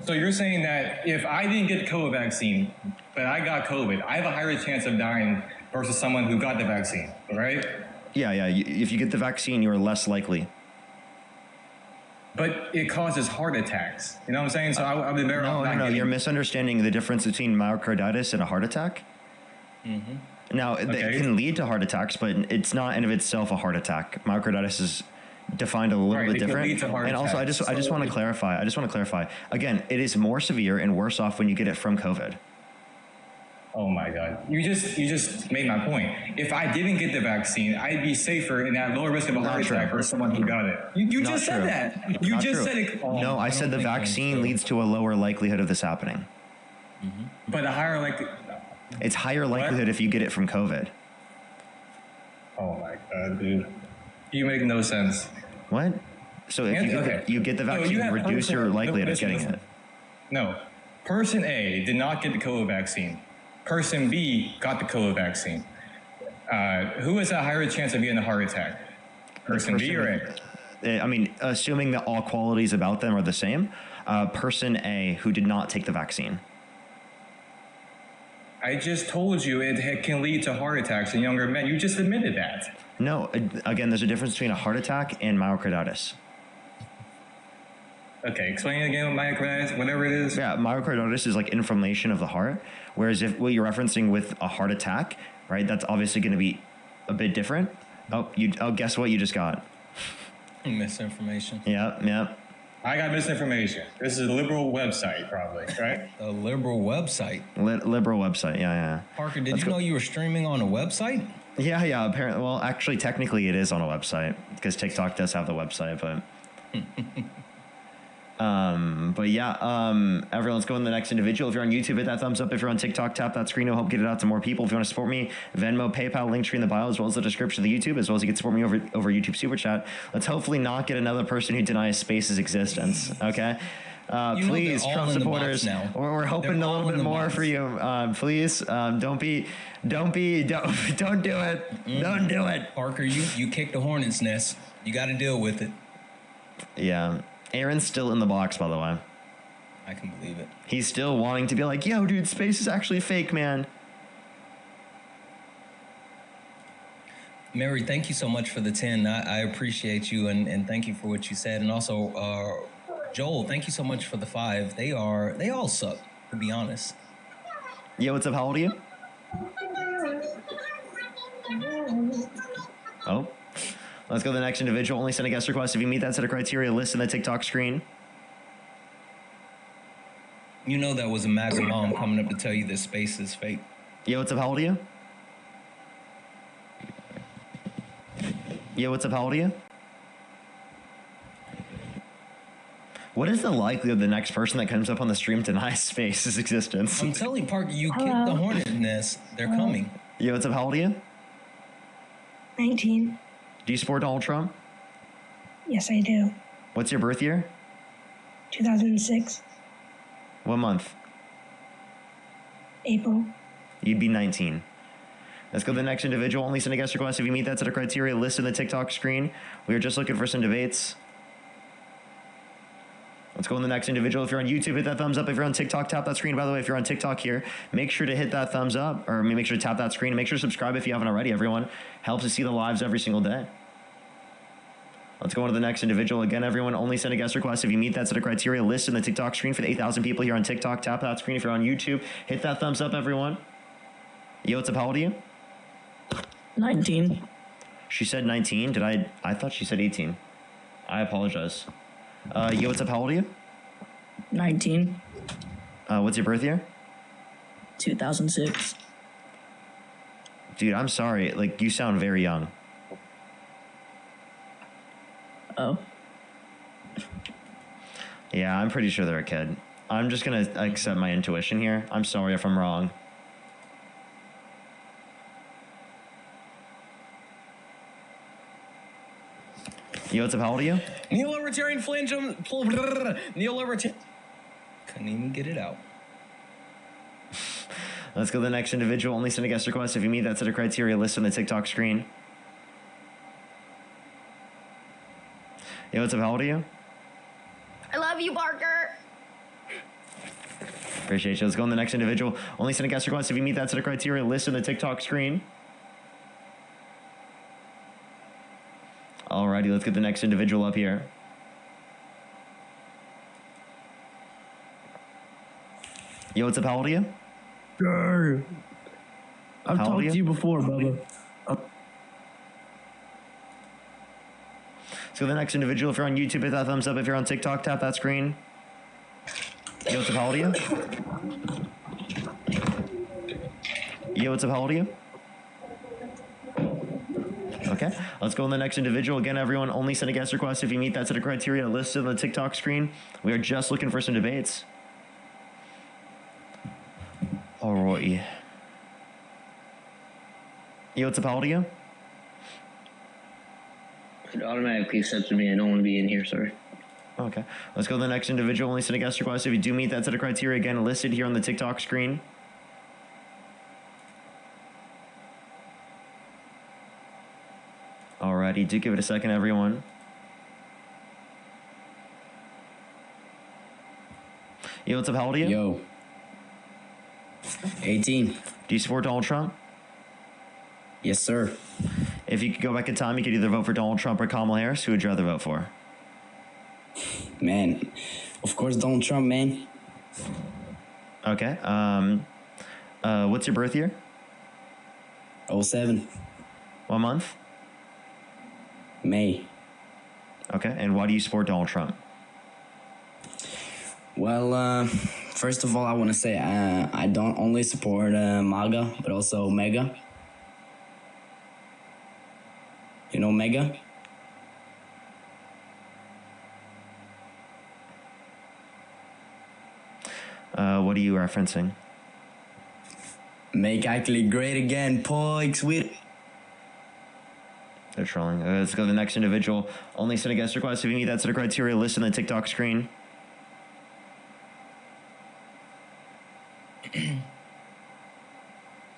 So you're saying that if I didn't get the COVID vaccine, but I got COVID, I have a higher chance of dying versus someone who got the vaccine, right? Yeah. If you get the vaccine, you are less likely. But it causes heart attacks. You know what I'm saying? So I would be better off not No. getting- You're misunderstanding the difference between myocarditis and a heart attack. Mm-hmm. Now, it can lead to heart attacks, but it's not in of itself a heart attack. Myocarditis is defined a little bit it can different. lead to heart And also, I attacks. just want to clarify. Again, it is more severe and worse off when you get it from COVID. Oh my God! You just made my point. If I didn't get the vaccine, I'd be safer and at lower risk of a heart attack versus someone who got it. You Not just said true. that. You Not just true. said it. Oh, No, I said the vaccine leads to a lower likelihood of this happening. But a higher It's higher likelihood if you get it from COVID. Oh my God, dude! You make no sense. What? So if you get the So vaccine, have reduce your likelihood of getting it. No. Person A did not get the COVID vaccine. Person B got the COVID vaccine. Who has a higher chance of getting a heart attack? Person B or A? I mean, assuming that all qualities about them are the same, person A who did not take the vaccine. I just told you it can lead to heart attacks in younger men. You just admitted that. No, again, there's a difference between a heart attack and myocarditis. Okay, explain it again with myocarditis, whatever it is. Yeah, myocarditis is like inflammation of the heart, whereas if what you're referencing with a heart attack, right, that's obviously going to be a bit different. Guess what you just got? Misinformation. Yeah. I got misinformation. This is a liberal website, probably, right? A liberal website. Liberal website, yeah. Parker, did you know you were streaming on a website? Yeah. Apparently, well, actually, technically, it is on a website because TikTok does have the website, but. Everyone, let's go on the next individual. If you're on YouTube, hit that thumbs up. If you're on TikTok, tap that screen. It'll help get it out to more people. If you want to support me, Venmo, PayPal, link tree in the bio, as well as the description of the YouTube, as well as you can support me over YouTube Super Chat. Let's hopefully not get another person who denies Space's existence. Okay. Please, Trump supporters, we're hoping a little bit more for you. Please, don't do it. Don't do it. Parker, you kicked the hornet's nest. You got to deal with it. Yeah. Aaron's still in the box, by the way. I can believe it. He's still wanting to be like, yo, dude, space is actually fake, man. Mary, thank you so much for the 10. I appreciate you and thank you for what you said. And also, Joel, thank you so much for the 5. They all suck, to be honest. Yo, what's up? How old are you? Oh. Let's go to the next individual. Only send a guest request if you meet that set of criteria. List in the TikTok screen. You know that was a Maga mom coming up to tell you this space is fake. Yo, what's up? How old are you? Yo, what's up? How old are you? What is the likelihood the next person that comes up on the stream denies Space's existence? I'm telling you, Parker, you kicked the hornet nest. They're coming. Yo, what's up? How old are you? 19. Do you support Donald Trump? Yes, I do. What's your birth year? 2006. What month? April. You'd be 19. Let's go to the next individual. Only send a guest request if you meet that set of criteria. List in the TikTok screen. We are just looking for some debates. Let's go on the next individual. If you're on YouTube, hit that thumbs up. If you're on TikTok, tap that screen. By the way, if you're on TikTok here, make sure to hit that thumbs up, or make sure to tap that screen, and make sure to subscribe if you haven't already. Everyone helps us see the lives every single day. Let's go on to the next individual. Again, everyone, only send a guest request if you meet that set of criteria. List in the TikTok screen for the 8,000 people here on TikTok. Tap that screen. If you're on YouTube, hit that thumbs up, everyone. Yo, what's up? How old are you? 19. She said 19. I thought she said 18. I apologize. Yo, what's up? How old are you? 19. What's your birth year? 2006. Dude, I'm sorry. Like, you sound very young. Oh. Yeah, I'm pretty sure they're a kid. I'm just gonna accept my intuition here. I'm sorry if I'm wrong. Yo, what's up? How old are you? Neo Libertarian flange. Neo Libertarian. Couldn't even get it out. Let's go to the next individual. Only send a guest request if you meet that set of criteria. List on the TikTok screen. Yo, what's up? How old are you? I love you, Parker. Appreciate you. Let's go on the next individual. Only send a guest request if you meet that set of criteria. List on the TikTok screen. Alrighty, let's get the next individual up here. Yo, what's up? How old are you? Sure. I've How old are talked to you before, Bubba. Let's go to the next individual. If you're on YouTube, hit that thumbs up. If you're on TikTok, tap that screen. Yo, what's up? How old are you? Yo, what's up? How old are you? Okay, let's go on the next individual. Again, everyone, only send a guest request if you meet that set of criteria listed on the TikTok screen. We are just looking for some debates. Alrighty. Yo, what's up? How old are you? It automatically accepted me. I don't want to be in here, sorry. Okay, let's go to the next individual. Only send a guest request if you do meet that set of criteria. Again, listed here on the TikTok screen. Alrighty, do give it a second, everyone. Yo, what's up? How old are you? Yo. 18. Do you support Donald Trump? Yes, sir. If you could go back in time, you could either vote for Donald Trump or Kamala Harris. Who would you rather vote for? Man, of course Donald Trump, man. Okay. What's your birth year? 07. What month? May. Okay, and why do you support Donald Trump? Well, first of all, I want to say I don't only support Maga, but also Mega. You know Mega? What are you referencing? Make actually great again, Pikes with. They're trolling. Let's go to the next individual. Only send a guest request if you meet that set of criteria. List on the TikTok screen.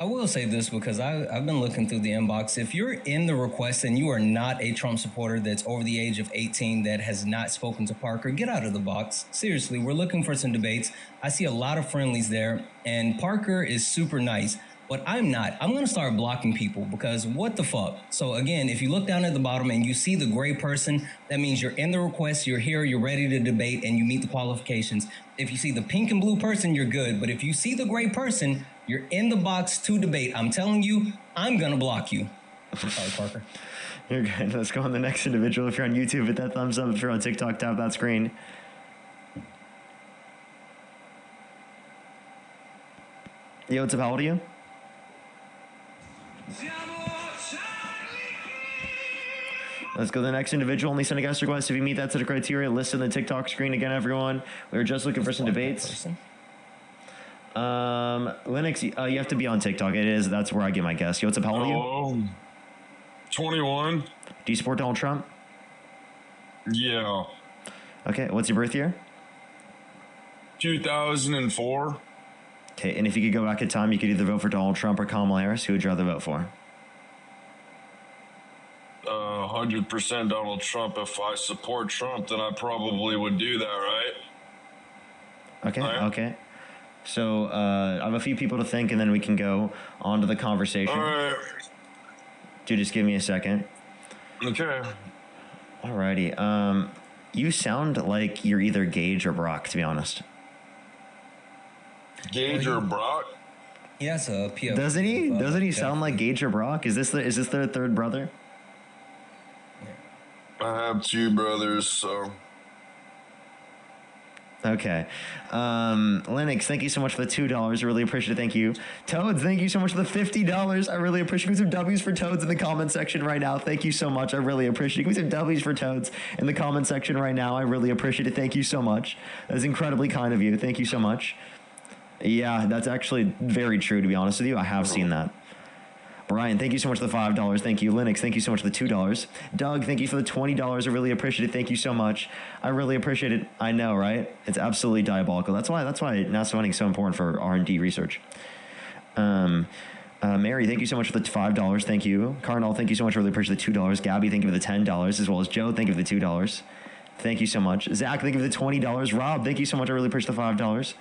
I will say this because I've been looking through the inbox. If you're in the request and you are not a Trump supporter that's over the age of 18 that has not spoken to Parker, get out of the box. Seriously, we're looking for some debates. I see a lot of friendlies there, and Parker is super nice. But I'm not. I'm going to start blocking people because what the fuck? So again, if you look down at the bottom and you see the gray person, that means you're in the request, you're here, you're ready to debate, and you meet the qualifications. If you see the pink and blue person, you're good. But if you see the gray person, you're in the box to debate. I'm telling you, I'm going to block you. Sorry, Parker. You're good. Let's go on the next individual. If you're on YouTube, hit that thumbs up. If you're on TikTok, tap that screen. Yo, what's up? How old are you? Let's go to the next individual. Only send a guest request if you meet that set of criteria listed on the TikTok screen. Again, everyone, we were just looking for some debates. Linux, you have to be on TikTok. It is. That's where I get my guests. Yo, what's up? How old are you? 21. Do you support Donald Trump? Yeah. Okay. What's your birth year? 2004. Okay. And if you could go back in time, you could either vote for Donald Trump or Kamala Harris. Who would you rather vote for? 100% Donald Trump. If I support Trump, then I probably would do that, right? Okay. Okay. So I have a few people to think, and then we can go on to the conversation. All right. Dude, just give me a second. Okay. Alrighty. You sound like you're either Gage or Brock, to be honest. Gage or Brock? He has a PF. Doesn't he? Doesn't he sound like Gage or Brock? Is this their third brother? I have two brothers, so. Okay. Linux, thank you so much for the $2. I really appreciate it. Thank you. Toads, thank you so much for the $50. I really appreciate it. Give me some W's for Toads in the comment section right now. Thank you so much. I really appreciate it. Give me some W's for Toads in the comment section right now. I really appreciate it. Thank you so much. That is incredibly kind of you. Thank you so much. Yeah, that's actually very true, to be honest with you. I have seen that. Brian, thank you so much for the $5. Thank you. Linux, thank you so much for the $2. Doug, thank you for the $20. I really appreciate it. Thank you so much. I really appreciate it. I know, right? It's absolutely diabolical. That's why NASA funding is so important for R&D research. Mary, thank you so much for the $5. Thank you. Cardinal, thank you so much. I really appreciate the $2. Gabby, thank you for the $10, as well as Joe, thank you for the $2. Thank you so much. Zach, thank you for the $20. Rob, thank you so much. I really appreciate the $5.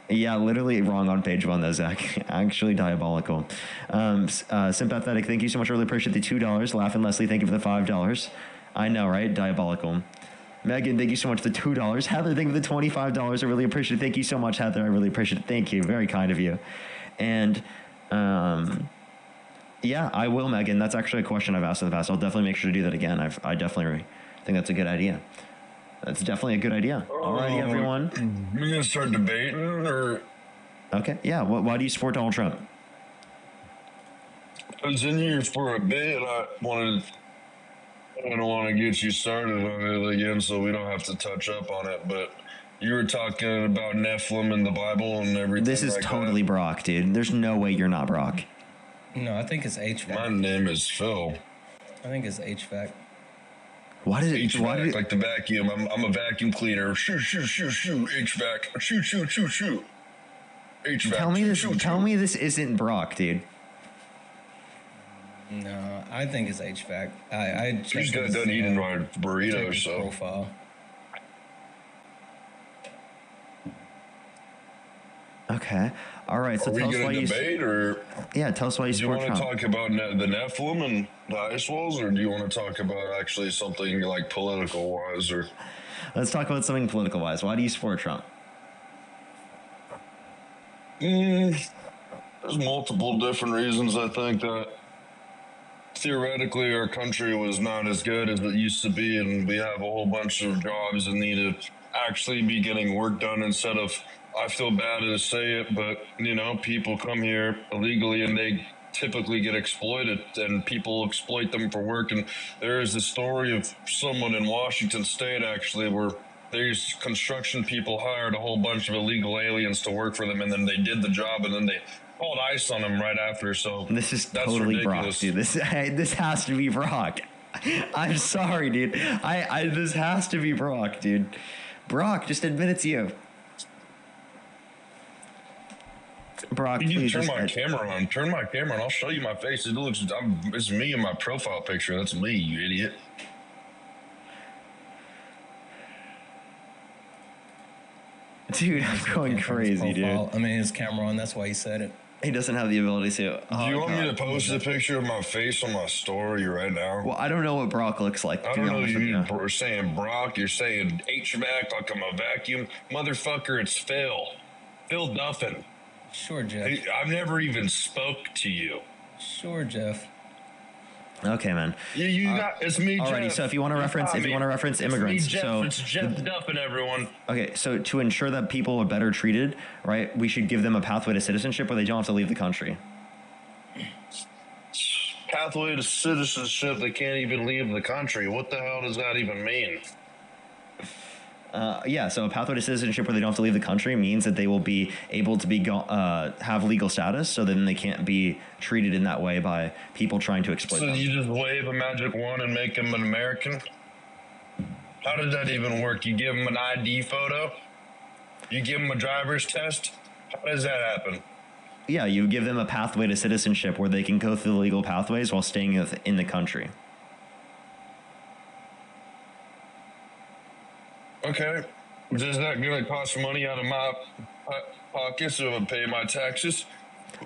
Yeah, literally wrong on page one, though, Zach. Actually diabolical. Sympathetic, thank you so much. I really appreciate the $2. Laughing Leslie, thank you for the $5. I know, right? Diabolical. Megan, thank you so much for the $2. Heather, thank you for the $25. I really appreciate it. Thank you so much, Heather. I really appreciate it. Thank you. Very kind of you. And, yeah, I will, Megan. That's actually a question I've asked in the past. I'll definitely make sure to do that again. I definitely think that's a good idea. That's definitely a good idea. Alrighty, everyone. We gonna start debating, or? Okay, yeah. Why do you support Donald Trump? I was in here for a bit. I don't want to get you started on it again, so we don't have to touch up on it. But you were talking about Nephilim in the Bible and everything. This is like totally that. Brock, dude. There's no way you're not Brock. No, I think it's HVAC. My name is Phil. I think it's HVAC. Why did it? HVAC, like the vacuum. I'm a vacuum cleaner. Shoot, shoot, shoot, shoot. HVAC. Shoot, shoot, shoot, shoot. HVAC. Tell me this. Tell me this isn't Brock, dude. No, I think it's HVAC. I just got done eating my burrito, so. Profile. Okay. All right. So Are tell we us why you debate, or? Yeah, tell us why you support Trump. Do you want to talk about the Nephilim and the ice walls, or do you want to talk about actually something like political wise, or? Let's talk about something political wise. Why do you support Trump? There's multiple different reasons. I think that theoretically our country was not as good as it used to be, and we have a whole bunch of jobs that need to actually be getting work done instead of, I feel bad to say it, but, you know, people come here illegally and they typically get exploited, and people exploit them for work. And there is a story of someone in Washington State, actually, where these construction people hired a whole bunch of illegal aliens to work for them, and then they did the job, and then they called ICE on them right after. So this is that's totally ridiculous. Brock, dude. This has to be Brock. I'm sorry, dude. This has to be Brock, dude. Brock, just admit it's you. Brock, you please turn my camera on. Turn my camera on. I'll show you my face. It looks. It's me in my profile picture. That's me, you idiot. Dude, I'm going crazy, dude. I mean, his camera on. That's why he said it. He doesn't have the ability to. Do you want me to post a picture of my face on my story right now? Well, I don't know what Brock looks like. I don't know. You're saying Brock. You're saying HVAC like I'm a vacuum. Motherfucker, it's Phil. Phil Duffin. Sure, Jeff. I've never even spoke to you. Sure, Jeff. Okay, man. You got it's me. Alrighty, Jeff. so if you want to reference immigrants, it's me, Jeff. so It's Jeff Duffin, everyone. okay, so to ensure that people are better treated, right, we should give them a pathway to citizenship where they don't have to leave the country. Pathway to citizenship. They can't even leave the country. What the hell does that even mean? Yeah, so a pathway to citizenship where they don't have to leave the country means that they will be able to be have legal status, so then they can't be treated in that way by people trying to exploit So them. you just wave a magic wand and make them an American? How does that even work? You give them an ID photo? You give them a driver's test? How does that happen? Yeah, you give them a pathway to citizenship where they can go through the legal pathways while staying in the country. Okay. Is that going to cost money out of my pocket so I pay my taxes?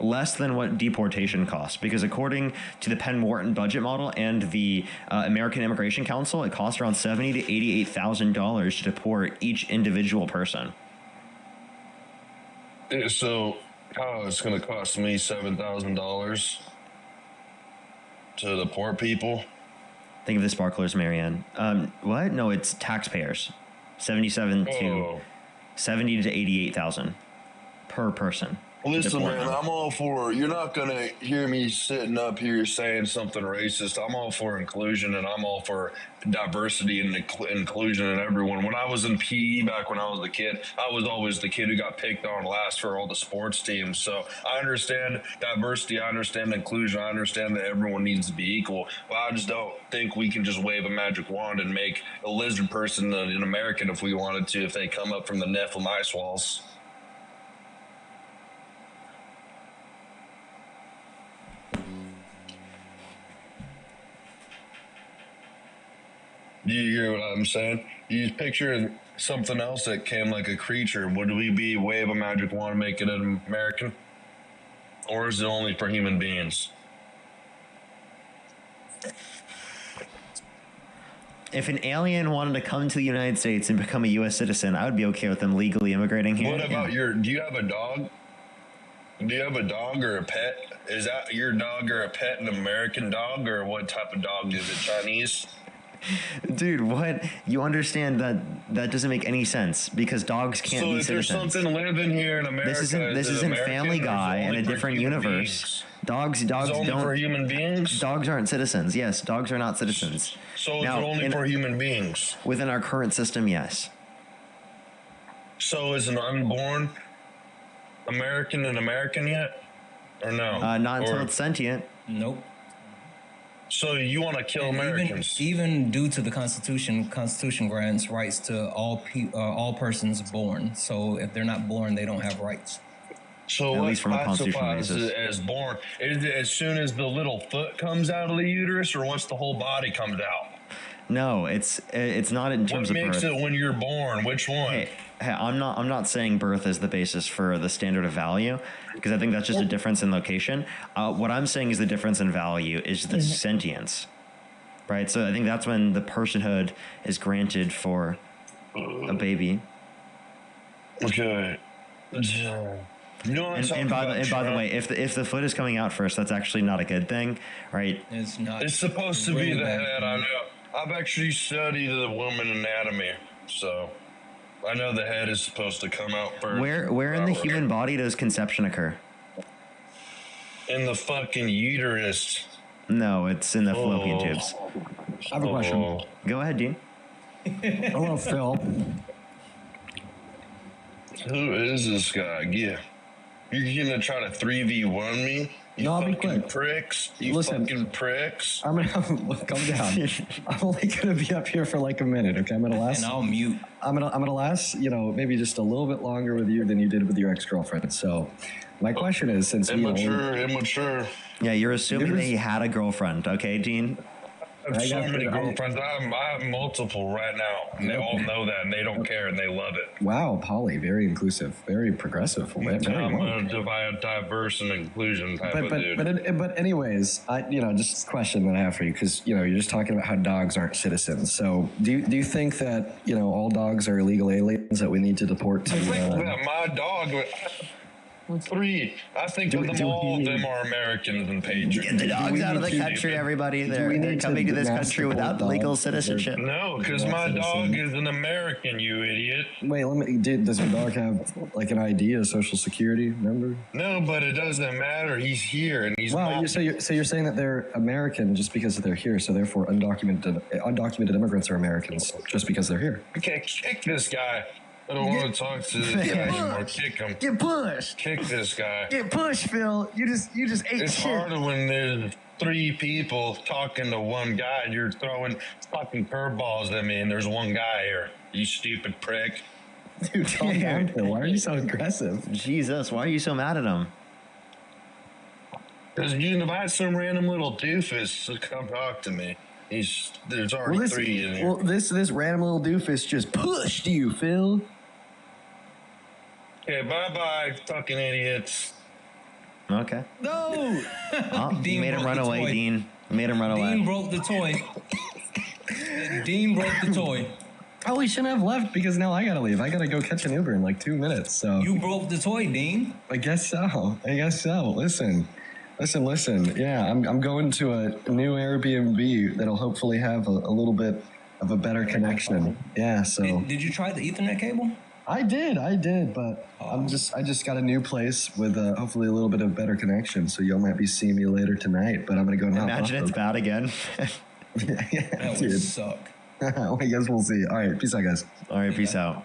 Less than what deportation costs, because according to the Penn Wharton budget model and the American Immigration Council, it costs around $70,000 to $88,000 to deport each individual person. So, it's going to cost me $7,000 to deport people? Think of the sparklers, Marianne. What? No, it's taxpayers. 70 to 88,000 per person. Listen, man, I'm all for, you're not going to hear me sitting up here saying something racist. I'm all for inclusion, and I'm all for diversity and inclusion in everyone. When I was in PE back when I was a kid, I was always the kid who got picked on last for all the sports teams. So I understand diversity. I understand inclusion. I understand that everyone needs to be equal. But I just don't think we can just wave a magic wand and make a lizard person an American if we wanted to, if they come up from the Nephilim ice walls. Do you hear what I'm saying? You picture something else that came like a creature. Would we be wave a magic wand, make it an American? Or is it only for human beings? If an alien wanted to come to the United States and become a U.S. citizen, I would be okay with them legally immigrating here. What about do you have a dog? Do you have a dog or a pet? Is that your dog or a pet, an American dog, or what type of dog is it? Chinese? Dude, what? You understand that doesn't make any sense because dogs can't be citizens. So if there's something living here in America, this isn't Family Guy in a different universe. Dogs only don't. For human beings? Dogs aren't citizens. Yes, dogs are not citizens. So now, it's only for human beings. Within our current system, yes. So is an unborn American an American yet, or no? Not until it's sentient. Nope. So you want to kill Americans? Even due to the Constitution grants rights to all persons born. So if they're not born, they don't have rights. So what classifies as born? Is it as soon as the little foot comes out of the uterus, or once the whole body comes out? No, it's not in terms of birth. What makes it when you're born? Which one? Hey, I'm not saying birth is the basis for the standard of value, because I think that's just a difference in location. What I'm saying is the difference in value is the sentience, right? So I think that's when the personhood is granted for a baby. Okay. And by the way, if the foot is coming out first, that's actually not a good thing, right? It's not. It's supposed to be the head. I know. I've actually studied the woman anatomy, so I know the head is supposed to come out first. Where in the human body does conception occur? In the fucking uterus. No, it's in the fallopian tubes. I have a question. Go ahead, Dean. Hello, Phil. Who is this guy? Yeah. You're gonna try to 3v1 me? You fucking pricks. You fucking pricks. I'm gonna calm down. I'm only gonna be up here for like a minute, okay? I'm gonna last. And I'll mute. I'm gonna last, maybe just a little bit longer with you than you did with your ex-girlfriend. So, my question is, since immature. Yeah, you're assuming that he had a girlfriend, okay, Dean? I have so many girlfriends. I have multiple right now. And they all know that, and they don't care, and they love it. Wow, Polly, very inclusive, very progressive. Very I'm woke. a diverse and inclusion type of dude. But anyways, just a question that I have for you, because you're just talking about how dogs aren't citizens. So do you think that all dogs are illegal aliens that we need to deport to? My dog. 3. I think of them all of them are Americans and patriots. Get the dogs out of the country, everybody. They're coming to this country without legal citizenship. No, because my dog is an American, you idiot. Wait, does your dog have like an ID, a social security number? No, but it doesn't matter. He's here and he's not. So you're saying that they're American just because they're here, so therefore undocumented immigrants are Americans just because they're here. Okay, kick this guy. I don't want to talk to this guy anymore. Kick him. Get pushed. Kick this guy. Get pushed, Phil. You just ate It's shit. harder when there's 3 people talking to one guy and you're throwing fucking curveballs at me and there's one guy here. You stupid prick. Dude, calm down, Phil. Why are you so aggressive? Jesus, why are you so mad at him? Because you invite some random little doofus to come talk to me. There's already 3 in here. Well, this random little doofus just pushed you, Phil. Okay, bye-bye, fucking idiots. Okay. No! You made him run away, toy. Dean. You made him run away. Dean broke the toy. Dean broke the toy. Oh, we shouldn't have left because now I gotta leave. I gotta go catch an Uber in like 2 minutes. So you broke the toy, Dean. I guess so. Listen. Yeah, I'm going to a new Airbnb that'll hopefully have a little bit of a better connection. Yeah. So Did you try the Ethernet cable? I did, but I just got a new place with hopefully a little bit of better connection. So y'all might be seeing me later tonight. But I'm gonna go now. Imagine it's bad again. That would suck. I guess we'll see. All right, peace out, guys. All right, peace out.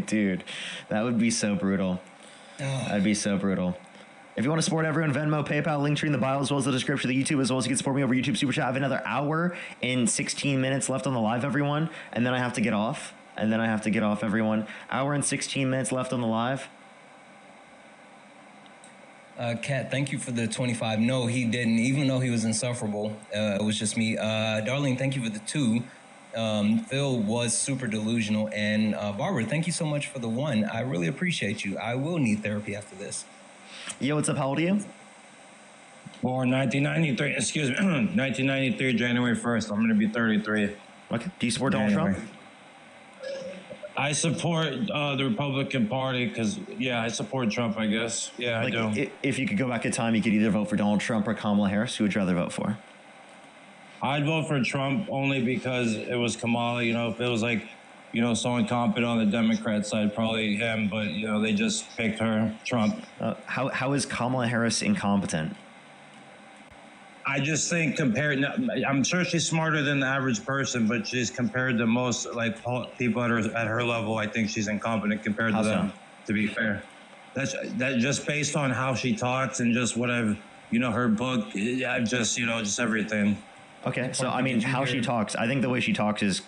Dude, that would be so brutal. That'd be so brutal. If you want to support everyone, Venmo, PayPal, link tree in the bio, as well as the description of the YouTube, as well as you can support me over YouTube Super Chat. I have another hour and 16 minutes left on the live, everyone. And then I have to get off. Everyone. Hour and 16 minutes left on the live. Kat, thank you for the 25. No, he didn't, even though he was insufferable. It was just me. Darlene, thank you for the 2. Phil was super delusional. And Barbara, thank you so much for the 1. I really appreciate you. I will need therapy after this. Yo, what's up? How old are you? Born 1993. Excuse me, 1993, January 1st. I'm going to be 33. Okay. Do you support Donald Trump? I support the Republican Party because, I support Trump, I guess. Yeah, like, I do. If you could go back in time, you could either vote for Donald Trump or Kamala Harris. Who would you rather vote for? I'd vote for Trump only because it was Kamala. If it was like, someone competent on the Democrat side, probably him. But, they just picked her, Trump. How is Kamala Harris incompetent? I just think I'm sure she's smarter than the average person, but she's compared to most people at her level. I think she's incompetent compared to them. To be fair, that's just based on how she talks and just what I've, her book. Yeah, just everything. Okay, so I mean, how she talks. I think the way she talks is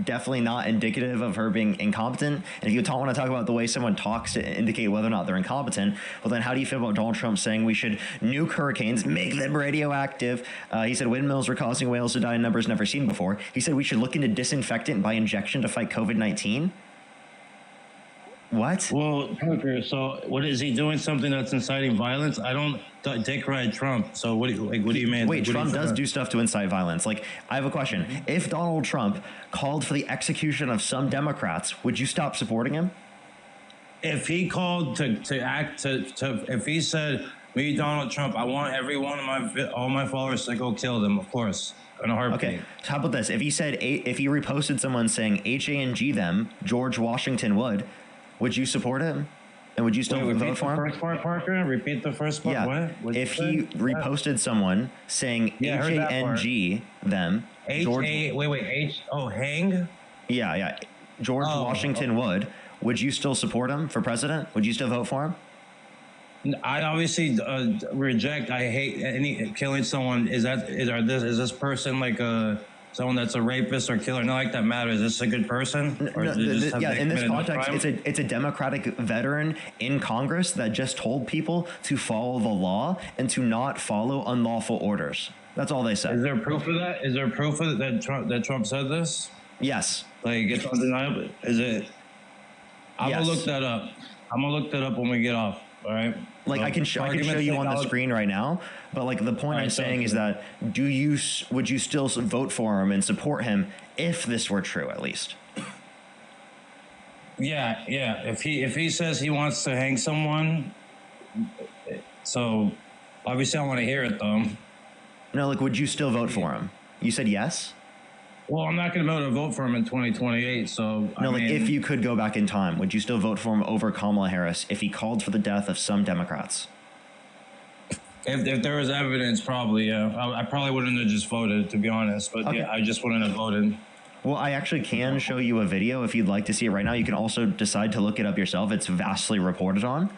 definitely not indicative of her being incompetent. And if you want to talk about the way someone talks to indicate whether or not they're incompetent, well, then how do you feel about Donald Trump saying we should nuke hurricanes, make them radioactive? He said windmills were causing whales to die in numbers never seen before. He said we should look into disinfectant by injection to fight COVID-19. What? Well, Parker, so what is he doing? Something that's inciting violence? I don't take right Trump. So what do you mean? Wait, Trump does do stuff to incite violence. Like, I have a question. If Donald Trump called for the execution of some Democrats, would you stop supporting him? If he called if he said, me, Donald Trump, I want every one of all my followers to go kill them, of course. In a heartbeat. Okay, so how about this? If he said, if he reposted someone saying HANG them, George Washington would you support him? And would you still vote for him? Repeat the first part, Parker. Repeat the first part. Yeah. What if he reposted someone saying HANG them, hang? Yeah. George Washington would you still support him for president? Would you still vote for him? I obviously reject. I hate any killing someone. Is this person like someone that's a rapist or killer? Not like that matters. Is this a good person? In this context, it's a Democratic veteran in Congress that just told people to follow the law and to not follow unlawful orders. That's all they said. Is there proof of that? Is there proof of that Trump said this? Yes. Like it's undeniable. Is it? I'm gonna look that up. I'm gonna look that up when we get off. All right. Like I can show you on the screen right now, but like the point I'm saying is that would you still vote for him and support him if this were true at least? Yeah. If he says he wants to hang someone, so obviously I want to hear it though. No, like would you still vote for him? You said yes? Well, I'm not going to be able to vote for him in 2028, so... No, if you could go back in time, would you still vote for him over Kamala Harris if he called for the death of some Democrats? If there was evidence, probably, yeah. I probably wouldn't have just voted, to be honest, but yeah, I just wouldn't have voted. Well, I actually can show you a video if you'd like to see it right now. You can also decide to look it up yourself. It's vastly reported on.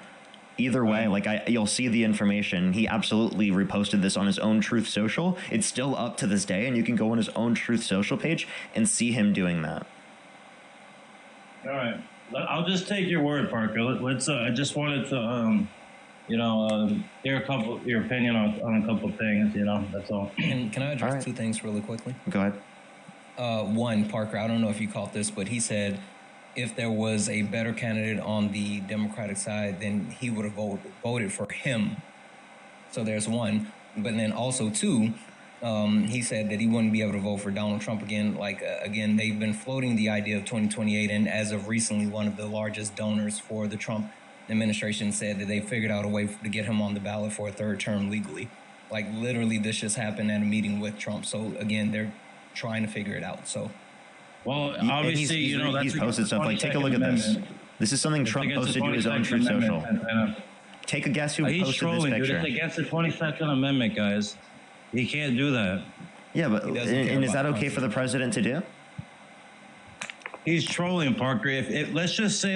Either way, you'll see the information. He absolutely reposted this on his own Truth Social. It's still up to this day, and you can go on his own Truth Social page and see him doing that. All right. I'll just take your word, Parker. Let's. I just wanted to, hear your opinion on a couple of things. That's all. Can I address two things really quickly? Go ahead. One, Parker, I don't know if you caught this, but he said if there was a better candidate on the Democratic side, then he would have voted for him. So there's one. But then also two, he said that he wouldn't be able to vote for Donald Trump again. Again, they've been floating the idea of 2028, and as of recently, one of the largest donors for the Trump administration said that they figured out a way to get him on the ballot for a third term legally. Like literally, this just happened at a meeting with Trump. So again, they're trying to figure it out. So. Well, obviously, he's posted stuff like, take a look at this. This is something Trump posted to his own Truth Social. Take a guess who posted this picture. Dude. It's against the 22nd Amendment, guys. He can't do that. Yeah, but and is that okay for the president to do? He's trolling, Parker. If let's just say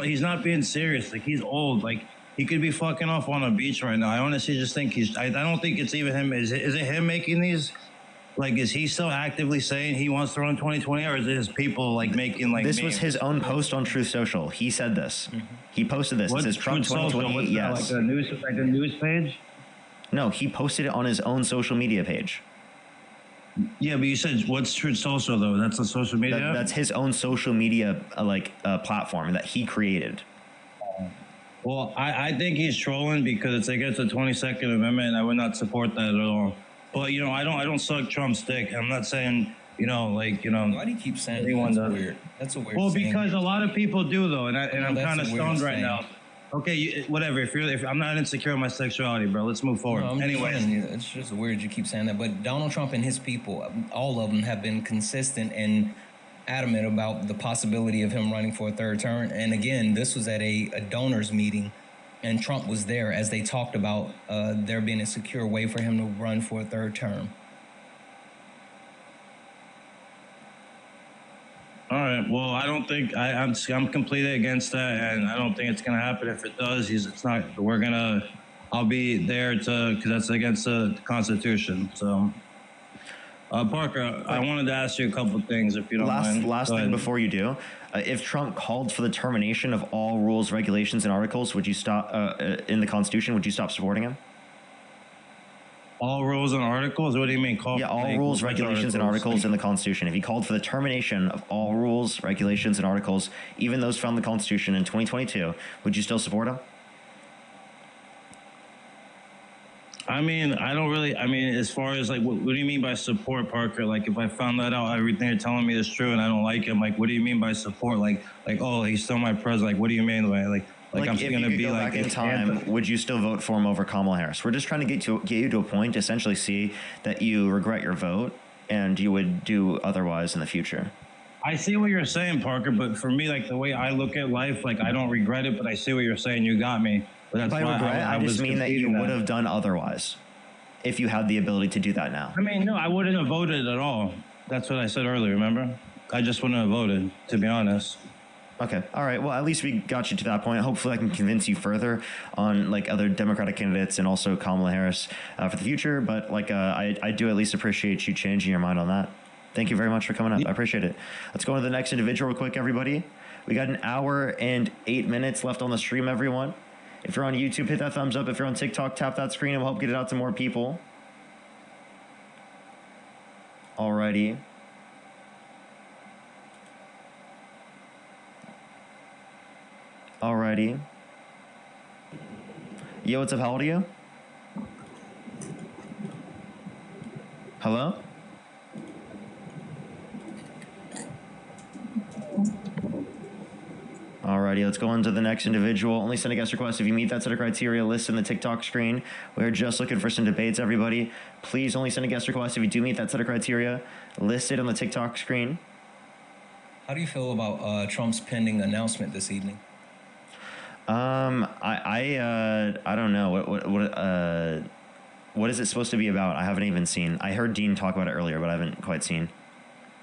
he's not being serious. Like he's old. Like he could be fucking off on a beach right now. I honestly just think I don't think it's even him. Is it him making these? Like, is he still actively saying he wants to run 2020, or is it his people making This memes? was his own post on Truth Social. He said this. Mm-hmm. He posted this. It says Trump 2028. Yes. Like a news page? No, he posted it on his own social media page. Yeah, but you said what's Truth Social though? That's a social media. That's his own social media platform that he created. Well, I think he's trolling because it's against the 22nd Amendment, and I would not support that at all. But I don't suck Trump's dick. I'm not saying Why do you keep saying anyone that's does. weird? That's a weird. Well, saying. because a lot of people do though, and I'm kind of stoned right saying. now. Okay, whatever. If I'm not insecure in my sexuality, bro, let's move forward. No, anyway, it's just weird you keep saying that. But Donald Trump and his people, all of them, have been consistent and adamant about the possibility of him running for a third term. And again, this was at a donors meeting. And Trump was there as they talked about there being a secure way for him to run for a third term. All right. Well, I don't think I'm completely against that, and I don't think it's gonna happen. If it does, it's not. I'll be there because that's against the Constitution. So, Parker, I wanted to ask you a couple things, if you don't mind. Last thing before you do. If Trump called for the termination of all rules, regulations, and articles, would you stop in the Constitution? Would you stop supporting him? All rules and articles? What do you mean? All rules, regulations, and articles in the Constitution. If he called for the termination of all rules, regulations, and articles, even those found in the Constitution in 2022, would you still support him? I mean, as far as what do you mean by support, Parker? Like, if I found that out, everything you're telling me is true, and I don't like him, what do you mean by support? Oh, he's still my president. What do you mean by I'm if gonna you could be go back in time, would you still vote for him over Kamala Harris? We're just trying to get you to a point to essentially see that you regret your vote and you would do otherwise in the future. I see what you're saying, Parker, but for me, the way I look at life, I don't regret it, but I see what you're saying. You got me. But that's by why regret, I just mean that you conceding would have done otherwise if you had the ability to do that now. I mean, no, I wouldn't have voted at all. That's what I said earlier, remember? I just wouldn't have voted, to be honest. Okay. All right. Well, at least we got you to that point. Hopefully I can convince you further on other Democratic candidates and also Kamala Harris for the future. But I do at least appreciate you changing your mind on that. Thank you very much for coming up. I appreciate it. Let's go on to the next individual real quick, everybody. We got an hour and 8 minutes left on the stream, everyone. If you're on YouTube, hit that thumbs up. If you're on TikTok, tap that screen and we'll help get it out to more people. Alrighty. Alrighty. Yo, what's up? How old are you? Hello? Alrighty, let's go on to the next individual. Only send a guest request if you meet that set of criteria listed in the TikTok screen. We're just looking for some debates, everybody. Please only send a guest request if you do meet that set of criteria listed on the TikTok screen. How do you feel about Trump's pending announcement this evening? I don't know. What is it supposed to be about? I haven't even seen. I heard Dean talk about it earlier, but I haven't quite seen.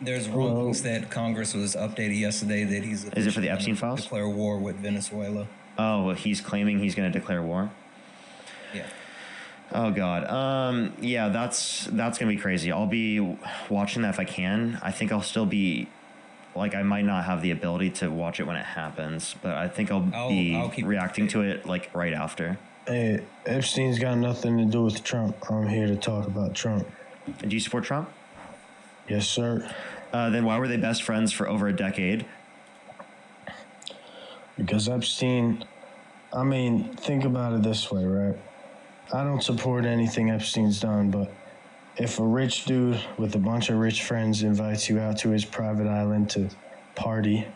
There's rumors that Congress was updated yesterday that he's Is it for the Epstein files? Declare war with Venezuela. Oh, well, he's claiming he's going to declare war. Yeah. Oh God. Yeah, that's gonna be crazy. I'll be watching that if I can. I think I'll still be like I might not have the ability to watch it when it happens, but I think I'll be reacting to it like right after. Hey, Epstein's got nothing to do with Trump. I'm here to talk about Trump. Do you support Trump? Yes, sir. Then why were they best friends for over a decade? Because Epstein, I mean, think about it this way, right? I don't support anything Epstein's done, but if a rich dude with a bunch of rich friends invites you out to his private island to party,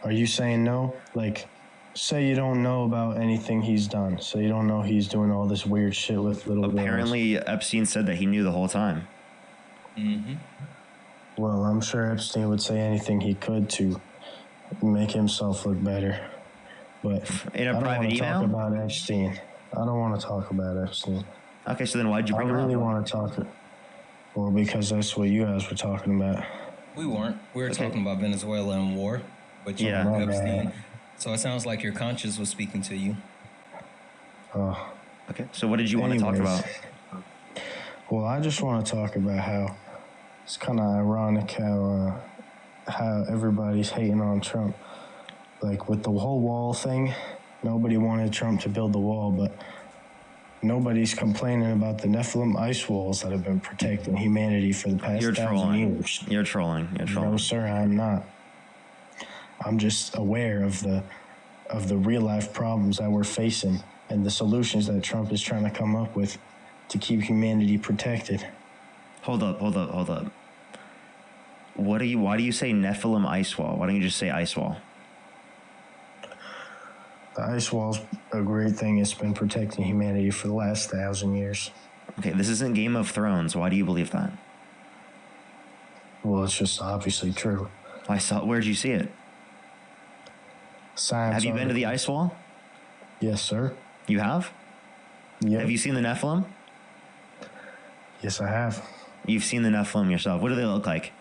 are you saying no? Like, say you don't know about anything he's done. So you don't know he's doing all this weird shit with little girls. Apparently, Epstein said that he knew the whole time. Mm-hmm. Well, I'm sure Epstein would say anything he could to make himself look better. But in a private email? I don't want to talk about Epstein. I don't want to talk about Epstein. Okay, so then why'd you bring him up? I really want to talk. Well, because that's what you guys were talking about. We weren't. We were talking about Venezuela and war, but you Yeah. were Epstein. So it sounds like your conscience was speaking to you. Oh. Okay, so what did you want to talk about? Well, I just want to talk about how it's kind of ironic how everybody's hating on Trump. Like with the whole wall thing, nobody wanted Trump to build the wall, but nobody's complaining about the Nephilim ice walls that have been protecting humanity for the past 1,000 years. You're trolling. You're trolling. No, sir, I'm not. I'm just aware of the real life problems that we're facing and the solutions that Trump is trying to come up with to keep humanity protected. Hold up. Why do you say Nephilim ice wall? Why don't you just say ice wall? The ice wall's a great thing. It's been protecting humanity for the last 1,000 years. Okay, this isn't Game of Thrones. Why do you believe that? Well, it's just obviously true. Where'd you see it? Science. Have you been to the ice wall? Yes, sir. You have? Yeah. Have you seen the Nephilim? Yes, I have. You've seen the Nephilim yourself. What do they look like?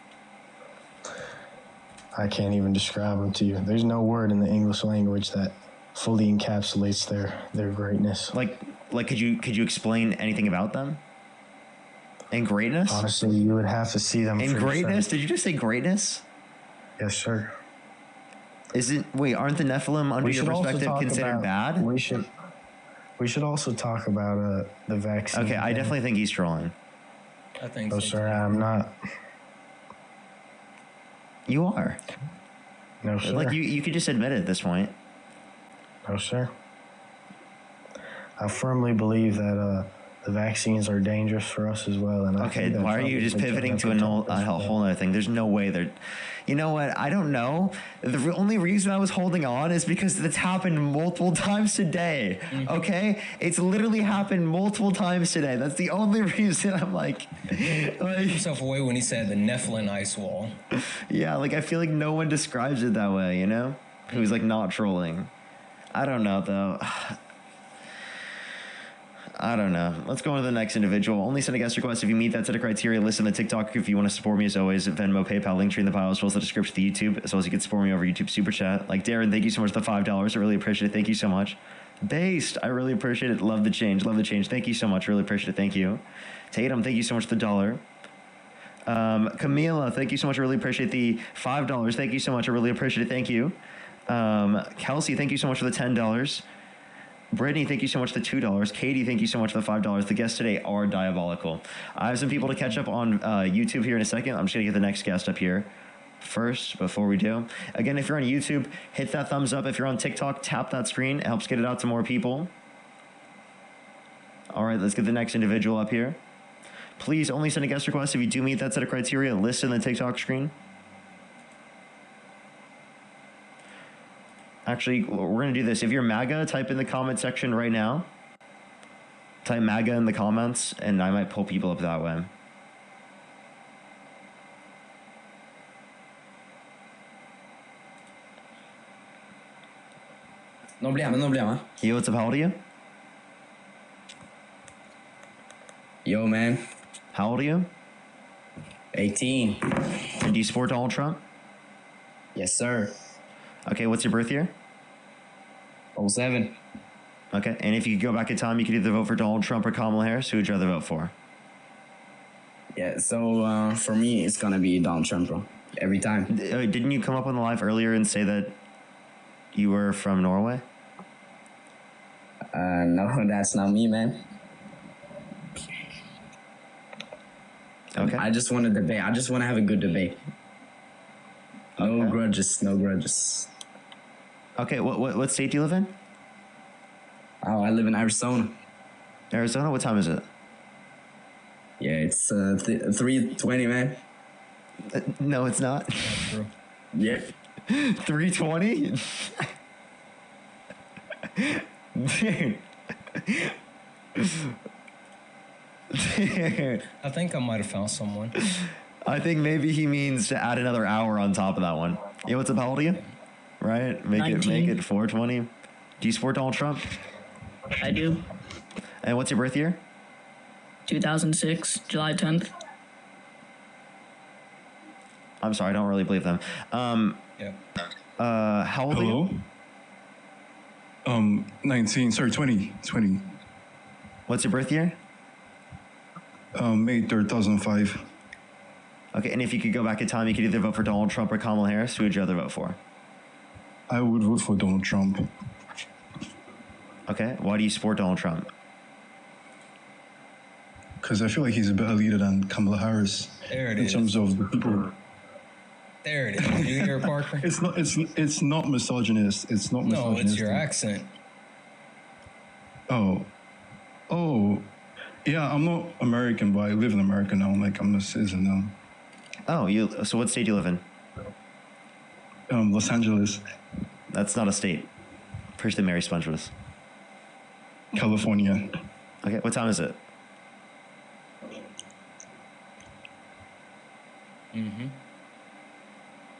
I can't even describe them to you. There's no word in the English language that fully encapsulates their greatness. Like could you explain anything about them? And greatness? Honestly, you would have to see them. And greatness? Did you just say greatness? Yes, sir. Aren't the Nephilim under your perspective considered bad? We should also talk about the vaccine. Okay, I definitely think he's trolling. I think so. Sir, I'm not. You are. No, sir. Like you could just admit it at this point. No, sir. I firmly believe that the vaccines are dangerous for us as well. And okay, why are you just pivoting to a whole other thing? There's no way they're... You know what? I don't know. The only reason I was holding on is because it's happened multiple times today. Mm-hmm. Okay? It's literally happened multiple times today. That's the only reason I'm like... Took himself away when he said the Nephilim ice wall. Yeah, like I feel like no one describes it that way, you know? Who's like not trolling. I don't know, though. I don't know. Let's go on to the next individual. Only send a guest request if you meet that set of criteria. Listen to TikTok if you want to support me, as always. Venmo, PayPal, link tree in the bio, as well as the description of the YouTube, as well as you can support me over YouTube Super Chat. Like Darren, thank you so much for the $5. I really appreciate it. Thank you so much. Based, I really appreciate it. Love the change. Thank you so much. Really appreciate it. Thank you. Tatum, thank you so much for the $1. Camila, thank you so much. I really appreciate the $5. Thank you so much. I really appreciate it. Thank you. Kelsey, thank you so much for the $10. Brittany, thank you so much for the $2. Katie, thank you so much for the $5. The guests today are diabolical. I have some people to catch up on YouTube here in a second. I'm just going to get the next guest up here first before we do. Again, if you're on YouTube, hit that thumbs up. If you're on TikTok, tap that screen. It helps get it out to more people. All right, let's get the next individual up here. Please only send a guest request if you do meet that set of criteria listed in the TikTok screen. Actually, we're going to do this. If you're MAGA, type in the comment section right now. Type MAGA in the comments, and I might pull people up that way. No problema. Yo, what's up? How old are you? Yo, man. How old are you? 18. And do you support Donald Trump? Yes, sir. Okay, what's your birth year? 07. Okay, and if you could go back in time, you could either vote for Donald Trump or Kamala Harris. Who would you rather vote for? Yeah, so for me, it's gonna be Donald Trump, bro. Every time. Didn't you come up on the live earlier and say that you were from Norway? No, that's not me, man. Okay. I just want to debate. I just want to have a good debate. No grudges. No grudges. Okay, what state do you live in? Oh, I live in Arizona. Arizona? What time is it? Yeah, it's 3:20, man. No, it's not. Yeah. 3:20? Dude. Dude. I think I might have found someone. I think maybe he means to add another hour on top of that one. Yeah, what's up? How old are you? Right? Make 19. it 4:20. Do you support Donald Trump? I do. And what's your birth year? 2006, July 10th. I'm sorry, I don't really believe them. Yeah. How old are you? 19, sorry, 20. What's your birth year? May 3rd, 2005. Okay, and if you could go back in time, you could either vote for Donald Trump or Kamala Harris. Who would you rather vote for? I would vote for Donald Trump. Okay, why do you support Donald Trump? Because I feel like he's a better leader than Kamala Harris. There it in is. terms of the people. There it is. You hear it, Parker? It's not misogynist. It's not No, misogynist. it's your accent. Oh. Yeah, I'm not American, but I live in America now. I'm a citizen now. Oh, so what state do you live in? Los Angeles. That's not a state. Pretty sure Mary Sponge was. California. Okay, what time is it? Mm-hmm.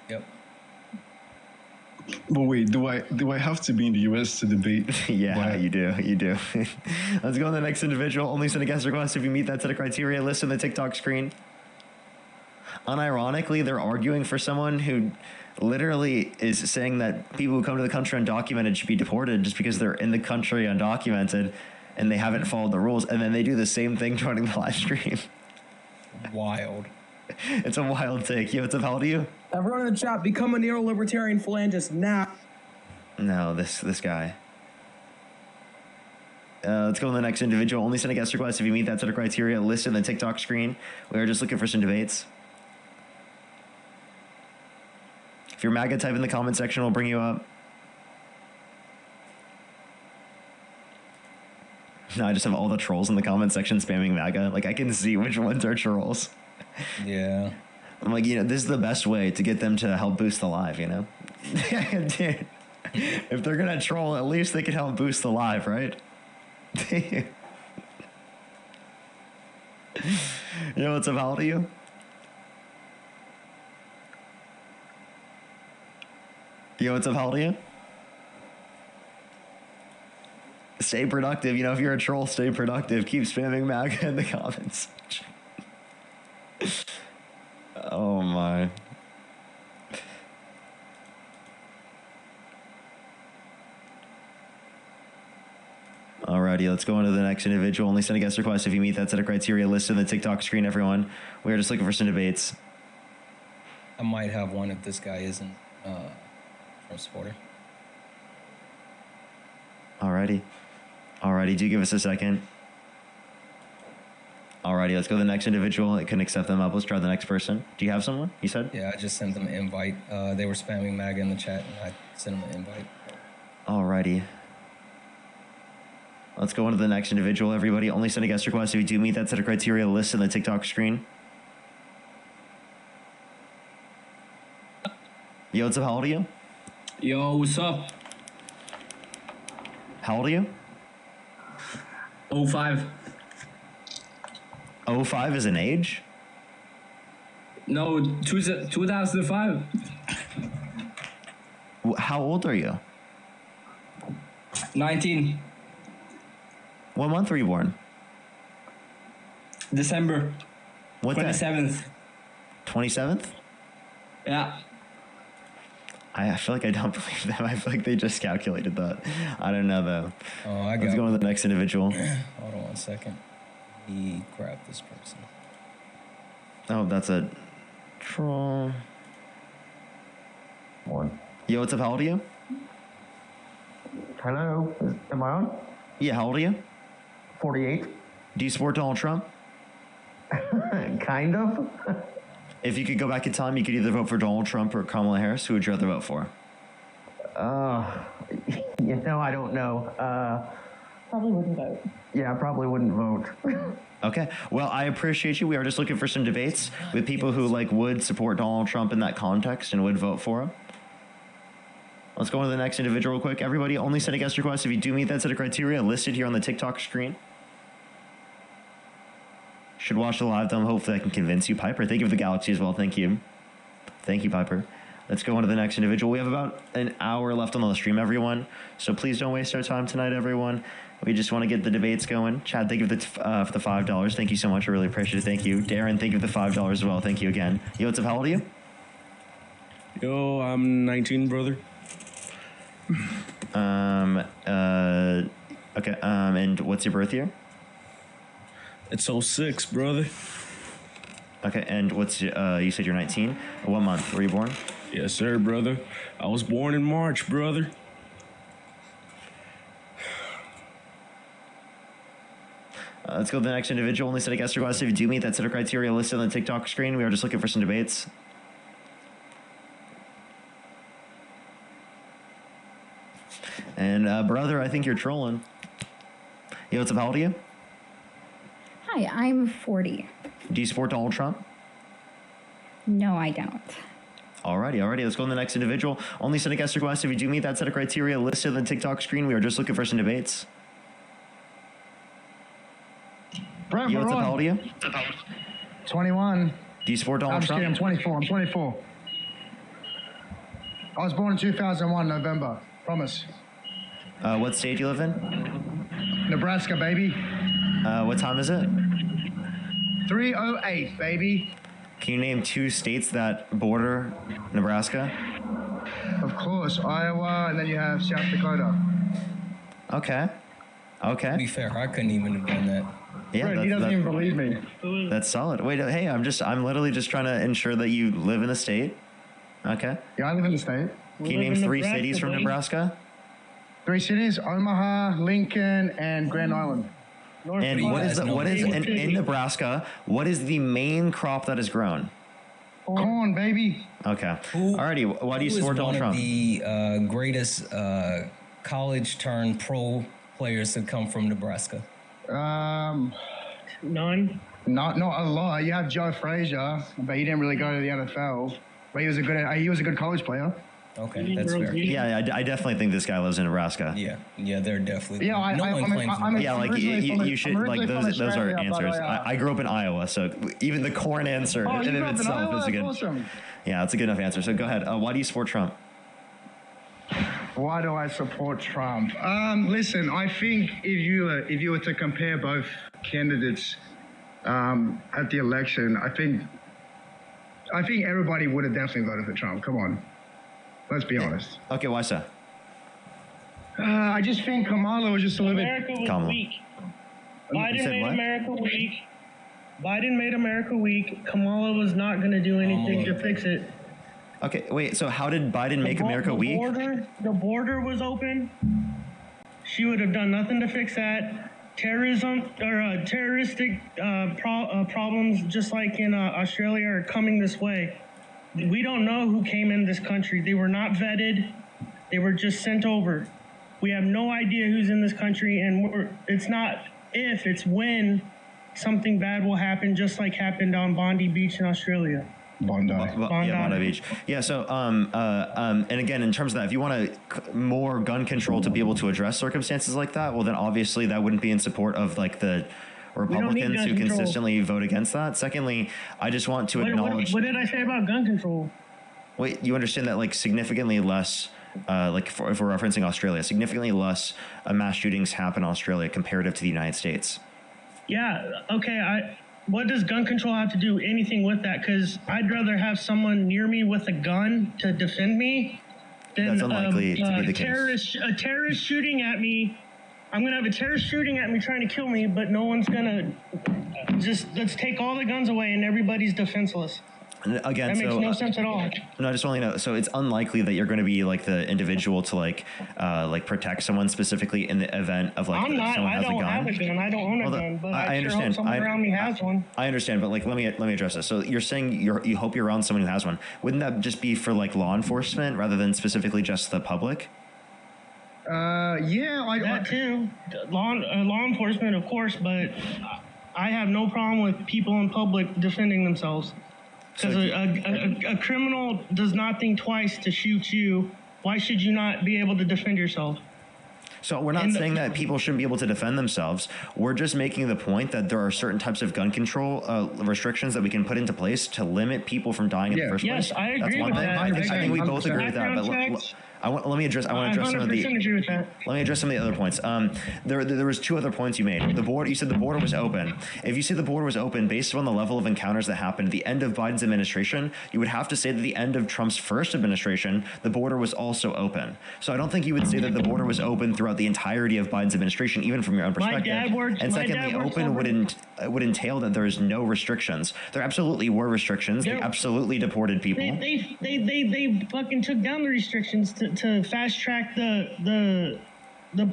Yep. But wait, do I have to be in the U.S. to debate? Yeah, you do. Let's go on the next individual. Only send a guest request if you meet that set of criteria listed on the TikTok screen. Unironically, they're arguing for someone who literally is saying that people who come to the country undocumented should be deported just because they're in the country undocumented and they haven't followed the rules. And then they do the same thing joining the live stream. Wild. It's a wild take. Yo, what's up? How old are you? Everyone in the chat, become a neo-libertarian phalangist now. No, this guy. Let's go on the next individual. Only send a guest request if you meet that set of criteria listed in the TikTok screen. We are just looking for some debates. If you're MAGA, type in the comment section. We'll bring you up. No, I just have all the trolls in the comment section spamming MAGA. Like, I can see which ones are trolls. Yeah. I'm like, this is the best way to get them to help boost the live, Dude, if they're going to troll, at least they can help boost the live, right? What's up? How old are you? What's up? How old are you? Stay productive. If you're a troll, stay productive. Keep spamming MAGA in the comments. Oh my. Alrighty, let's go on to the next individual. Only send a guest request if you meet that set of criteria listed in the TikTok screen, everyone. We are just looking for some debates. I might have one if this guy isn't Trump supporter. Alrighty. Alrighty, do give us a second. Alrighty, let's go to the next individual. I couldn't accept them up. Let's try the next person. Do you have someone, you said? Yeah, I just sent them an invite. They were spamming Maga in the chat, and I sent them an invite. Alrighty. Let's go on to the next individual, everybody. Only send a guest request if you do meet that set of criteria listed on the TikTok screen. Yo, what's up? How old are you? Yo, what's up? How old are you? 05. 05 is an age? No, 2005. How old are you? 19. What month were you born? December. What day? 27th. 27th? Yeah. I feel like I don't believe them. I feel like they just calculated that. I don't know, though. Oh, I got Let's go on to the next individual. Hold on 1 second. Let me grab this person. Oh, that's a troll. One. Yo, what's up? How old are you? Hello, am I on? Yeah, how old are you? 48. Do you support Donald Trump? Kind of. If you could go back in time, you could either vote for Donald Trump or Kamala Harris. Who would you rather vote for? I don't know. Probably wouldn't vote. Yeah, I probably wouldn't vote. Okay. Well, I appreciate you. We are just looking for some debates with people who would support Donald Trump in that context and would vote for him. Let's go on to the next individual real quick. Everybody, only send a guest request if you do meet that set of criteria listed here on the TikTok screen. Should watch the live though. Hopefully I can convince you. Piper, thank you for the galaxy as well. Thank you. Thank you, Piper. Let's go on to the next individual. We have about an hour left on the stream, everyone. So please don't waste our time tonight, everyone. We just want to get the debates going. Chad, thank you for the $5. Thank you so much. I really appreciate it. Thank you. Darren, thank you for the $5 as well. Thank you again. Yo, what's up? How old are you? Yo, I'm 19, brother. Okay. And what's your birth year? It's 06, brother. Okay. And what's you said you're 19. What month were you born? Yes, sir, brother. I was born in March, brother. Let's go to the next individual. Only set a guest request if you do meet that set of criteria listed on the TikTok screen. We are just looking for some debates. And brother, I think you're trolling. Yo, what's up? How old are you? Hi, I'm 40. Do you support Donald Trump? No, I don't. Alrighty. Let's go on the next individual. Only send a guest request if you do meet that set of criteria listed on the TikTok screen. We are just looking for some debates. Brent, Yo, what's up? How old are you? 21. Do you support Donald I'm just Trump? kidding, I'm 24. I was born in 2001, November. Promise. What state do you live in? Nebraska, baby. What time is it? 3:08, baby. Can you name 2 states that border Nebraska? Of course, Iowa, and then you have South Dakota. Okay. To be fair, I couldn't even have done that. Yeah, Brent, he doesn't even believe me. That's solid. Wait, hey, I'm literally just trying to ensure that you live in the state. Okay. Yeah, I live in the state. Can you name 3 cities from Nebraska? 3 cities: Omaha, Lincoln, and Grand Island. And what is in Nebraska? What is the main crop that is grown? Corn, baby. Okay. Alrighty. Why do you support Donald Trump? The greatest college turned pro players to come from Nebraska. None. Not a lot. You have Joe Frazier, but he didn't really go to the NFL. But he was a good college player. Okay, that's fair. Yeah, I definitely think this guy lives in Nebraska. Yeah, they're definitely. Yeah, no one claims. You should those are answers. I grew up in Iowa, so even the corn answer in itself is a good. Awesome. Yeah, it's a good enough answer. So go ahead. Why do you support Trump? Why do I support Trump? Listen, I think if you were to compare both candidates at the election, I think everybody would have definitely voted for Trump. Come on, let's be honest. Okay, why so? I just think Kamala was just a little America bit. was Kamala. weak. Biden made America weak. Biden made America weak. Kamala was not going to do anything to fix it. Okay, wait. So how did Biden make America weak? The border was open. She would have done nothing to fix that. Terrorism or terroristic problems, just like in Australia, are coming this way. We don't know who came in this country. They were not vetted. They were just sent over. We have no idea who's in this country, and it's not if, it's when something bad will happen, just like happened on Bondi Beach in Australia. Bondi. Bondi Beach. Yeah. So, and again, in terms of that, if you want more gun control to be able to address circumstances like that, well, then obviously that wouldn't be in support of like the Republicans who consistently vote against that. Secondly, I just want to acknowledge. What did I say about gun control? Wait, you understand that like significantly less. If we're referencing Australia, significantly less mass shootings happen in Australia comparative to the United States. Yeah. Okay. What does gun control have to do anything with that? Because I'd rather have someone near me with a gun to defend me than That's unlikely to be the case. A terrorist shooting at me. I'm going to have a terrorist shooting at me trying to kill me, but no one's going to let's take all the guns away and everybody's defenseless. Again, that makes no sense at all. No, I just want to know. So it's unlikely that you're going to be like the individual to like protect someone specifically in the event of like I'm not. someone has I don't a gun. have a gun. I don't own a gun, but I understand. Sure hope someone around me has one. I understand, but like let me address this. So you're saying you hope you're around someone who has one. Wouldn't that just be for like law enforcement rather than specifically just the public? Yeah, that too. Law enforcement, of course, but I have no problem with people in public defending themselves. Because a criminal does not think twice to shoot you. Why should you not be able to defend yourself? So we're not saying that people shouldn't be able to defend themselves. We're just making the point that there are certain types of gun control restrictions that we can put into place to limit people from dying in the first place. Yes, I agree with that. I think we both agree with that. But let me address some of the. Let me address some of the other points. There was two other points you made. The border. You said the border was open. If you say the border was open based on the level of encounters that happened at the end of Biden's administration, you would have to say that the end of Trump's first administration, the border was also open. So I don't think you would say that the border was open throughout the entirety of Biden's administration, even from your own perspective. And secondly, open would entail that there's no restrictions. There absolutely were restrictions. They absolutely deported people. They fucking took down the restrictions to fast track the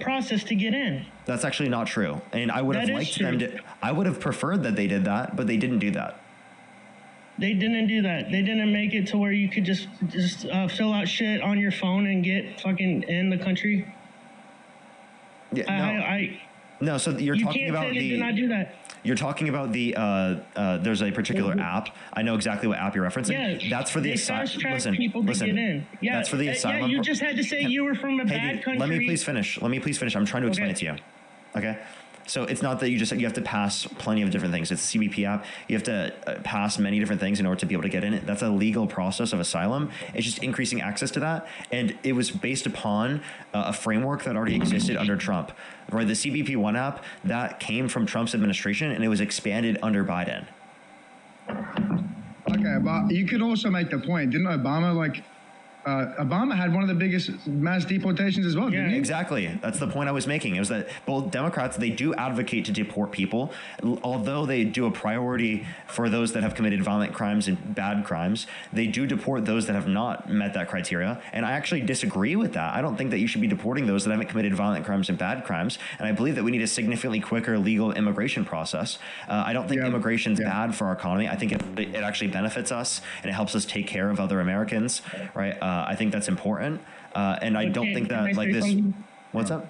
process to get in. That's actually not true. And I would have liked them to. I would have preferred that they did that, but they didn't do that. They didn't do that. They didn't make it to where you could just fill out shit on your phone and get fucking in the country. Yeah, no. So you're talking about the. Did not do that. You're talking about the. There's a particular app. I know exactly what app you're referencing. Yeah, that's for the asylum. Listen. Get in. Yeah, that's for the asylum. Yeah, you just had to say you were from a bad country. Let me please finish. I'm trying to explain it to you. Okay. So it's not that you have to pass plenty of different things. It's a CBP app. You have to pass many different things in order to be able to get in it. That's a legal process of asylum. It's just increasing access to that. And it was based upon a framework that already existed under Trump. Right? The CBP One app, that came from Trump's administration, and it was expanded under Biden. Okay, but you could also make the point. Didn't Obama Obama had one of the biggest mass deportations as well, didn't he? Exactly. That's the point I was making. It was that both Democrats, they do advocate to deport people, although they do a priority for those that have committed violent crimes and bad crimes. They do deport those that have not met that criteria. And I actually disagree with that. I don't think that you should be deporting those that haven't committed violent crimes and bad crimes. And I believe that we need a significantly quicker legal immigration process. I don't think immigration's bad for our economy. I think it actually benefits us and it helps us take care of other Americans, right? I think that's important, and I don't think that like this. Something? What's up?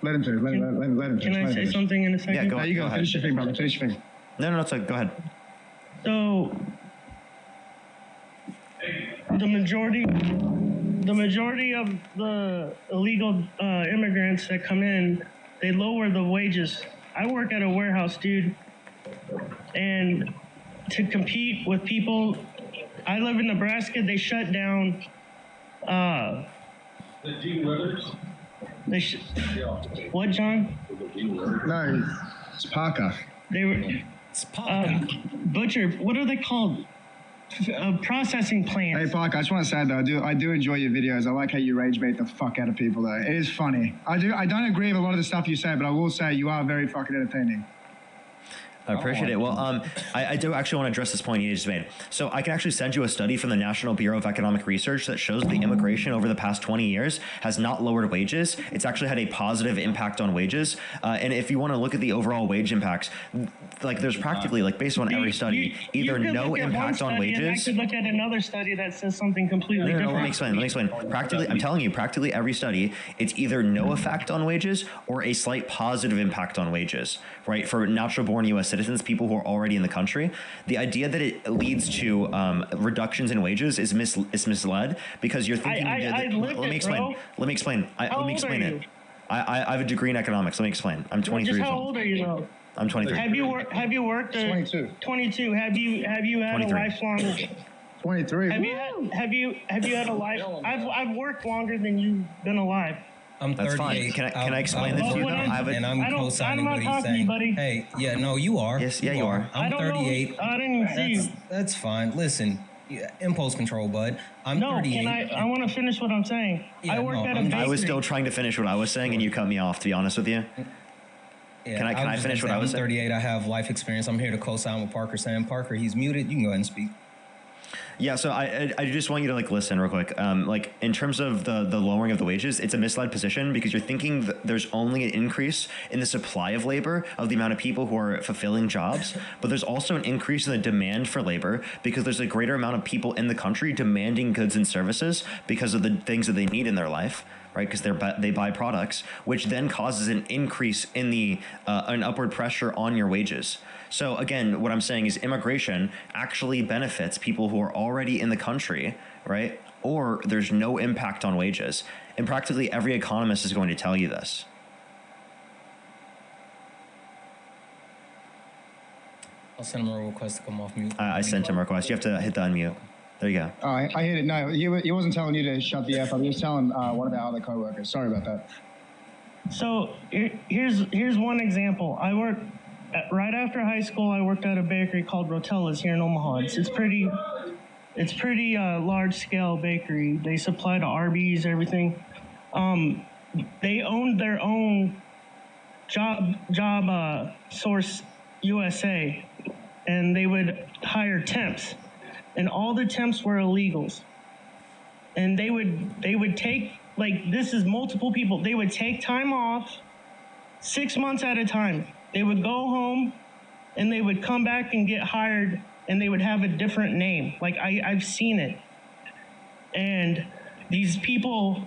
Let him finish. Let him finish. Can I say something in a second? Yeah, go ahead. You go finish your thing, brother. Finish your thing. No, it's like go ahead. So the majority of the illegal immigrants that come in, they lower the wages. I work at a warehouse, dude, and to compete with people. I live in Nebraska. They shut down. The Gene Weathers? What, John? No, it's Parker. They were. It's Parker. Butcher. What are they called? Processing plants. Hey, Parker. I just want to say though, I do enjoy your videos. I like how you rage bait the fuck out of people though. It is funny. I don't agree with a lot of the stuff you say, but I will say you are very fucking entertaining. I appreciate it. Well, I do actually want to address this point you just made. So I can actually send you a study from the National Bureau of Economic Research that shows the immigration over the past 20 years has not lowered wages. It's actually had a positive impact on wages. And if you want to look at the overall wage impacts, like there's practically, like based on every study, either no impact on wages. I could look at another study that says something completely different. Let me explain. Practically, I'm telling you, practically every study, it's either no effect on wages or a slight positive impact on wages, right? For natural-born U.S. citizens, people who are already in the country, the idea that it leads to reductions in wages is misled because you're thinking. Let me explain. Let me explain it. I have a degree in economics. Let me explain. I'm 23 years old. How old are you though? I'm 23. Have you worked? 22. 22. Have you had 23. a lifelong? 23. Have you had a life? I've worked longer than you've been alive. I'm 38. That's fine. Can I explain this to you though? I'm co-signing what he's saying. Hey, yeah, no, you are. Yes, yeah, you are. I'm 38. I didn't even see you. That's fine. Listen, impulse control, bud. I'm 38. I want to finish what I'm saying. Yeah, I worked at a bakery. I was still trying to finish what I was saying, and you cut me off. To be honest with you. Yeah, can I finish what I was saying? I'm 38. I have life experience. I'm here to co-sign what Parker's saying. Parker, he's muted. You can go ahead and speak. Yeah, so I just want you to listen real quick. In terms of the lowering of the wages, it's a misled position because you're thinking that there's only an increase in the supply of labor of the amount of people who are fulfilling jobs, but there's also an increase in the demand for labor because there's a greater amount of people in the country demanding goods and services because of the things that they need in their life. Right, because they buy products, which then causes an increase in an upward pressure on your wages. So again, what I'm saying is immigration actually benefits people who are already in the country, right? Or there's no impact on wages, and practically every economist is going to tell you this. I'll send him a request to come off mute. I sent him a request. You have to hit the unmute. There you go. I hit it. No, he wasn't telling you to shut the F up. He was telling one of our other coworkers. Sorry about that. So here's one example. I worked right after high school. I worked at a bakery called Rotella's here in Omaha. It's pretty large scale bakery. They supply to Arby's, everything. They owned their own job source USA, and they would hire temps. And all the temps were illegals. And they would take, this is multiple people, they would take time off 6 months at a time. They would go home and they would come back and get hired and they would have a different name. I've seen it. And these people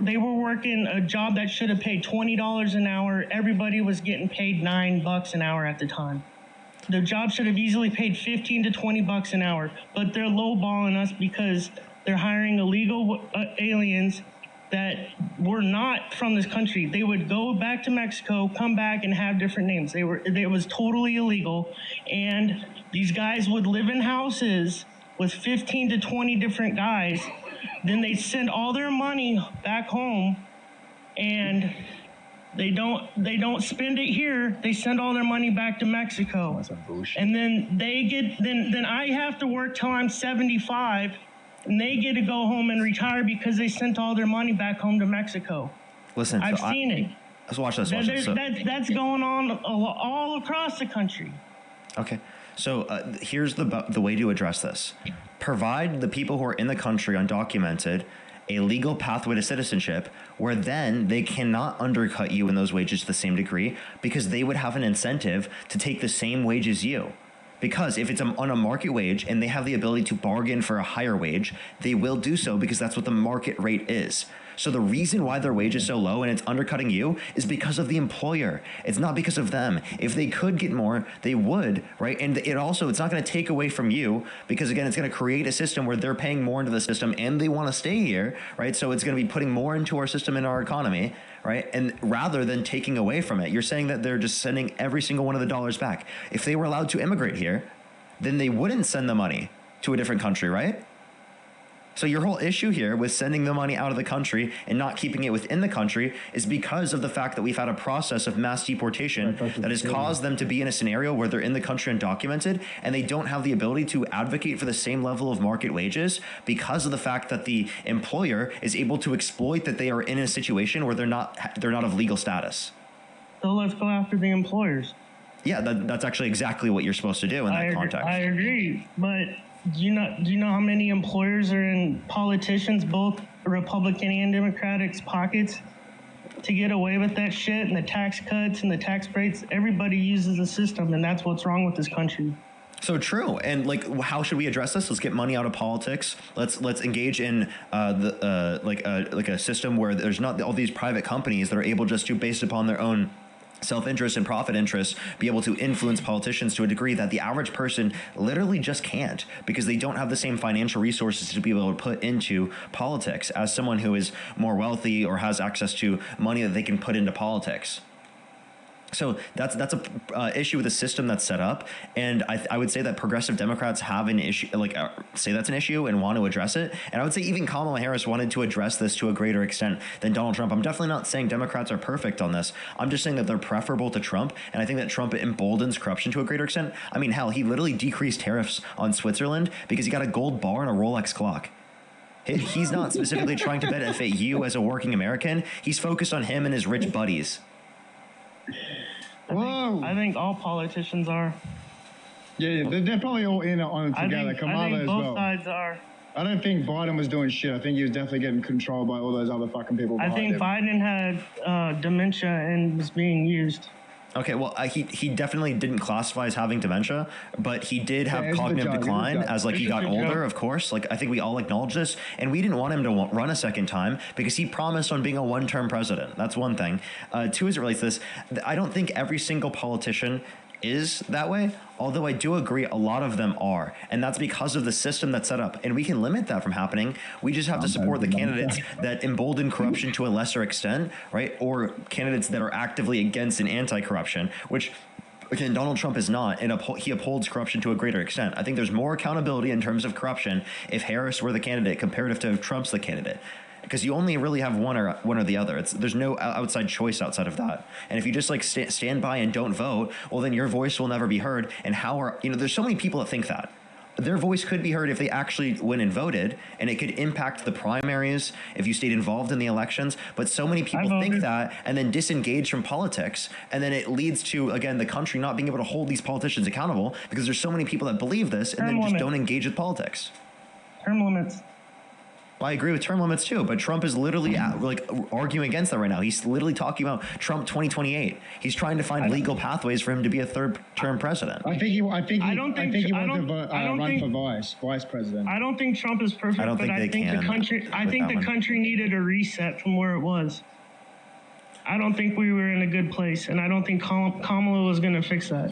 they were working a job that should have paid $20 an hour. Everybody was getting paid $9 an hour at the time. The job should have easily paid $15 to $20 an hour, but they're lowballing us because they're hiring illegal aliens that were not from this country. They would go back to Mexico, come back, and have different names. It was totally illegal, and these guys would live in houses with 15 to 20 different guys. Then they send all their money back home, and they don't spend it here. They send all their money back to Mexico. That's some bullshit. And then then I have to work till I'm 75, and they get to go home and retire because they sent all their money back home to Mexico. Listen, I've seen it. Let's watch this. That's going on all across the country. Okay, so here's the way to address this: provide the people who are in the country undocumented a legal pathway to citizenship, where then they cannot undercut you in those wages to the same degree because they would have an incentive to take the same wage as you. Because if it's on a market wage and they have the ability to bargain for a higher wage, they will do so because that's what the market rate is. So the reason why their wage is so low and it's undercutting you is because of the employer. It's not because of them. If they could get more, they would, right? And it's not going to take away from you because, again, it's going to create a system where they're paying more into the system and they want to stay here, right? So it's going to be putting more into our system and our economy, right? And rather than taking away from it, you're saying that they're just sending every single one of the dollars back. If they were allowed to immigrate here, then they wouldn't send the money to a different country, right? So your whole issue here with sending the money out of the country and not keeping it within the country is because of the fact that we've had a process of mass deportation that has caused them to be in a scenario where they're in the country undocumented and they don't have the ability to advocate for the same level of market wages because of the fact that the employer is able to exploit that they are in a situation where they're not of legal status. So let's go after the employers. Yeah, that's actually exactly what you're supposed to do in that context. I agree, but do you know how many employers are in politicians, both Republican and Democrats' pockets, to get away with that shit and the tax cuts and the tax breaks? Everybody uses the system, and that's what's wrong with this country. So true. And like, how should we address this? Let's get money out of politics. Let's engage in like a system where there's not all these private companies that are able just to, based upon their own self-interest and profit interests, be able to influence politicians to a degree that the average person literally just can't, because they don't have the same financial resources to be able to put into politics as someone who is more wealthy or has access to money that they can put into politics. So that's a issue with the system that's set up, and I would say that progressive Democrats have an issue, say that's an issue and want to address it. And I would say even Kamala Harris wanted to address this to a greater extent than Donald Trump. I'm definitely not saying Democrats are perfect on this. I'm just saying that they're preferable to Trump, and I think that Trump emboldens corruption to a greater extent. I mean, hell, he literally decreased tariffs on Switzerland because he got a gold bar and a Rolex clock. He's not specifically trying to benefit you as a working American. He's focused on him and his rich buddies. I think all politicians are. Yeah, they're probably all in on it together. Kamala I think as both well. sides are. I don't think Biden was doing shit. I think he was definitely getting controlled by all those other fucking people I behind think him. Biden had dementia and was being used. Okay, well, he definitely didn't classify as having dementia, but he did have cognitive decline as he got older, of course. I think we all acknowledge this, and we didn't want him to run a second time because he promised on being a one-term president. That's one thing. Two, as it relates to this, I don't think every single politician is that way, although I do agree a lot of them are, and that's because of the system that's set up, and we can limit that from happening. We just have to support the candidates that embolden corruption to a lesser extent, right? Or candidates that are actively against and anti-corruption, which again, Donald Trump is not, and he upholds corruption to a greater extent. I think there's more accountability in terms of corruption if Harris were the candidate comparative to if Trump's the candidate. Because you only really have one or the other. There's no outside choice outside of that. And if you just stand by and don't vote, well, then your voice will never be heard. And there's so many people that think that their voice could be heard if they actually went and voted, and it could impact the primaries if you stayed involved in the elections. But so many people think that and then disengage from politics, and then it leads to, again, the country not being able to hold these politicians accountable because there's so many people that believe this and then just don't engage with politics. Term limits. Well, I agree with term limits too, but Trump is literally arguing against that right now. He's literally talking about Trump 2028. He's trying to find legal pathways for him to be a third-term president. I think he wanted to run for vice president. I don't think Trump is perfect, but I think the country needed a reset from where it was. I don't think we were in a good place, and I don't think Kamala was going to fix that.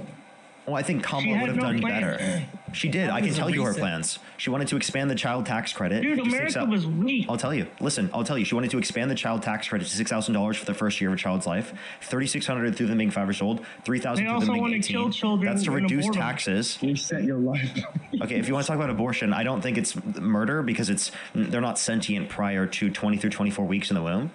Well, I think Kamala would have done better. She did. I can tell you her plans. She wanted to expand the child tax credit. Dude, America was weak. I'll tell you. Listen, I'll tell you. She wanted to expand the child tax credit to $6,000 for the first year of a child's life, $3,600 through them being 5 years old, $3,000 through them being 18. Kill children. That's to reduce taxes. Reset your life. Okay, if you want to talk about abortion, I don't think it's murder because they're not sentient prior to 20 through 24 weeks in the womb.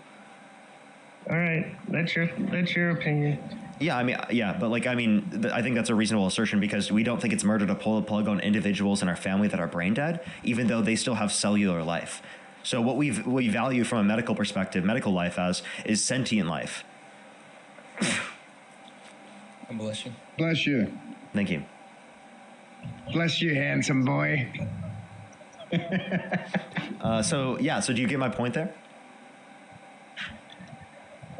All right, that's your opinion. Yeah, I think that's a reasonable assertion because we don't think it's murder to pull the plug on individuals in our family that are brain dead, even though they still have cellular life. So what we value from a medical perspective, medical life is sentient life. Bless you. Bless you. Thank you. Bless you, handsome boy. So do you get my point there?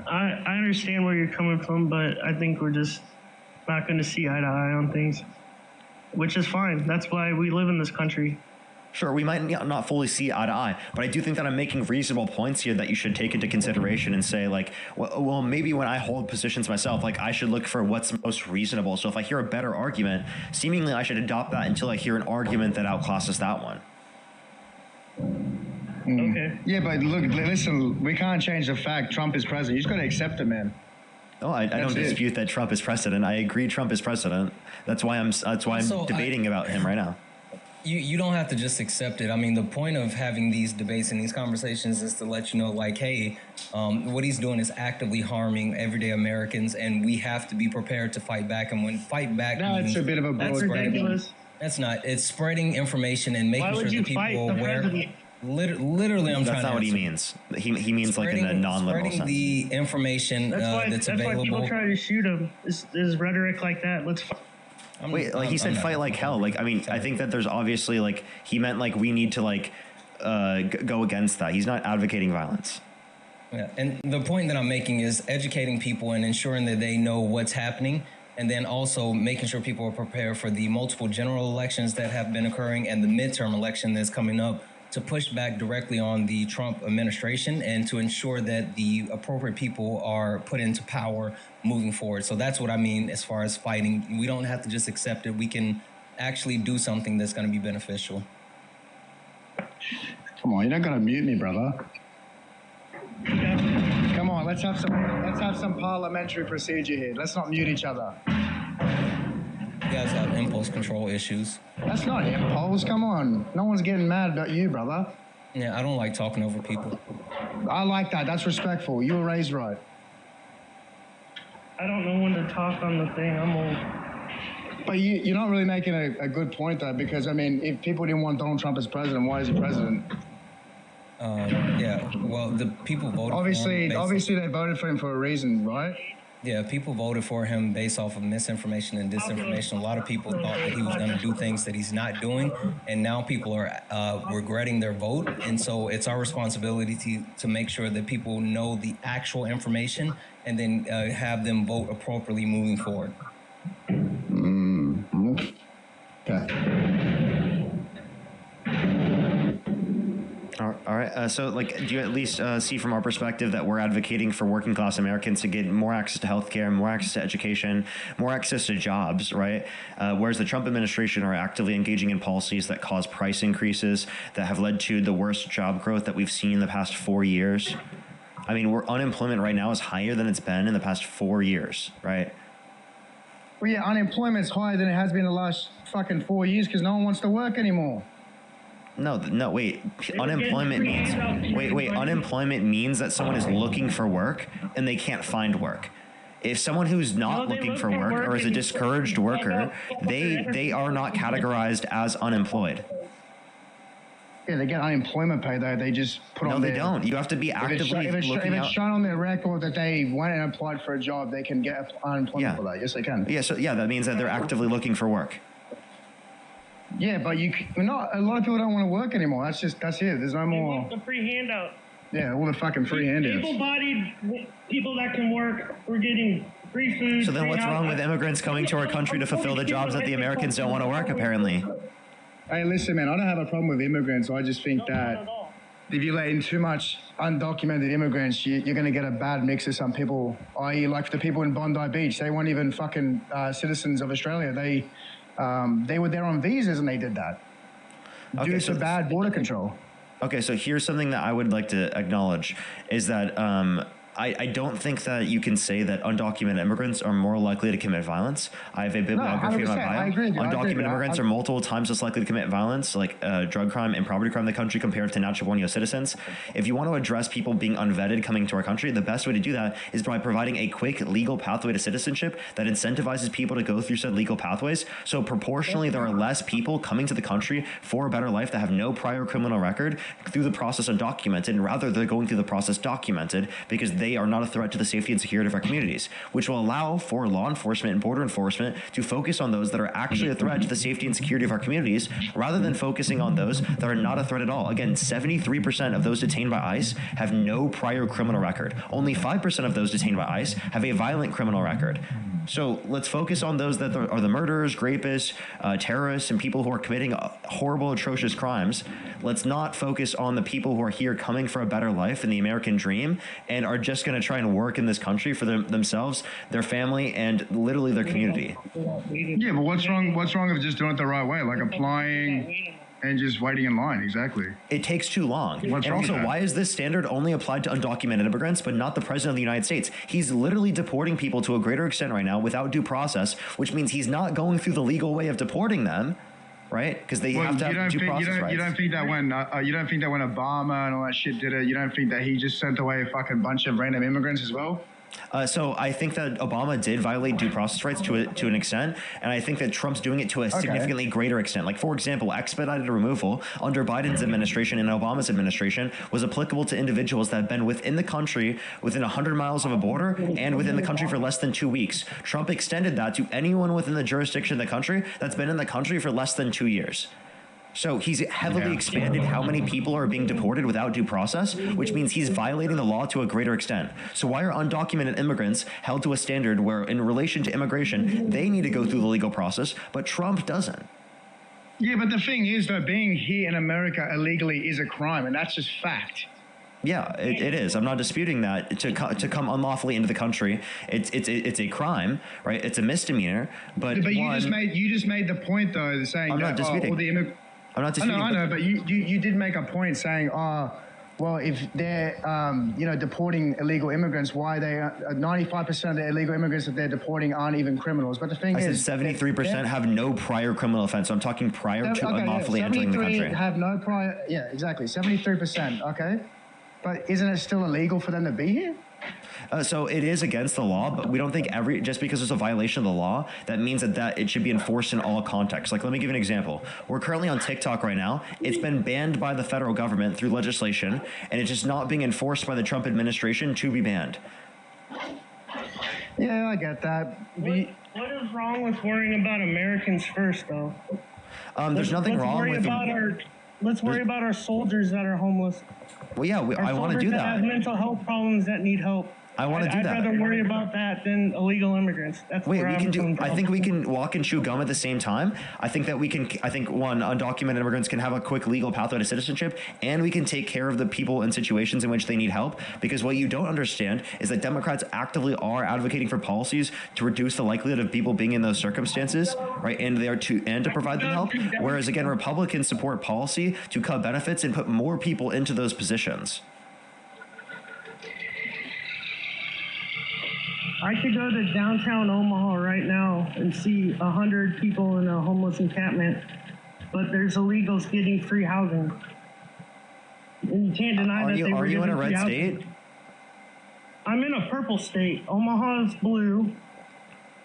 I understand where you're coming from, but I think we're just not going to see eye to eye on things, which is fine. That's why we live in this country. Sure, we might not fully see eye to eye, but I do think that I'm making reasonable points here that you should take into consideration and say, well, maybe when I hold positions myself, I should look for what's most reasonable. So if I hear a better argument, seemingly I should adopt that until I hear an argument that outclasses that one. Okay. Yeah, but look, listen, we can't change the fact Trump is president. You just got to accept it, man. Oh, I don't dispute that Trump is president. I agree Trump is president. That's why I'm debating about him right now. You don't have to just accept it. I mean, the point of having these debates and these conversations is to let you know, hey, what he's doing is actively harming everyday Americans, and we have to be prepared to fight back. And when fight back, it's a bit of a broad ridiculous. That's not. It's spreading information and making sure that people are aware. Literally, I'm trying to. That's not what he answer. means. He means like in a non-literal Spreading sense. the information that's That's why people available. try to shoot him. Is rhetoric like that? Wait, like he said, fight like hell. Like, I mean, I think that there's obviously like he meant like we need to like go against that. He's not advocating violence. Yeah, and the point that I'm making is educating people and ensuring that they know what's happening, and then also making sure people are prepared for the multiple general elections that have been occurring and the midterm election that's coming up, to push back directly on the Trump administration and to ensure that the appropriate people are put into power moving forward. So that's what I mean as far as fighting. We don't have to just accept it. We can actually do something that's going to be beneficial. Come on, you don't gotta mute me, brother. Come on, let's have some parliamentary procedure here. Let's not mute each other. You guys have impulse control issues. That's not impulse. Come on, no one's getting mad about you, brother. Yeah, I don't like talking over people. I like that. That's respectful. You were raised right. I don't know when to talk on the thing. I'm old. But you're not really making a good point, though, because, I mean, if people didn't want Donald Trump as president, why is he president? Yeah, well, the people voted obviously, for him. Obviously, they voted for him for a reason, right? Yeah, people voted for him based off of misinformation and disinformation. A lot of people thought that he was going to do things that he's not doing, and now people are regretting their vote. And so it's our responsibility to make sure that people know the actual information and then have them vote appropriately moving forward. Okay. All right. So, like, do you at least see from our perspective that we're advocating for working class Americans to get more access to healthcare, more access to education, more access to jobs, right? Whereas the Trump administration are actively engaging in policies that cause price increases that have led to the worst job growth that we've seen in the past 4 years. I mean, unemployment right now is higher than it's been in the past 4 years, right? Well, yeah, unemployment's higher than it has been the last fucking 4 years because no one wants to work anymore. No, wait. Unemployment means unemployment means that someone is looking for work and they can't find work. If someone who's not looking for work or is a discouraged worker, they are not categorized as unemployed. Yeah, they get unemployment pay though. They just put on. No, they don't. You have to be actively if looking it's out. shown on their record that they went and applied for a job, they can get unemployment for that. Yes, they can. Yeah, so that means that they're actively looking for work. Yeah, but not a lot of people don't want to work anymore. That's it. There's no more. They want the free handout. Yeah, all the fucking free handouts. Able-bodied people that can work, we're getting free food. So then free what's housing. wrong with immigrants coming to our country to fulfill the jobs that the Americans don't want to work, apparently? Hey, listen, man, I don't have a problem with immigrants. I just think that if you let in too much undocumented immigrants, you're going to get a bad mix of some people, i.e. like the people in Bondi Beach. They weren't even fucking citizens of Australia. They were there on visas and they did that. Due to bad border control. Okay, so here's something that I would like to acknowledge is that I don't think that you can say that undocumented immigrants are more likely to commit violence. I have a bibliography in my bio. I agree with you. Undocumented immigrants are multiple times less likely to commit violence, like drug crime and property crime in the country compared to natural born U.S. citizens. If you want to address people being unvetted coming to our country, the best way to do that is by providing a quick legal pathway to citizenship that incentivizes people to go through said legal pathways. So proportionally, there are less people coming to the country for a better life that have no prior criminal record through the process undocumented, and rather they're going through the process documented because they are not a threat to the safety and security of our communities, which will allow for law enforcement and border enforcement to focus on those that are actually a threat to the safety and security of our communities rather than focusing on those that are not a threat at all. Again, 73% of those detained by ICE have no prior criminal record. Only 5% of those detained by ICE have a violent criminal record. So let's focus on those that are the murderers, rapists, terrorists, and people who are committing horrible, atrocious crimes. Let's not focus on the people who are here coming for a better life in the American dream and are just going to try and work in this country for themselves, their family, and literally their community. Yeah, but what's wrong with just doing it the right way, like applying and just waiting in line? Exactly. It takes too long. What's and wrong also, with that? why is this standard only applied to undocumented immigrants, but not the president of the United States? He's literally deporting people to a greater extent right now without due process, which means he's not going through the legal way of deporting them, right? Because they have to have due process rights. You don't think that when Obama and all that shit did it, you don't think that he just sent away a fucking bunch of random immigrants as well? So I think that Obama did violate due process rights to an extent, and I think that Trump's doing it to a significantly greater extent. Like, for example, expedited removal under Biden's administration and Obama's administration was applicable to individuals that have been within the country within 100 miles of a border and within the country for less than 2 weeks. Trump extended that to anyone within the jurisdiction of the country that's been in the country for less than 2 years. So he's heavily expanded how many people are being deported without due process, which means he's violating the law to a greater extent. So why are undocumented immigrants held to a standard where, in relation to immigration, they need to go through the legal process, but Trump doesn't? Yeah, but the thing is, though, being here in America illegally is a crime, and that's just fact. Yeah, it is. I'm not disputing that. To come unlawfully into the country, it's a crime, right? It's a misdemeanor. But you just made the point, though, saying I'm not disputing. I'm not disputing. I know, but you did make a point saying, well, if they're deporting illegal immigrants, why they 95% of the illegal immigrants that they're deporting aren't even criminals. But the thing is, I said 73% have no prior criminal offense. So I'm talking prior to unlawfully entering the country. 73 have no prior. Yeah, exactly. 73%. Okay, but isn't it still illegal for them to be here? So it is against the law, but we don't think just because there's a violation of the law, that means that it should be enforced in all contexts. Like, let me give you an example. We're currently on TikTok right now. It's been banned by the federal government through legislation, and it's just not being enforced by the Trump administration to be banned. Yeah, I get that. What is wrong with worrying about Americans first, though? There's nothing wrong with... Let's worry about our soldiers that are homeless. Well, yeah, I want to do that. That have mental health problems that need help. I want to do that. I'd rather worry about that than illegal immigrants. That's Wait, we can do. I think we can walk and chew gum at the same time. I think that we can. I think undocumented immigrants can have a quick legal pathway to citizenship, and we can take care of the people in situations in which they need help. Because what you don't understand is that Democrats actively are advocating for policies to reduce the likelihood of people being in those circumstances, right? And to provide them help. Whereas again, Republicans support policy to cut benefits and put more people into those positions. I could go to downtown Omaha right now and see 100 people in a homeless encampment, but there's illegals getting free housing. And you can't deny that they were given free housing. Are you in a red state? I'm in a purple state. Omaha's blue.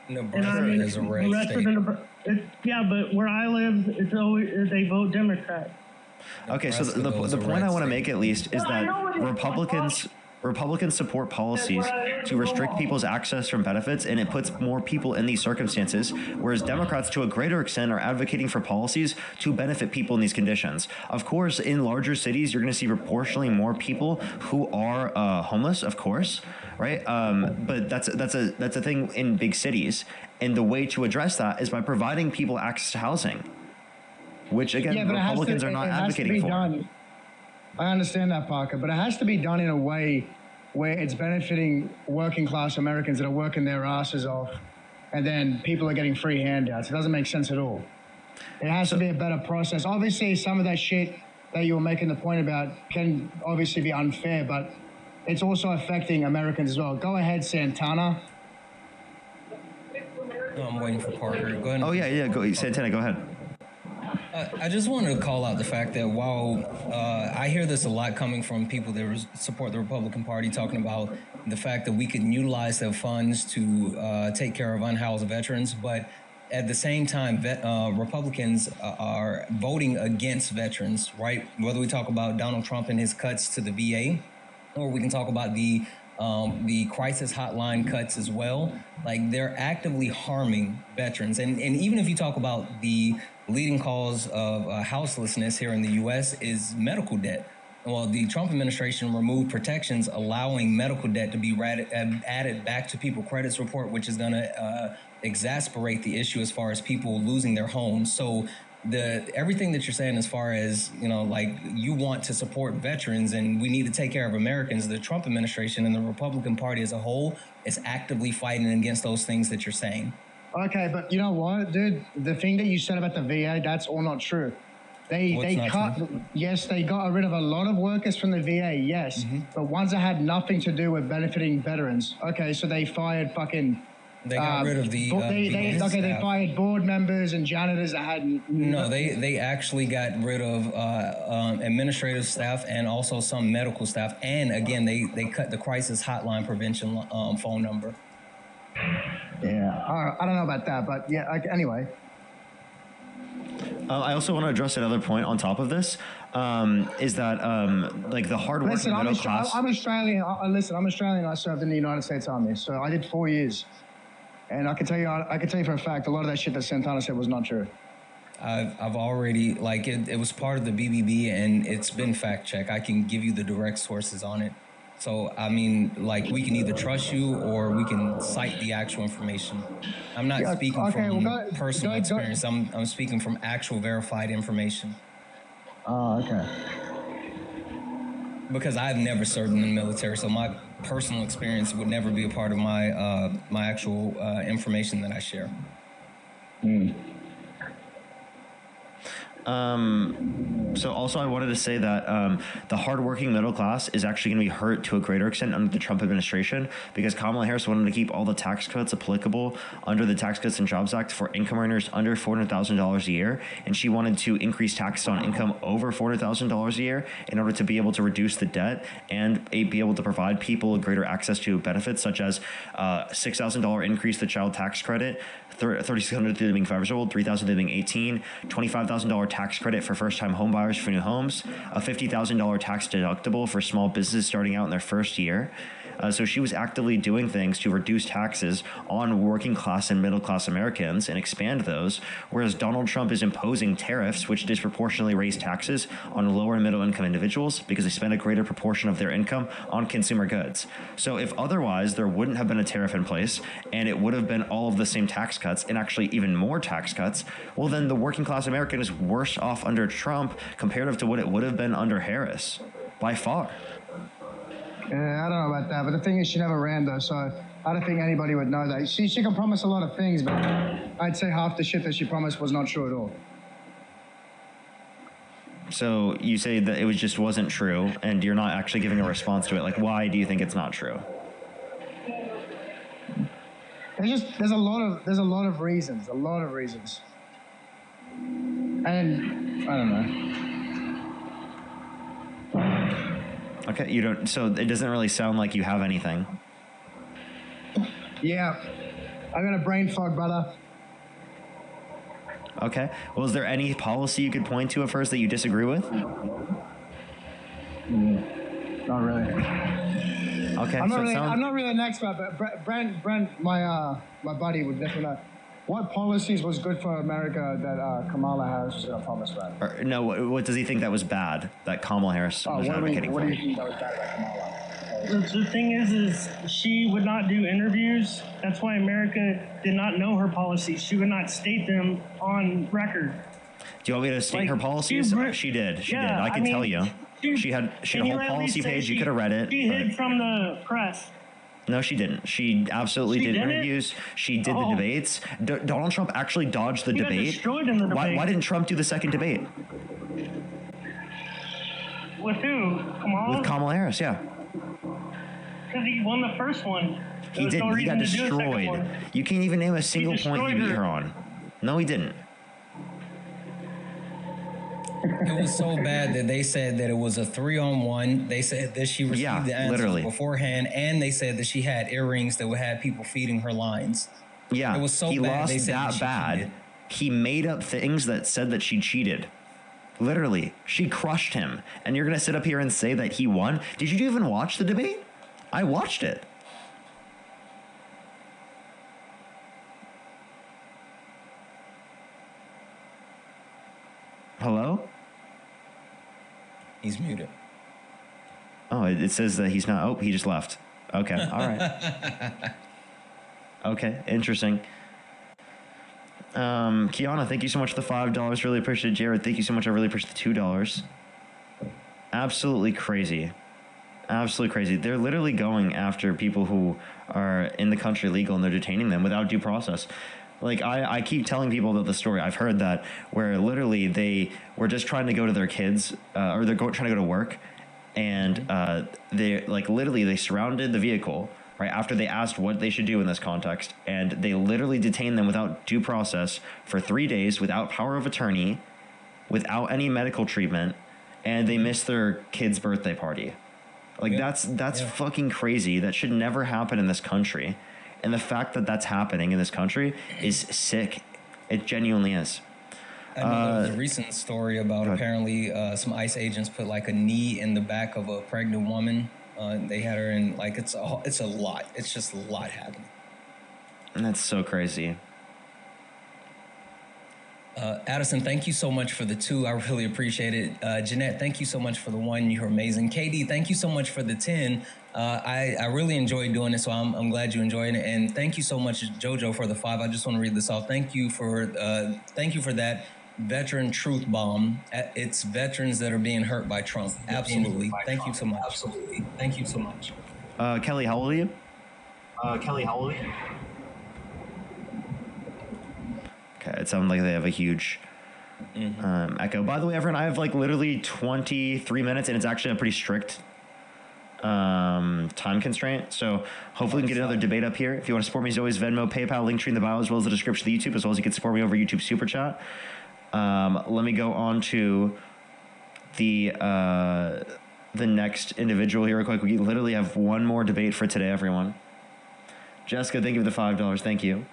Nebraska is a red state. Yeah, but where I live, it's always they vote Democrat. Okay, so the point I want to make at least is that Republicans support policies to restrict people's access from benefits, and it puts more people in these circumstances, whereas Democrats, to a greater extent, are advocating for policies to benefit people in these conditions. Of course, in larger cities, you're going to see proportionally more people who are homeless, of course, right? But that's a thing in big cities, and the way to address that is by providing people access to housing, which, again, Republicans are not advocating for. Done. I understand that, Parker, but it has to be done in a way where it's benefiting working class Americans that are working their asses off, and then people are getting free handouts. It doesn't make sense at all. It has to be a better process. Obviously, some of that shit that you were making the point about can obviously be unfair, but it's also affecting Americans as well. Go ahead, Santana. No, I'm waiting for Parker. Go ahead. Oh, yeah, go, Santana, go ahead. I just wanted to call out the fact that while I hear this a lot coming from people that support the Republican Party, talking about the fact that we could utilize their funds to take care of unhoused veterans, but at the same time, Republicans are voting against veterans, right? Whether we talk about Donald Trump and his cuts to the VA, or we can talk about the crisis hotline cuts as well. Like, they're actively harming veterans. And even if you talk about the leading cause of houselessness here in the U.S. is medical debt. Well, the Trump administration removed protections allowing medical debt to be added back to people's credit report, which is going to exacerbate the issue as far as people losing their homes. So everything that you're saying as far as, like, you want to support veterans and we need to take care of Americans, the Trump administration and the Republican Party as a whole is actively fighting against those things that you're saying. Okay, but you know what, dude? The thing that you said about the VA, that's all not true. They got rid of a lot of workers from the VA, yes, but ones that had nothing to do with benefiting veterans. Okay, so they fired fucking They got rid of the. They staff. fired board members and janitors that had. No, they actually got rid of administrative staff and also some medical staff. And again, they cut the crisis hotline prevention phone number. Yeah, I don't know about that, but yeah. Anyway. I also want to address another point on top of this, is that like the hardworking middle class. I'm Australian. Listen, I'm Australian. I served in the United States Army, so I did 4 years, and I can tell you for a fact, a lot of that shit that Santana said was not true. I've already it was part of the BBB and it's been fact checked. I can give you the direct sources on it. So I mean, we can either trust you or we can cite the actual information. I'm not speaking from personal experience. I'm speaking from actual verified information. Oh, okay. Because I've never served in the military, so my personal experience would never be a part of my my actual information that I share. So also I wanted to say that the hardworking middle class is actually going to be hurt to a greater extent under the Trump administration because Kamala Harris wanted to keep all the tax cuts applicable under the Tax Cuts and Jobs Act for income earners under $400,000 a year, and she wanted to increase taxes on income over $400,000 a year in order to be able to reduce the debt and be able to provide people greater access to benefits such as $6,000 increase the child tax credit, $3,600 to being 5 years old, $3,000 to being 18, $25,000 tax credit for first-time home buyers for new homes, a $50,000 tax deductible for small businesses starting out in their first year. So she was actively doing things to reduce taxes on working class and middle class Americans and expand those, whereas Donald Trump is imposing tariffs which disproportionately raise taxes on lower and middle income individuals because they spend a greater proportion of their income on consumer goods. So if otherwise there wouldn't have been a tariff in place and it would have been all of the same tax cuts and actually even more tax cuts, well then the working class American is worse off under Trump comparative to what it would have been under Harris by far. Yeah, I don't know about that, but the thing is she never ran though, so I don't think anybody would know that. She can promise a lot of things, but I'd say half the shit that she promised was not true at all. So you say that it just wasn't true, and you're not actually giving a response to it. Like, why do you think it's not true? There's a lot of reasons, and I don't know. Okay, you don't. So it doesn't really sound like you have anything. Yeah, I got a brain fog, brother. Okay. Well, is there any policy you could point to of hers that you disagree with? Not really. Okay. I'm not really an expert, but Brent, my buddy would definitely know. What policies was good for America that Kamala Harris promised, right? No, what does he think that was bad that Kamala Harris was advocating what for? do you think that was bad about Kamala? The thing is she would not do interviews. That's why America did not know her policies. She would not state them on record. Do you want me to state her policies? She did. She did. I can tell you. She had a whole policy page. You could have read it. She hid from the press. No, she didn't. She absolutely did interviews. She did the debates. Donald Trump actually dodged the debate. Got destroyed in the debate. Why didn't Trump do the second debate? With who? Kamala? With Kamala Harris, yeah. Because he won the first one. He didn't. He got destroyed. You can't even name a single point he beat her on. No, he didn't. It was so bad that they said that it was a 3-on-1. They said that she received the answers beforehand, and they said that she had earrings that would have people feeding her lines. Yeah, it was so he bad. lost They said that bad. cheated. He made up things that said that she cheated. Literally, she crushed him. And you're gonna sit up here and say that he won? Did you even watch the debate? I watched it. Hello? He's muted. Oh, it says that he's not. Oh, he just left. Okay, all right. Okay, interesting. Kiana, thank you so much for the $5. Really appreciate it. Jared, thank you so much. I really appreciate the $2. Absolutely crazy. Absolutely crazy. They're literally going after people who are in the country legal and they're detaining them without due process. Like, I keep telling people about the story. I've heard that where literally they were just trying to go to their kids trying to go to work. And they literally they surrounded the vehicle. right after they asked what they should do in this context, and they literally detained them without due process for 3 days, without power of attorney, without any medical treatment, and they missed their kid's birthday party. Like that's fucking crazy. That should never happen in this country, and the fact that that's happening in this country is sick. It genuinely is. I know there was a recent story about apparently some ICE agents put like a knee in the back of a pregnant woman. They had her in, like, it's a lot. It's just a lot happening. And that's so crazy. Addison, thank you so much for the 2. I really appreciate it. Jeanette, thank you so much for the 1. You're amazing. KD, thank you so much for the 10. I really enjoyed doing it, so I'm glad you enjoyed it. And thank you so much, JoJo, for the 5. I just want to read this off. Thank you for that veteran truth bomb. It's veterans that are being hurt by Trump. Absolutely. Thank you so much. Absolutely. Thank you so much. Kelly, how old are you? Okay, it sounds like they have a huge echo. By the way, everyone, I have like literally 23 minutes, and it's actually a pretty strict time constraint. So hopefully we can get another debate up here. If you want to support me, as always, Venmo, PayPal, link tree in the bio, as well as the description of the YouTube, as well as you can support me over YouTube Super Chat. Let me go on to the next individual here real quick. We literally have one more debate for today, everyone. Jessica, thank you for the $5. Thank you.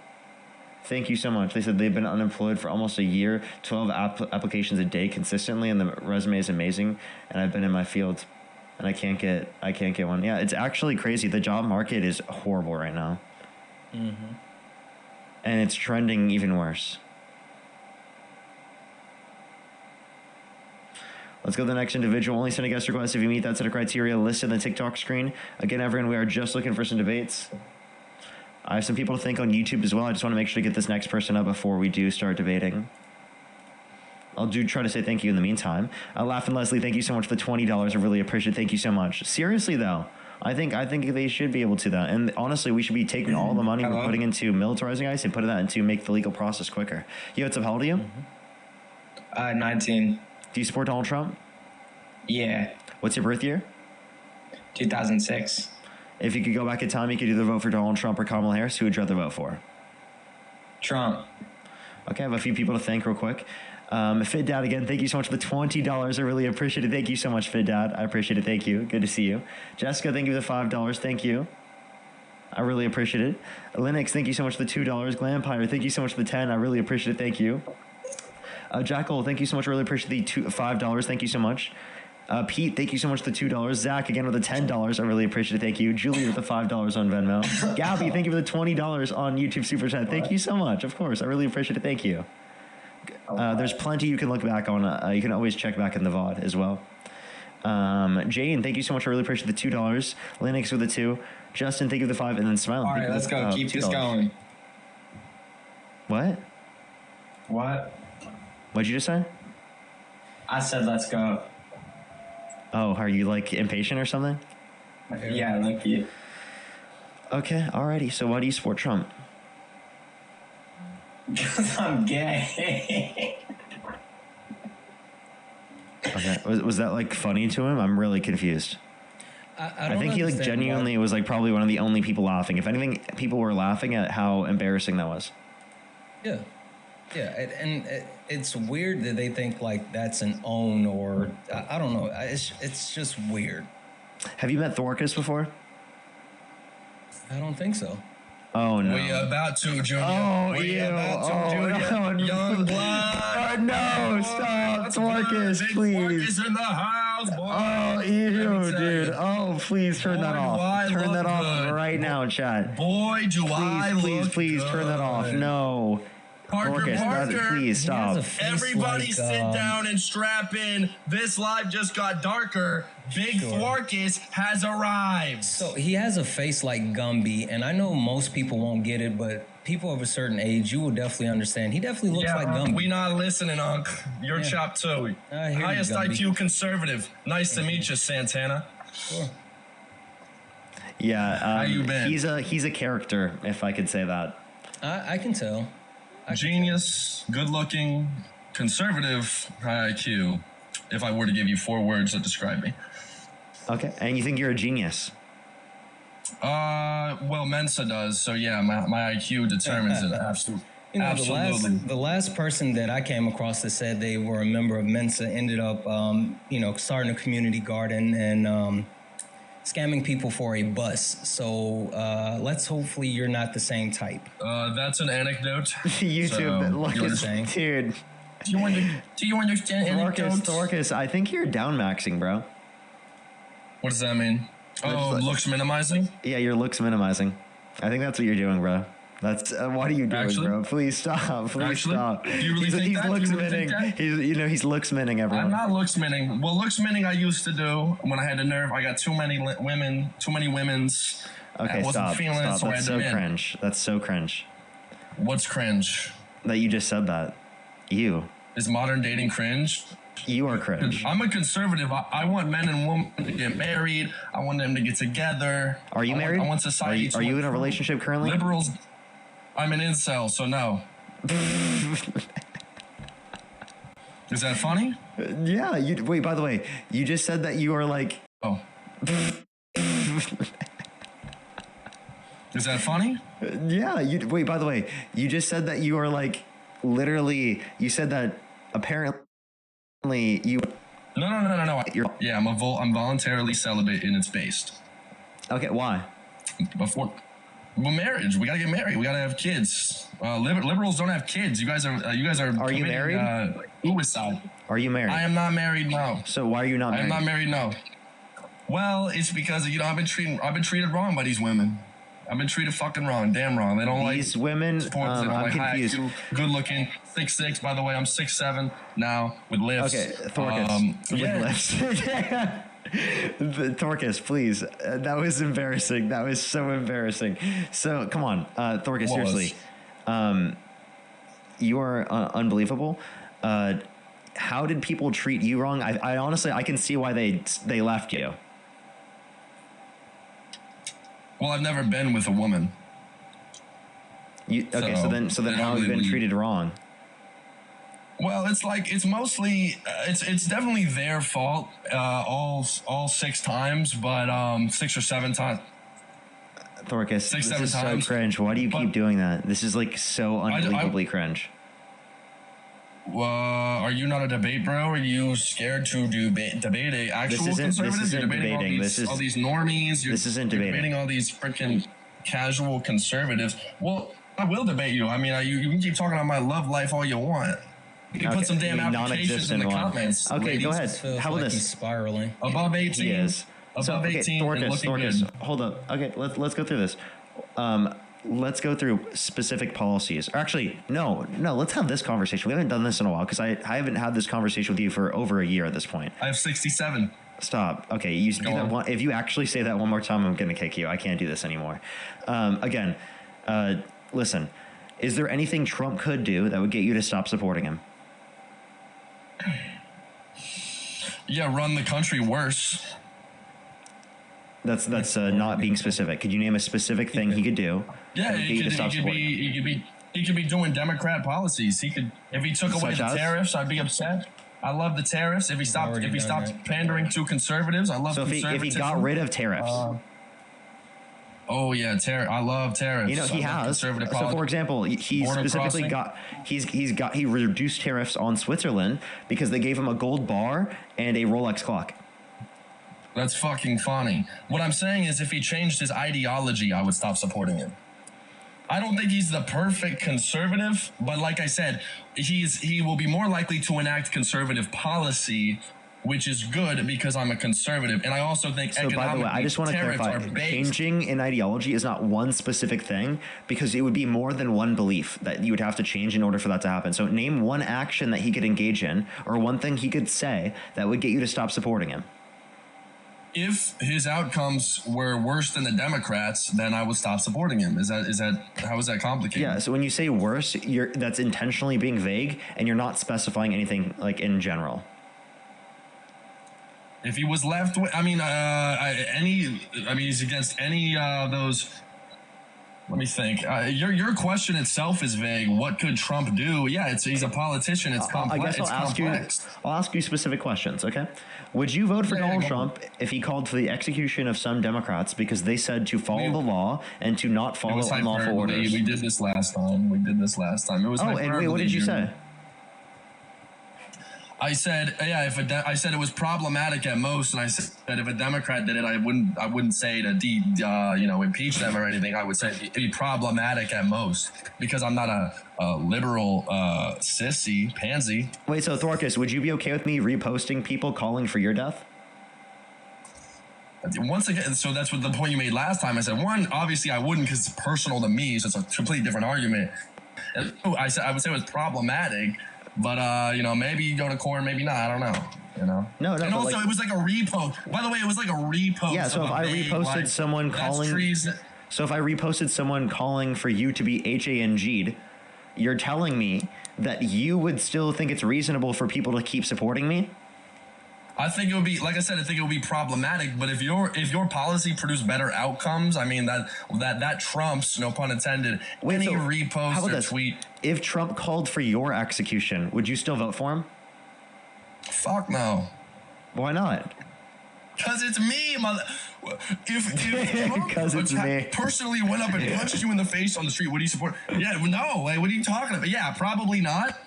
Thank you so much. They said they've been unemployed for almost a year, 12 applications a day consistently, and the resume is amazing. And I've been in my field, and I can't get one. Yeah, it's actually crazy. The job market is horrible right now, and it's trending even worse. Let's go to the next individual. Only send a guest request if you meet that set of criteria listed in the TikTok screen. Again, everyone, we are just looking for some debates. I have some people to thank on YouTube as well. I just want to make sure to get this next person up before we do start debating. I'll try to say thank you in the meantime. Laugh and Leslie, thank you so much for the $20. I really appreciate it. Thank you so much. Seriously, though, I think they should be able to that. And honestly, we should be taking all the money we're putting into militarizing ICE and putting that into make the legal process quicker. Yo, what's up? How old are you? 19. Do you support Donald Trump? Yeah. What's your birth year? 2006. If you could go back in time, you could either vote for Donald Trump or Kamala Harris. Who would you rather vote for? Trump. Okay, I have a few people to thank real quick. Fit Dad, again, thank you so much for the $20. I really appreciate it. Thank you so much, Fit Dad. I appreciate it. Thank you. Good to see you. Jessica, thank you for the $5. Thank you. I really appreciate it. Linux, thank you so much for the $2. Glampire, thank you so much for the 10. I really appreciate it. Thank you. Jackal, thank you so much. I really appreciate the $5. Thank you so much. Pete, thank you so much for the $2. Zach, again, with the $10. I really appreciate it. Thank you. Julie with the $5 on Venmo. Gabby, thank you for the $20 on YouTube Super Chat. Thank you so much. Of course, I really appreciate it. Thank you. There's plenty you can look back on. You can always check back in the VOD as well. Jane, thank you so much. I really appreciate the $2. Linux with the 2. Justin, thank you for the 5. And then Smile. All right, let's go. Keep this going. What? What'd you just say? I said let's go. Oh, are you like impatient or something? Yeah, look you. Okay, alrighty. So why do you support Trump? Because I'm gay. Okay, was that like funny to him? I'm really confused. I think he like genuinely was like probably one of the only people laughing. If anything, people were laughing at how embarrassing that was. Yeah. Yeah, and it's weird that they think like that's an own or I don't know. It's just weird. Have you met Thorkus before? I don't think so. Oh no. We about to, Junior. Oh, we ew. about to, Junior. No. Young blood. Oh, no, stop, Thorkus, please. Thorkus in the house, boy. Oh, ew, dude. Oh, please turn that off. Turn that off right now, chat. Boy, do I look Please good. turn that off. No. Parker, Please stop. Everybody sit down and strap in. This live just got darker. Big Thorkus has arrived. So he has a face like Gumby, and I know most people won't get it, but people of a certain age, you will definitely understand. He definitely looks like Gumby. We not listening, Unc. You're chopped too. Highest IQ conservative. Nice to meet you, Santana. Sure. Yeah, how you been? He's a character, if I could say that. I can tell. Genius, good looking, conservative, high IQ. If I were to give you 4 words that describe me. Okay, and you think you're a genius? Well, Mensa does. So yeah, my IQ determines it. Absolutely. You know, Absolutely. the last person that I came across that said they were a member of Mensa ended up, starting a community garden and scamming people for a bus. So let's hopefully you're not the same type. That's an anecdote. YouTube, look, dude. Do you understand anecdotes? Thorkus, I think you're down maxing, bro. What does that mean? Oh, looks minimizing? Yeah, you're looks minimizing. I think that's what you're doing, bro. That's what are you doing, bro? Please stop. Please stop. Do you really think he's that? looks Do you really minning. think that? He's looks minning everyone. I'm not looks minning. Well, looks minning I used to do when I had the nerve. I got too many women's. Okay, I wasn't stop. feeling it, so I That's had so them in. cringe. That's so cringe. What's cringe? That you just said that. You. Is modern dating cringe? You are cringe. I'm a conservative. I want men and women to get married. I want them to get together. Are you married? I want society to Are you in a improve. relationship currently? Liberals. I'm an incel, so no. Is that funny? Yeah. Wait. By the way, you just said that you are like. Oh. Is that funny? Yeah. Wait. By the way, you just said that you are like literally. You said that apparently you. No. I'm voluntarily celibate, and it's based. Okay. Why? Well, marriage. We gotta get married. We gotta have kids. Liberals don't have kids. You guys are. Are you married? Suicide. Are you married? I am not married. No. So why are you not married? I am not married. No. Well, it's because I've been treated wrong by these women. I've been treated fucking wrong. Damn wrong. They don't these women. I'm confused. Good looking. 6'6". By the way, I'm 6'7" now with lifts. Okay, Thorkus. With lifts. Thorkus, please. That was embarrassing. That was so embarrassing. So come on, Thorkus. Seriously, you are unbelievable. How did people treat you wrong? I honestly, I can see why they left you. Well, I've never been with a woman. So then how have you been treated wrong? Well, it's mostly it's definitely their fault all 6 times, but 6 or 7 times. Thorkus, this is times. so cringe. Why do you keep doing that? This is like so unbelievably cringe. Are you not a debate bro? Are you scared to debate a actual conservative? This isn't You're debating debating. all these normies. This isn't debating. Debating all these freaking casual conservatives. Well, I will debate you. I mean, you can keep talking about my love life all you want. You can put some damn applications in the comments. Okay, ladies. go ahead. How about He's this? spiraling. Above 18. He is. Above 18 and looking good. Hold up. Okay, let's go through this. Let's go through specific policies. Or actually, no. Let's have this conversation. We haven't done this in a while because I haven't had this conversation with you for over a year at this point. I have 67. Stop. Okay, you do that one. If you actually say that one more time, I'm gonna kick you. I can't do this anymore. Again, listen. Is there anything Trump could do that would get you to stop supporting him? Yeah, run the country worse. That's not being specific. Could you name a specific thing he could do? Yeah, that would get you to stop supporting him? he could be doing Democrat policies. He could, if he took away the tariffs, I'd be upset. I love the tariffs. If he stopped pandering to conservatives, I love conservatism. So if he got rid of tariffs. Oh yeah, I love tariffs. You know, he has. So for example, he specifically he reduced tariffs on Switzerland because they gave him a gold bar and a Rolex clock. That's fucking funny. What I'm saying is if he changed his ideology, I would stop supporting him. I don't think he's the perfect conservative, but like I said, he will be more likely to enact conservative policy, which is good because I'm a conservative. And I also think economically, by the way, I just want to clarify, changing an ideology is not one specific thing because it would be more than one belief that you would have to change in order for that to happen. So name one action that he could engage in or one thing he could say that would get you to stop supporting him. If his outcomes were worse than the Democrats, then I would stop supporting him. Is that how is that complicated? Yeah. So when you say worse, that's intentionally being vague, and you're not specifying anything like in general. If he was left, he's against any of those. Let me think. Your question itself is vague. What could Trump do? Yeah, he's a politician. It's complex. I guess I'll ask you specific questions, okay? Would you vote for Donald Trump if he called for the execution of some Democrats because they said to follow the law and to not follow unlawful orders? We did this last time. It was and wait, what did you say? I said, I said it was problematic at most, and I said if a Democrat did it, I wouldn't say to impeach them or anything. I would say it'd be problematic at most because I'm not a liberal sissy pansy. Wait, so Thorkus, would you be okay with me reposting people calling for your death? Once again, so that's what the point you made last time. I said, one, obviously I wouldn't because it's personal to me, so it's a completely different argument. And two, I would say it was problematic. But maybe you go to court, maybe not. I don't know. No. And also, it was like a repost. By the way, it was like a repost. Yeah. So if I reposted someone calling, so if I reposted someone calling for you to be HANG'd, you're telling me that you would still think it's reasonable for people to keep supporting me? I think it would be, like I said, I think it would be problematic. But if your policy produced better outcomes, I mean that trumps, no pun intended, any repost or tweet. If Trump called for your execution, would you still vote for him? Fuck no. Why not? Because it's me, mother. If because it's me. Personally went up and punched you in the face on the street, would you support? Yeah, no. Like, what are you talking about? Yeah, probably not.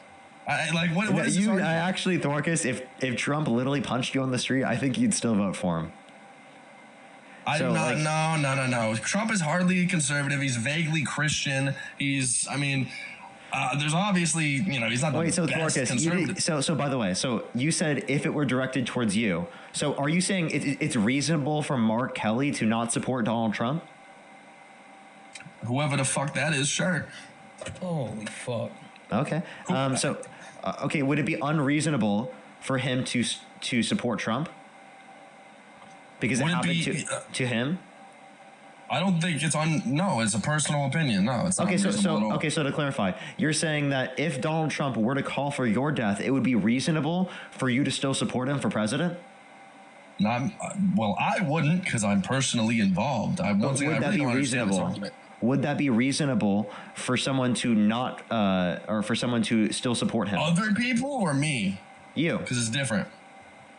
What is this? Actually, Thorkus, if Trump literally punched you on the street, I think you'd still vote for him. No. Trump is hardly conservative. He's vaguely Christian. There's obviously, he's not the best conservative. So by the way, so you said if it were directed towards you. So are you saying it's reasonable for Mark Kelly to not support Donald Trump? Whoever the fuck that is, sure. Holy fuck. Okay. Would it be unreasonable for him to support Trump? Because it happened to him? I don't think it's it's a personal opinion. No, it's not. So to clarify, you're saying that if Donald Trump were to call for your death, it would be reasonable for you to still support him for president? I wouldn't because I'm personally involved. Would that be reasonable? Would that be reasonable for someone to not, or for someone to still support him? Other people or me? You. Because it's different.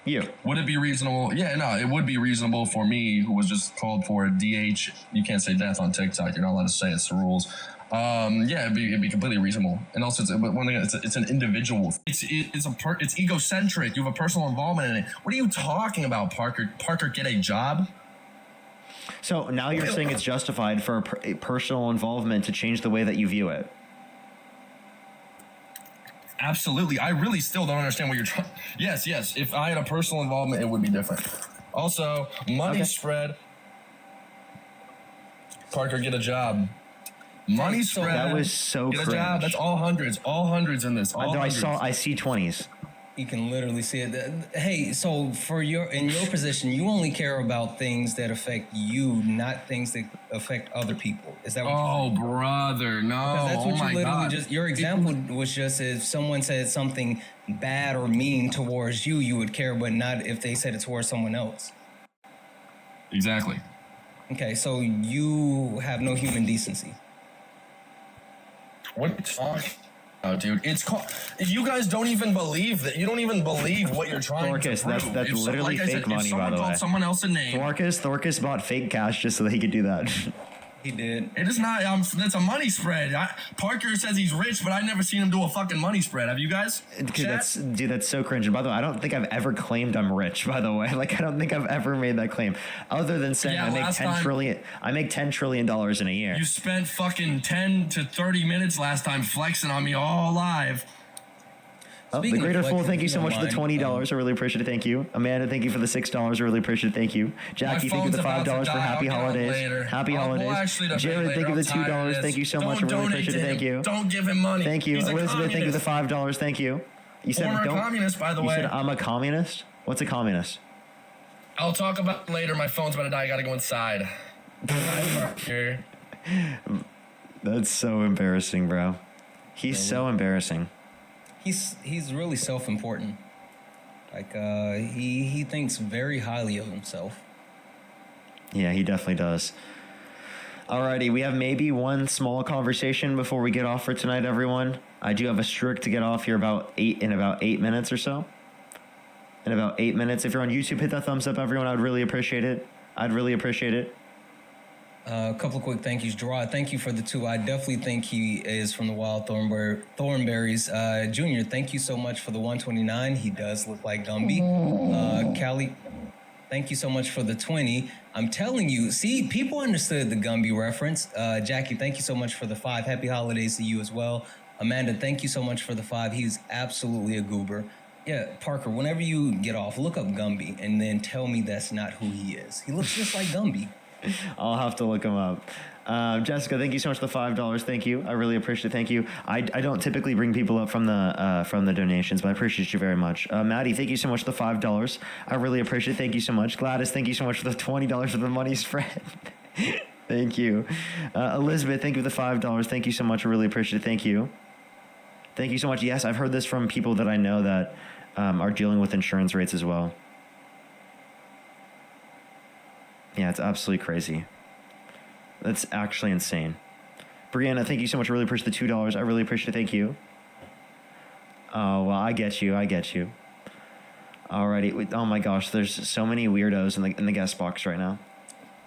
You. Would it be reasonable? Yeah, no, it would be reasonable for me, who was just called for a DH. You can't say death on TikTok. You're not allowed to say it. It's the rules. It'd be completely reasonable. And also, it's an individual. It's egocentric. You have a personal involvement in it. What are you talking about, Parker? Parker, get a job? So now you're saying it's justified for a personal involvement to change the way that you view it. Absolutely. I really still don't understand what you're trying. Yes. If I had a personal involvement, it would be different. Also, money spread. Parker, get a job. Money spread. That was so get cringe. A job. That's all hundreds. All hundreds in this. I see 20s. You can literally see it. Hey, so in your position, you only care about things that affect you, not things that affect other people. Is that what you're saying? Oh, brother, no. Because that's what you literally just. Your example was just if someone said something bad or mean towards you, you would care, but not if they said it towards someone else. Exactly. Okay, so you have no human decency. What are you talking? Oh, dude, it's called. You guys don't even believe that. You don't even believe what you're trying to prove. That's literally fake money, by the way. Someone else a name. Thorkus bought fake cash just so that he could do that. He did. It is not. That's a money spread. Parker says he's rich, but I've never seen him do a fucking money spread. Have you guys? That's so cringe. And by the way, I don't think I've ever claimed I'm rich. By the way, I don't think I've ever made that claim, other than saying I make $10 trillion in a year. You spent fucking 10 to 30 minutes last time flexing on me all live. The Greater Fool, thank you so much for the $20. I really appreciate it. Thank you. Amanda, thank you for the $6. I really appreciate it. Thank you. Jackie, thank you for the $5 for happy holidays. Happy holidays. Jared, thank you for the $2. Thank you so much. I really appreciate it. Thank you. Don't give him money. Thank you. Elizabeth, thank you for the $5. Thank you. You said I'm a communist, by the way. You said I'm a communist? What's a communist? I'll talk about it later. My phone's about to die. I gotta go inside. That's so embarrassing, bro. He's so embarrassing. He's really self-important. He thinks very highly of himself. Yeah, he definitely does. Alrighty, we have maybe one small conversation before we get off for tonight, everyone. I do have a strict to get off here in about 8 minutes or so. In about 8 minutes. If you're on YouTube, hit that thumbs up, everyone. I'd really appreciate it. I'd really appreciate it. A couple of quick thank yous. Gerard, thank you for the 2. I definitely think he is from the Wild Thornberries. Junior, thank you so much for the 129. He does look like Gumby. Callie, thank you so much for the 20. I'm telling you, see, people understood the Gumby reference. Jackie, thank you so much for the 5. Happy holidays to you as well. Amanda, thank you so much for the 5. He's absolutely a goober. Yeah, Parker, whenever you get off, look up Gumby and then tell me that's not who he is. He looks just like Gumby. I'll have to look him up. Jessica, thank you so much for the $5. Thank you. I really appreciate it. Thank you. I don't typically bring people up from the donations, but I appreciate you very much. Maddie, thank you so much for the $5. I really appreciate it. Thank you so much. Gladys, thank you so much for the $20 for the money spread. Thank you. Elizabeth, thank you for the $5. Thank you so much. I really appreciate it. Thank you. Thank you so much. Yes, I've heard this from people that I know that are dealing with insurance rates as well. Yeah, it's absolutely crazy. That's actually insane. Brianna, thank you so much. I really appreciate the $2. I really appreciate it. Thank you. Oh, well, I get you. Alrighty. Oh my gosh, there's so many weirdos in the guest box right now.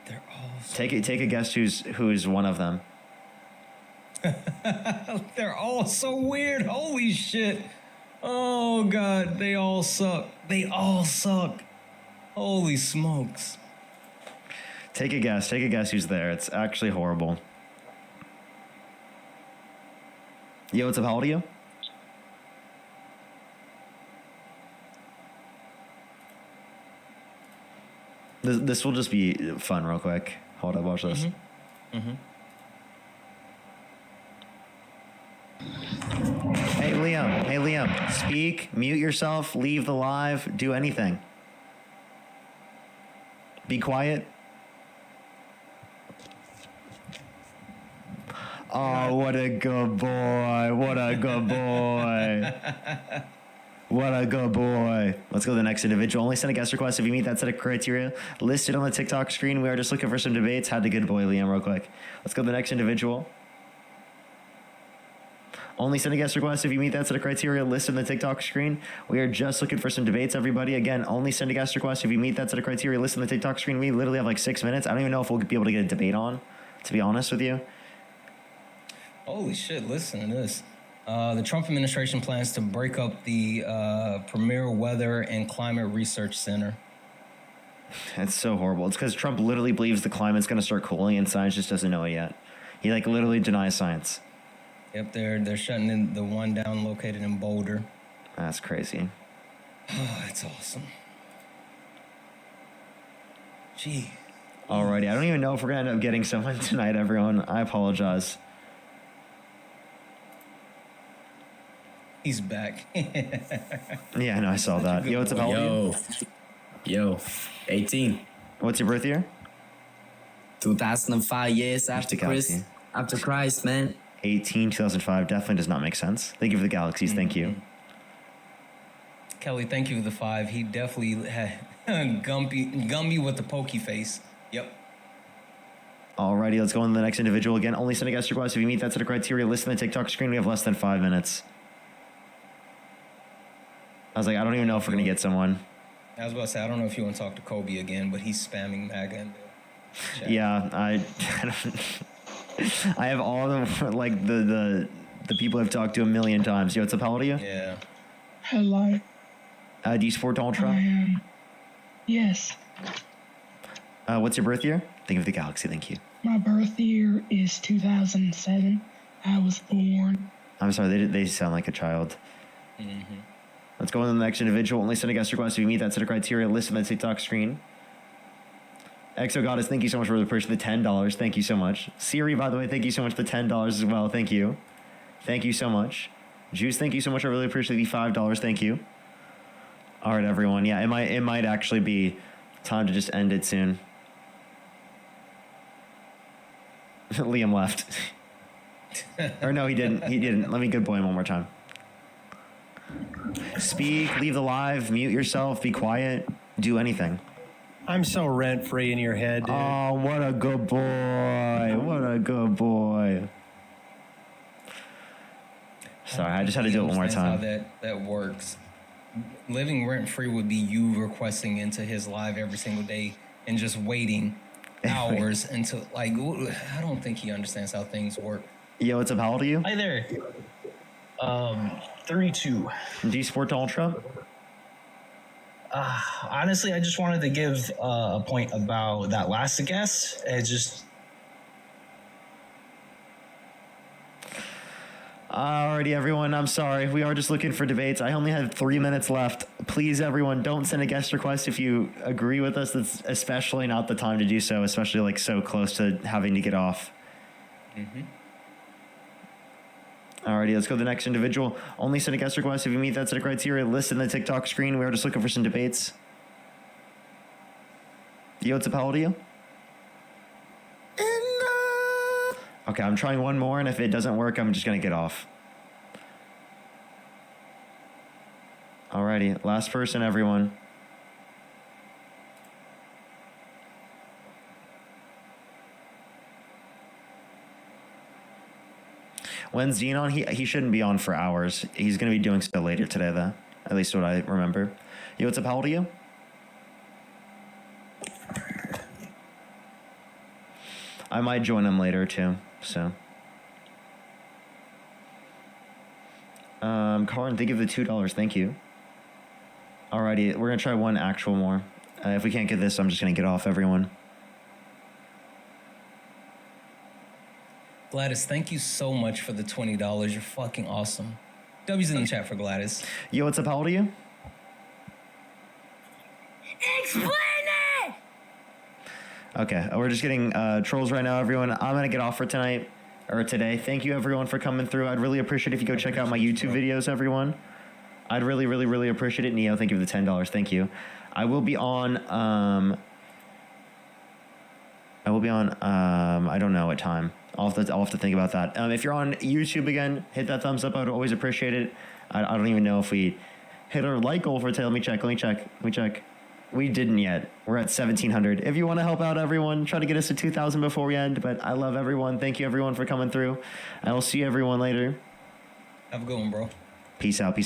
They're all so take a guess who's one of them. They're all so weird. Holy shit. Oh god, they all suck. Holy smokes. Take a guess who's there. It's actually horrible. Yo, what's up? How old are you? This will just be fun real quick. Hold up, watch this. Hey Liam, speak, mute yourself, leave the live, do anything. Be quiet. Oh, what a good boy. What a good boy. Let's go to the next individual. Only send a guest request if you meet that set of criteria listed on the TikTok screen. We are just looking for some debates. Had the good boy, Liam, real quick. Let's go to the next individual. Only send a guest request if you meet that set of criteria listed on the TikTok screen. We are just looking for some debates, everybody. Again, only send a guest request if you meet that set of criteria listed on the TikTok screen. We literally have like 6 minutes. I don't even know if we'll be able to get a debate on, to be honest with you. Holy shit, listen to this. The Trump administration plans to break up the Premier Weather and Climate Research Center. That's so horrible. It's because Trump literally believes the climate's going to start cooling and science just doesn't know it yet. He like literally denies science. Yep, they're shutting in the one down located in Boulder. That's crazy. Oh, that's awesome. Gee. Alrighty, I don't even know if we're going to end up getting someone tonight, everyone. I apologize. He's back. Yeah, I know, I saw that. Yo, what's up, how old are you? Yo, 18. What's your birth year? 2005 years after Christ, man. 2005 definitely does not make sense. Thank you for the galaxies. Thank you. Kelly, thank you for the 5. He definitely had Gumby with the pokey face. Yep. Alrighty, let's go on to the next individual. Again, only send a guest request if you meet that set of criteria listed on the TikTok screen. We have less than 5 minutes. I was like, I don't even know if we're going to get someone. I was about to say, I don't know if you want to talk to Kobe again, but he's spamming Maga in the chat. Yeah, I have all of like the people I've talked to a million times. Yo, what's up? How old are you? Yeah. Hello. Do you support Donald Trump? Yes. What's your birth year? Think of the galaxy. Thank you. My birth year is 2007. I was born. I'm sorry, they sound like a child. Let's go on to the next individual. Only send a guest request if you meet that set of criteria listed on the TikTok screen. Exo Goddess, thank you so much for the push for the $10. Thank you so much. Siri, by the way, thank you so much for the $10 as well. Thank you. Thank you so much. Juice, thank you so much. I really appreciate the $5. Thank you. All right, everyone. Yeah, it might actually be time to just end it soon. Liam left. Or no, he didn't. Let me good boy him one more time. Speak, leave the live, mute yourself, be quiet, do anything. I'm so rent free in your head, dude. Oh, what a good boy. What a good boy. Sorry, I just had to do it one more Understands time. How that works. Living rent free would be you requesting into his live every single day and just waiting hours until like I don't think he understands how things work. Yo, what's up? How old are you? Hi there. 32. Do you support Donald Trump? Honestly, I just wanted to give a point about that last guess. It just. Alrighty, everyone. I'm sorry. We are just looking for debates. I only have 3 minutes left. Please, everyone, don't send a guest request if you agree with us. That's especially not the time to do so, especially like so close to having to get off. Mm-hmm. Alrighty, let's go to the next individual. Only send a guest request if you meet that set of criteria listed in the TikTok screen. We are just looking for some debates. Yo, what's up? How old are you? Okay, I'm trying one more, and if it doesn't work, I'm just going to get off. Alrighty, last person, everyone. When's Dean on? He shouldn't be on for hours. He's going to be doing so later today, though. At least what I remember. Yo, what's up? How old are you? I might join him later, too. So. Colin, thank you for the $2. Thank you. Alrighty, we're going to try one actual more. If we can't get this, I'm just going to get off, everyone. Gladys, thank you so much for the $20. You're fucking awesome. W's in the chat for Gladys. Yo, what's up? How old are you? Explain it! Okay, we're just getting trolls right now, everyone. I'm going to get off for tonight, or today. Thank you, everyone, for coming through. I'd really appreciate if you go check out my YouTube videos, everyone. I'd really, really, really appreciate it. Neo, thank you for the $10. Thank you. I will be on, I don't know what time. I'll have to think about that. If you're on YouTube again, hit that thumbs up. I would always appreciate it. I don't even know if we hit our like goal for today. Let me check. We didn't yet. We're at 1,700. If you want to help out, everyone, try to get us to 2,000 before we end. But I love everyone. Thank you, everyone, for coming through. I will see everyone later. Have a good one, bro. Peace out.